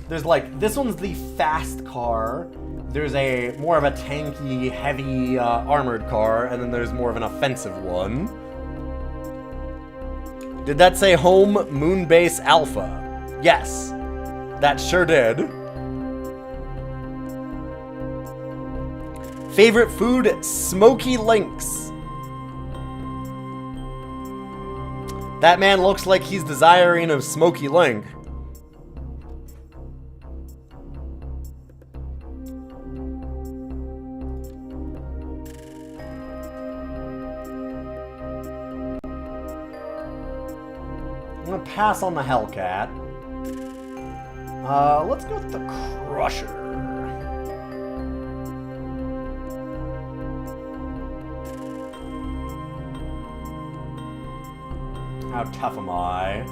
There's, like, this one's the fast car. There's a more of a tanky, heavy, armored car, and then there's more of an offensive one. Did that say home Moonbase Alpha? Yes, that sure did. Favorite food, Smoky Links. That man looks like he's desiring of Smoky Link. I'm gonna pass on the Hellcat. Let's go with the Crusher. How tough am I?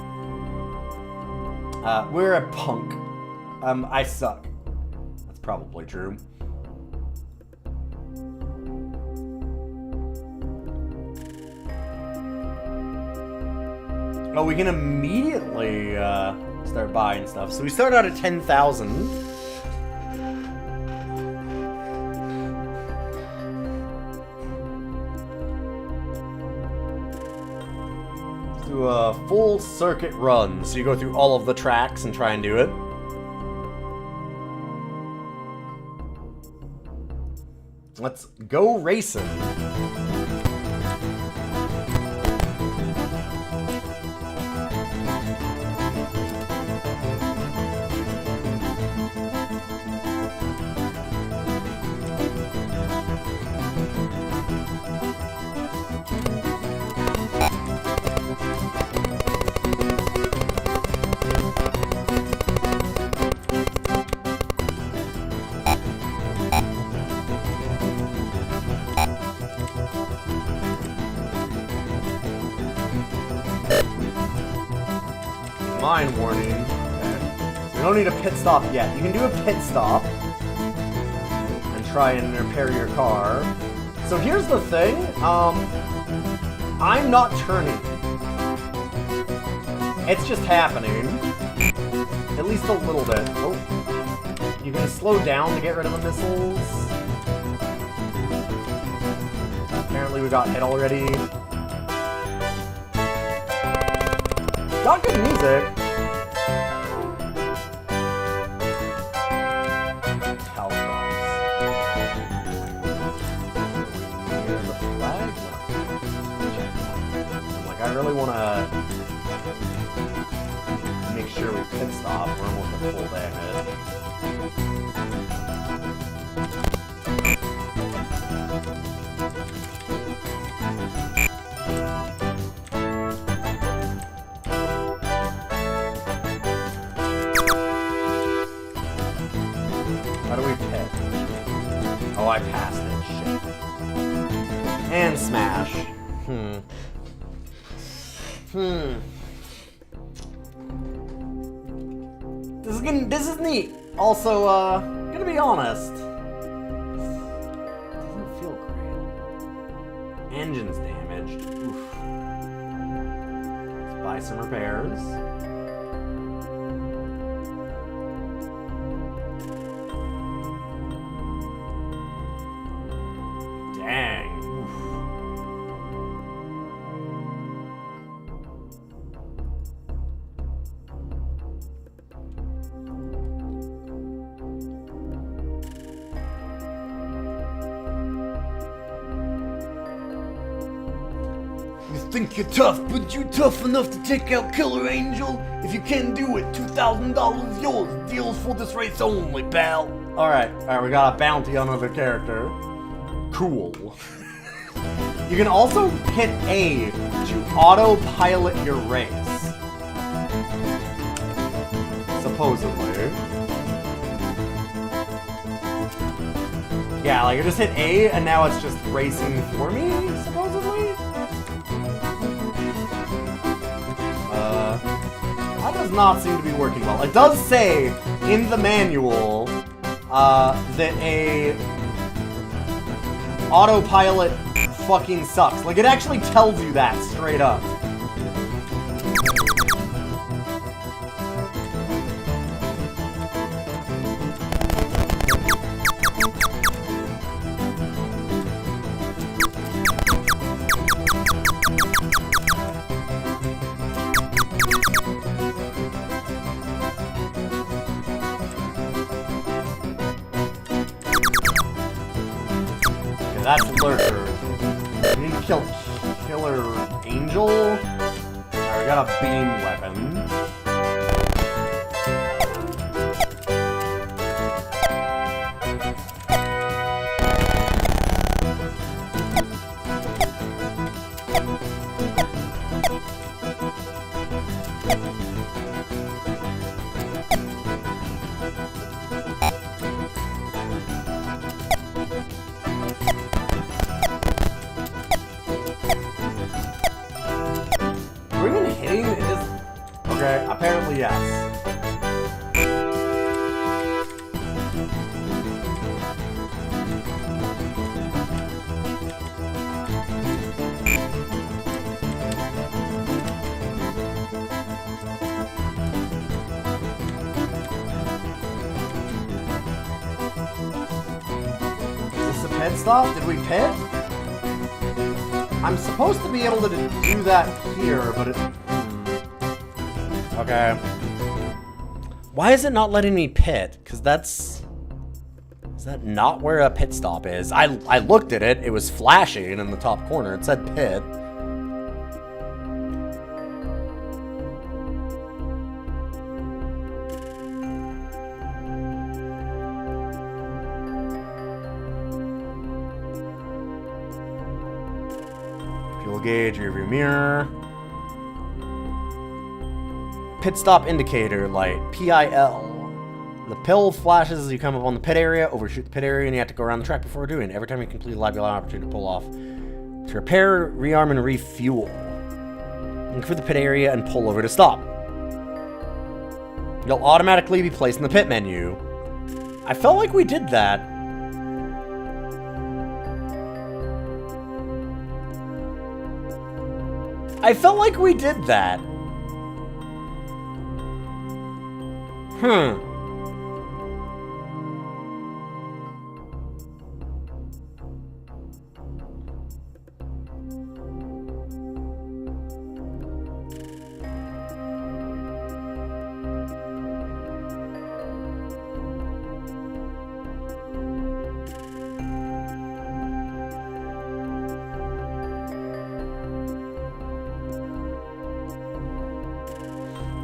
We're a punk. I suck. That's probably true. Oh, we can immediately start buying stuff. So we start out at 10,000. Do a full circuit run. So you go through all of the tracks and try and do it. Let's go racing. Mine warning. Okay. So you don't need a pit stop yet. You can do a pit stop and try and repair your car. So here's the thing. I'm not turning. It's just happening. At least a little bit. Oh. You can slow down to get rid of the missiles. Apparently we got hit already. Not good music. I'm like, I really want to make sure we pit stop. We're almost at full damage. Oh, I passed it. Shit. And smash. This is neat. Also, gonna be honest. Doesn't feel great. Engine's damaged. Oof. Let's buy some repairs. Think you're tough, but you tough enough to take out Killer Angel? If you can do it, $2,000 yours. Deals for this race only, pal. Alright, we got a bounty on another character. Cool. You can also hit A to autopilot your race. Supposedly. Yeah, like I just hit A and now it's just racing for me, supposedly? That does not seem to be working well. It does say in the manual that a autopilot fucking sucks. Like, it actually tells you that straight up. That's Lurker. We need to kill Killer Angel. Alright, we got a beam weapon. Okay, apparently yes. Is this a pit stop? Did we pit? I'm supposed to be able to do that here, but it... Okay. Why is it not letting me pit? Because that's... Is that not where a pit stop is? I looked at it. It was flashing in the top corner. It said pit. Fuel gauge, rearview mirror. Pit stop indicator light, PIL. The pill flashes as you come up on the pit area, overshoot the pit area, and you have to go around the track before doing it. Every time you complete a lap, you'll have an opportunity to pull off. To repair, rearm, and refuel. Look for the pit area and pull over to stop. You'll automatically be placed in the pit menu. I felt like we did that. I felt like we did that.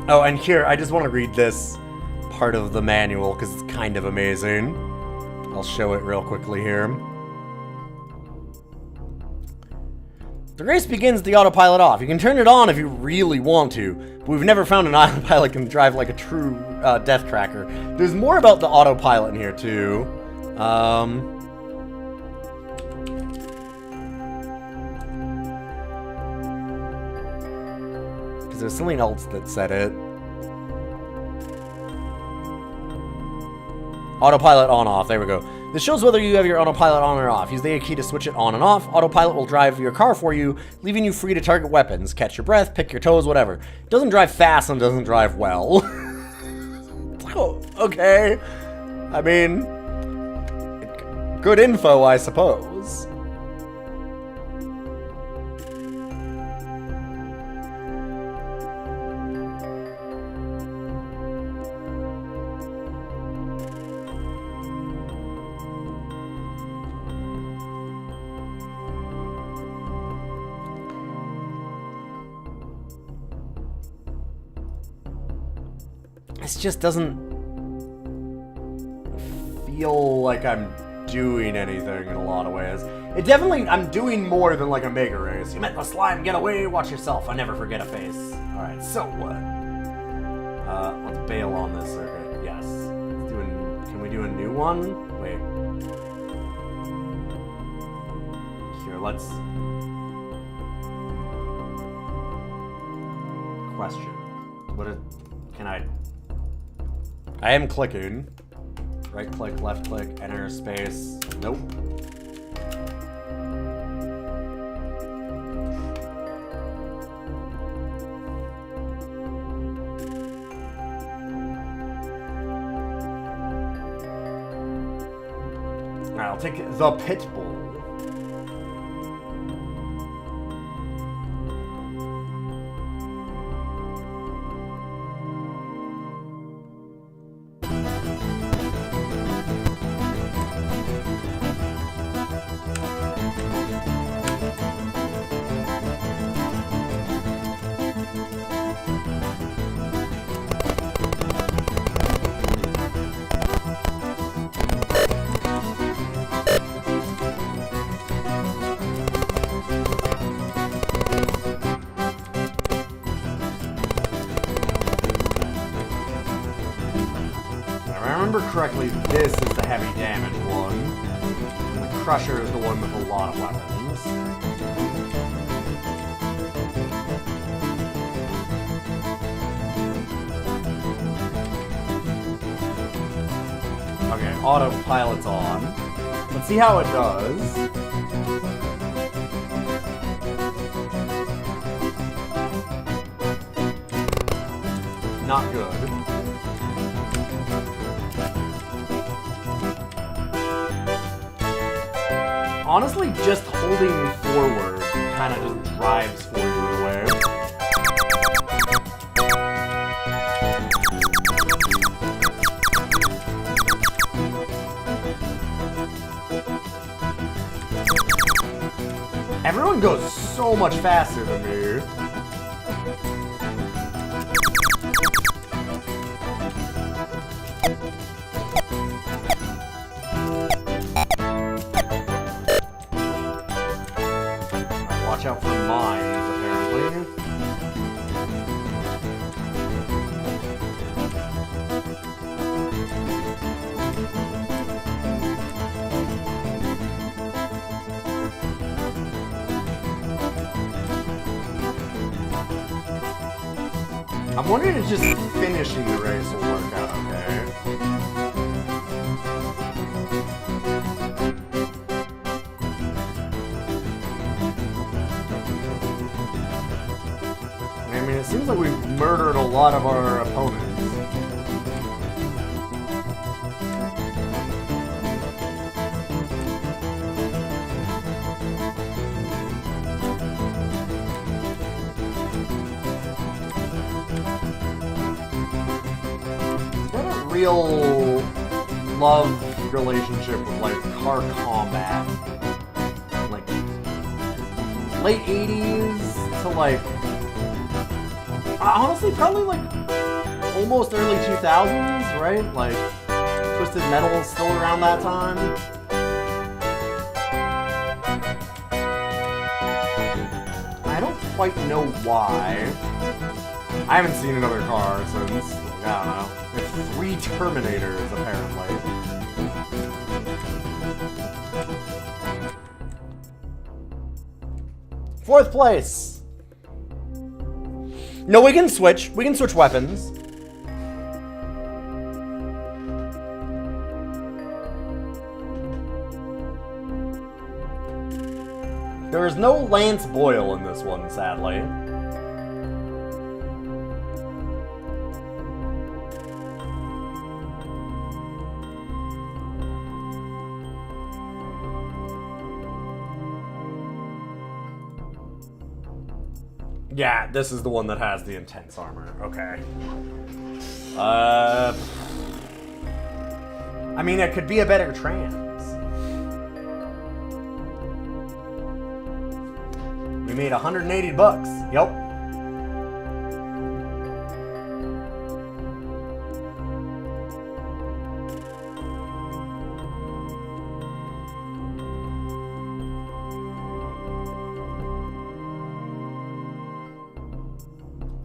Oh, and here, I just want to read this part of the manual, because it's kind of amazing. I'll show it real quickly here. The race begins with the autopilot off. You can turn it on if you really want to, but we've never found an autopilot can drive like a true death tracker. There's more about the autopilot in here, too. Because there's something else that said it. Autopilot on-off, there we go. This shows whether you have your autopilot on or off. Use the A key to switch it on and off. Autopilot will drive your car for you, leaving you free to target weapons, catch your breath, pick your toes, whatever. It doesn't drive fast and doesn't drive well. Oh, okay. I mean, good info, I suppose. This just doesn't feel like I'm doing anything in a lot of ways. It definitely, I'm doing more than like a mega race. You met the slime, get away, watch yourself. I never forget a face. Alright, so what? Let's bail on this circuit. Yes. Can we do a new one? Wait. let's... Question. Can I am clicking. Right click, left click, enter, space. Nope. Alright, I'll take the pit bull. Correctly, this is the heavy damage one. And the Crusher is the one with a lot of weapons. Okay, autopilot's on. Let's see how it does. Not good. Honestly, just holding forward kind of just drives for you in a way. Everyone goes so much faster than me. Watch out for mines, apparently. I'm wondering if just finishing the race will work out okay. I mean, it seems like we've murdered a lot of our opponents. Real love relationship with like car combat, like late 80s to like honestly probably like almost early 2000s, right? Like Twisted Metal is still around that time. I don't quite know why. I haven't seen another car since, I don't know. It's 3 Terminators, apparently. Fourth place! No, we can switch. We can switch weapons. There is no Lance Boyle in this one, sadly. Yeah, this is the one that has the intense armor. Okay. I mean, it could be a better trans. We made $180. Yep.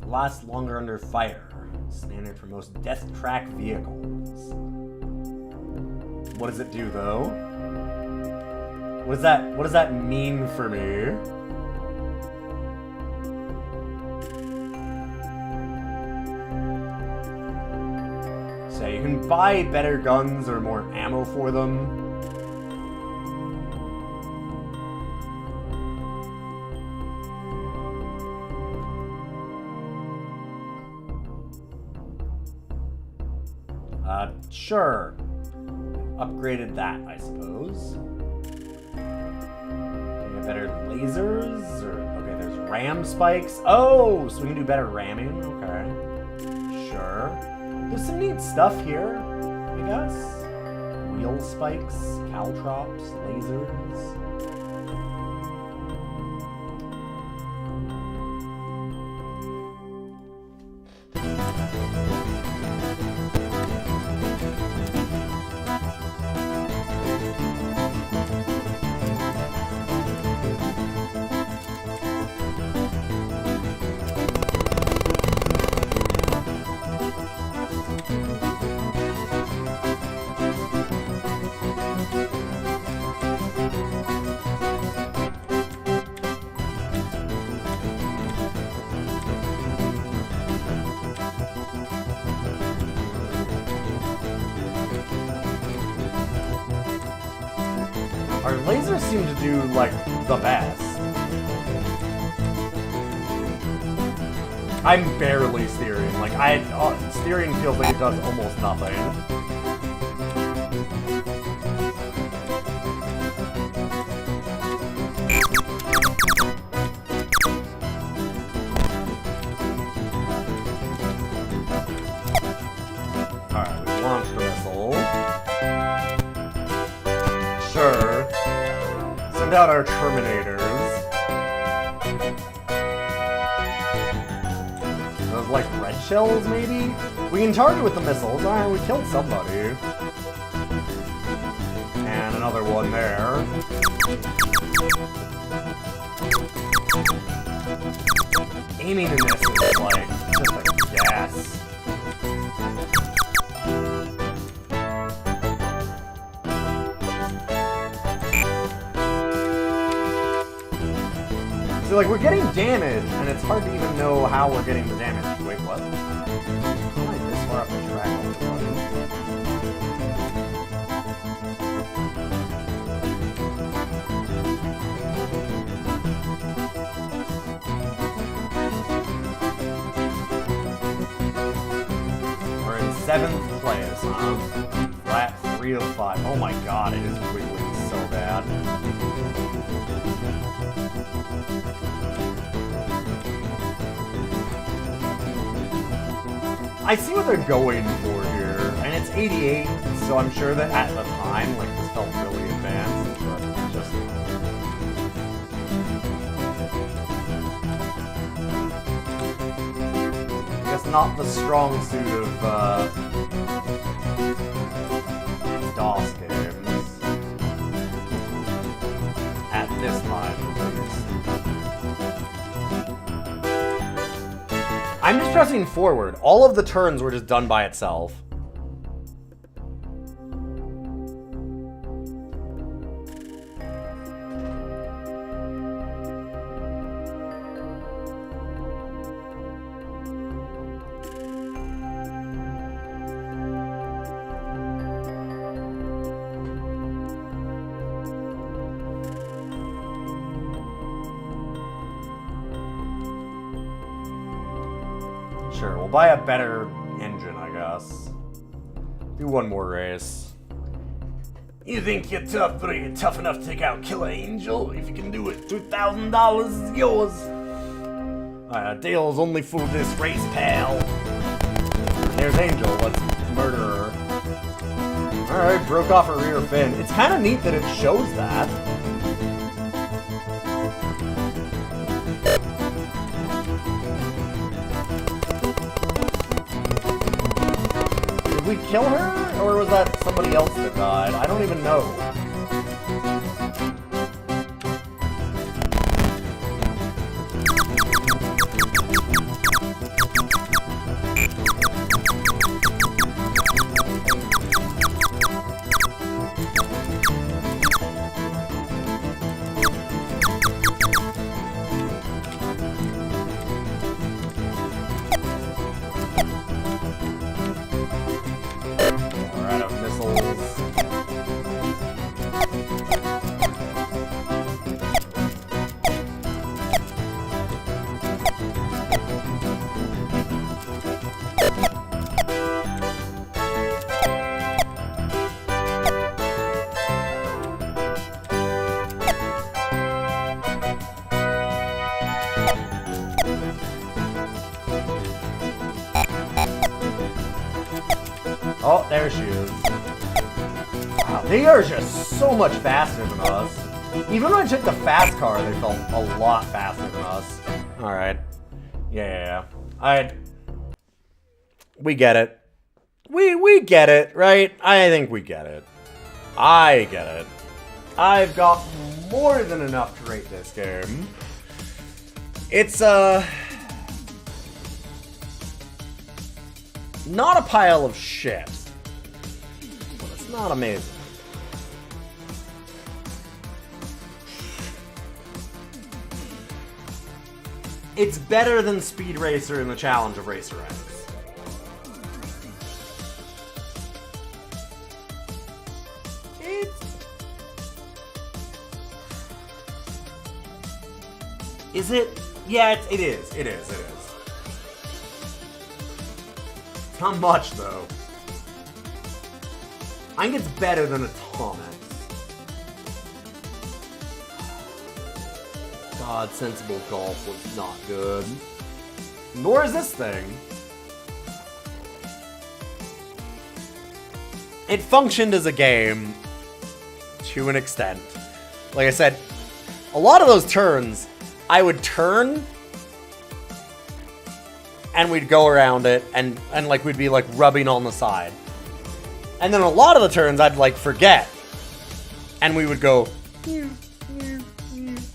Lasts longer under fire. Standard for most death track vehicles. What does it do, though? What does that mean for me? So you can buy better guns or more ammo for them. Sure. Upgraded that, I suppose. Can we get better lasers? Okay, there's ram spikes. Oh, so we can do better ramming. Okay. Sure. There's some neat stuff here, I guess. Wheel spikes, caltrops, lasers. Our lasers seem to do, like, the best. I'm barely steering. Like, steering feels like it does almost nothing. Alright, we launched the missile. Sure. Send out our Terminators. Those, like, red shells, maybe? We can target with the missiles. Alright, we killed somebody. And another one there. Aiming in this is, like, just like gas. So, like, we're getting damage, and it's hard to even know how we're getting the damage. Wait, what? How am I this far up the track all of a sudden? We're in 7th place, huh? Flat 3 of 5. Oh my god, it is wiggling so bad. I see what they're going for here, and it's 88, so I'm sure that at the time, like, this felt really advanced, but it's just... I guess not the strong suit of, DOS games. At this time, at least. I'm just pressing forward. All of the turns were just done by itself. Sure, we'll buy a better engine, I guess. Do one more race. You think you're tough, but are you tough enough to take out Killer Angel? If you can do it, $2,000 is yours. Alright, deal's only for this race, pal. There's Angel, let's murder her. Alright, broke off her rear fin. It's kind of neat that it shows that. Did we kill her? Or was that somebody else that died? I don't even know. Oh, there she is. Wow, they are just so much faster than us. Even when I took the fast car, they felt a lot faster than us. Alright. Yeah. We get it. We get it, right? I think we get it. I get it. I've got more than enough to rate this game. It's, not a pile of shit. But it's not amazing. It's better than Speed Racer and the Challenge of Racer X. Is it? Yeah, it is. It is. It's not much, though. I think it's better than Atomic. God, Sensible Golf was not good. Nor is this thing. It functioned as a game to an extent. Like I said, a lot of those turns, I would turn and we'd go around it and like we'd be like rubbing on the side. And then a lot of the turns I'd like forget and we would go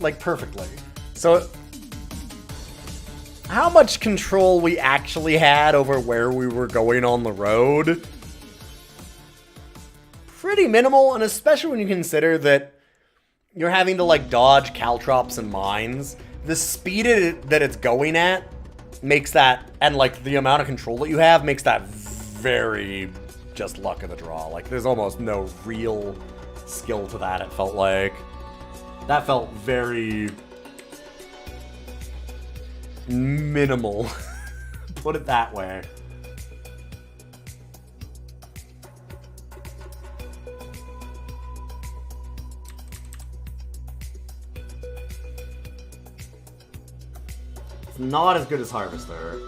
like perfectly. So how much control we actually had over where we were going on the road? Pretty minimal, and especially when you consider that you're having to like dodge caltrops and mines. The speed that it's going at makes that, and like the amount of control that you have makes that very just luck of the draw. Like there's almost no real skill to that, it felt like. That felt very minimal, put it that way. It's not as good as Harvester.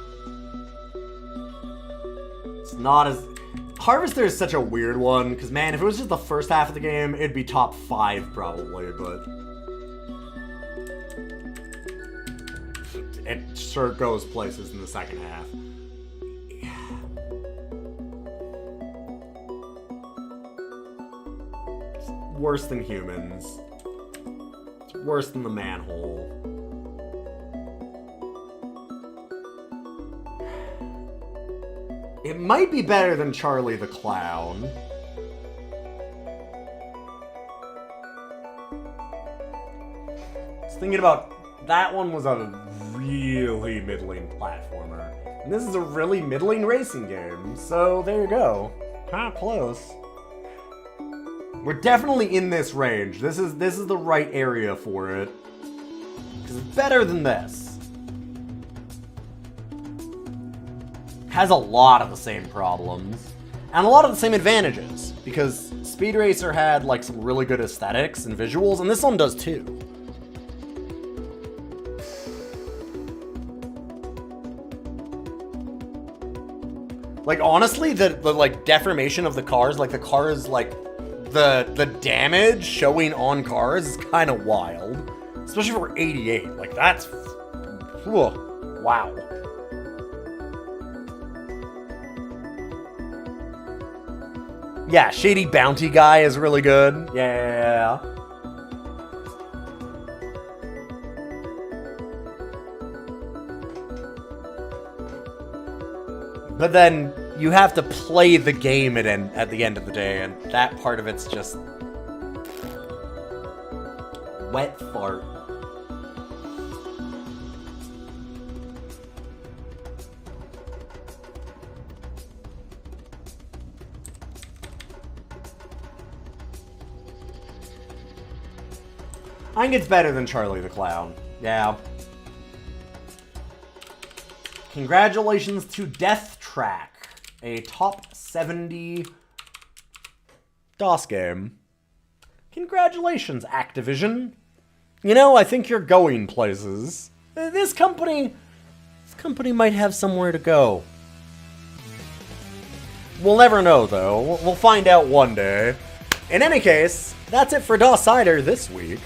It's not as... Harvester is such a weird one, because man, if it was just the first half of the game, it'd be top 5 probably, but... it sure goes places in the second half. It's worse than Humans. It's worse than the Manhole. It might be better than Charlie the Clown. I was thinking about... that one was a really middling platformer. And this is a really middling racing game. So there you go. Kinda close. We're definitely in this range. This is the right area for it. Because it's better than this. Has a lot of the same problems. And a lot of the same advantages. Because Speed Racer had like some really good aesthetics and visuals, and this one does too. Like, honestly, the like, deformation of the cars, like, the cars, like, the damage showing on cars is kind of wild. Especially for 88. Like, that's... whew, wow. Yeah, Shady Bounty Guy is really good. Yeah. But then you have to play the game at the end of the day, and that part of it's just wet fart. I think it's better than Charlie the Clown. Yeah. Congratulations to Death Track, a top 70 DOS game. Congratulations, Activision. You know, I think you're going places. This company might have somewhere to go. We'll never know, though. We'll find out one day. In any case, that's it for DOScider this week.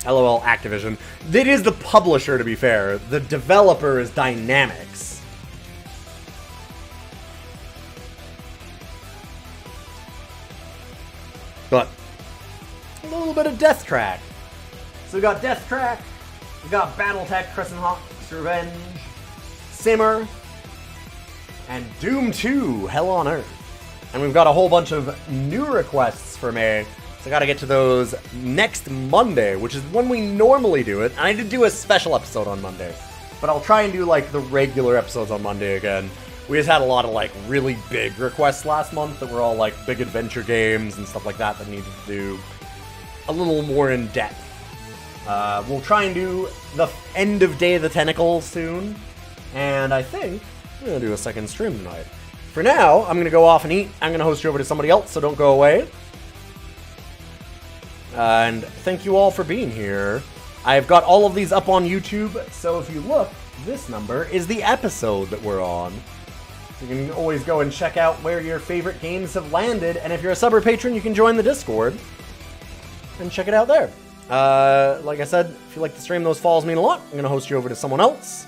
LOL Activision. It is the publisher, to be fair. The developer is Dynamics. But a little bit of Death Track. So we got Death Track, we got BattleTech, Crescent, Revenge, SimEarth, and Doom 2, Hell on Earth. And we've got a whole bunch of new requests for me, so I gotta get to those next Monday, which is when we normally do it. And I did do a special episode on Monday, but I'll try and do, like, the regular episodes on Monday again. We just had a lot of, like, really big requests last month that were all, like, big adventure games and stuff like that that needed to do a little more in depth. We'll try and do the end of Day of the Tentacle soon, and I think I'm gonna do a second stream tonight. For now, I'm gonna go off and eat. I'm gonna host you over to somebody else, so don't go away. And thank you all for being here. I've got all of these up on YouTube, so if you look, this number is the episode that we're on. So you can always go and check out where your favorite games have landed, and if you're a sub or patron, you can join the Discord and check it out there. Like I said, if you like the stream, those follows mean a lot. I'm gonna host you over to someone else.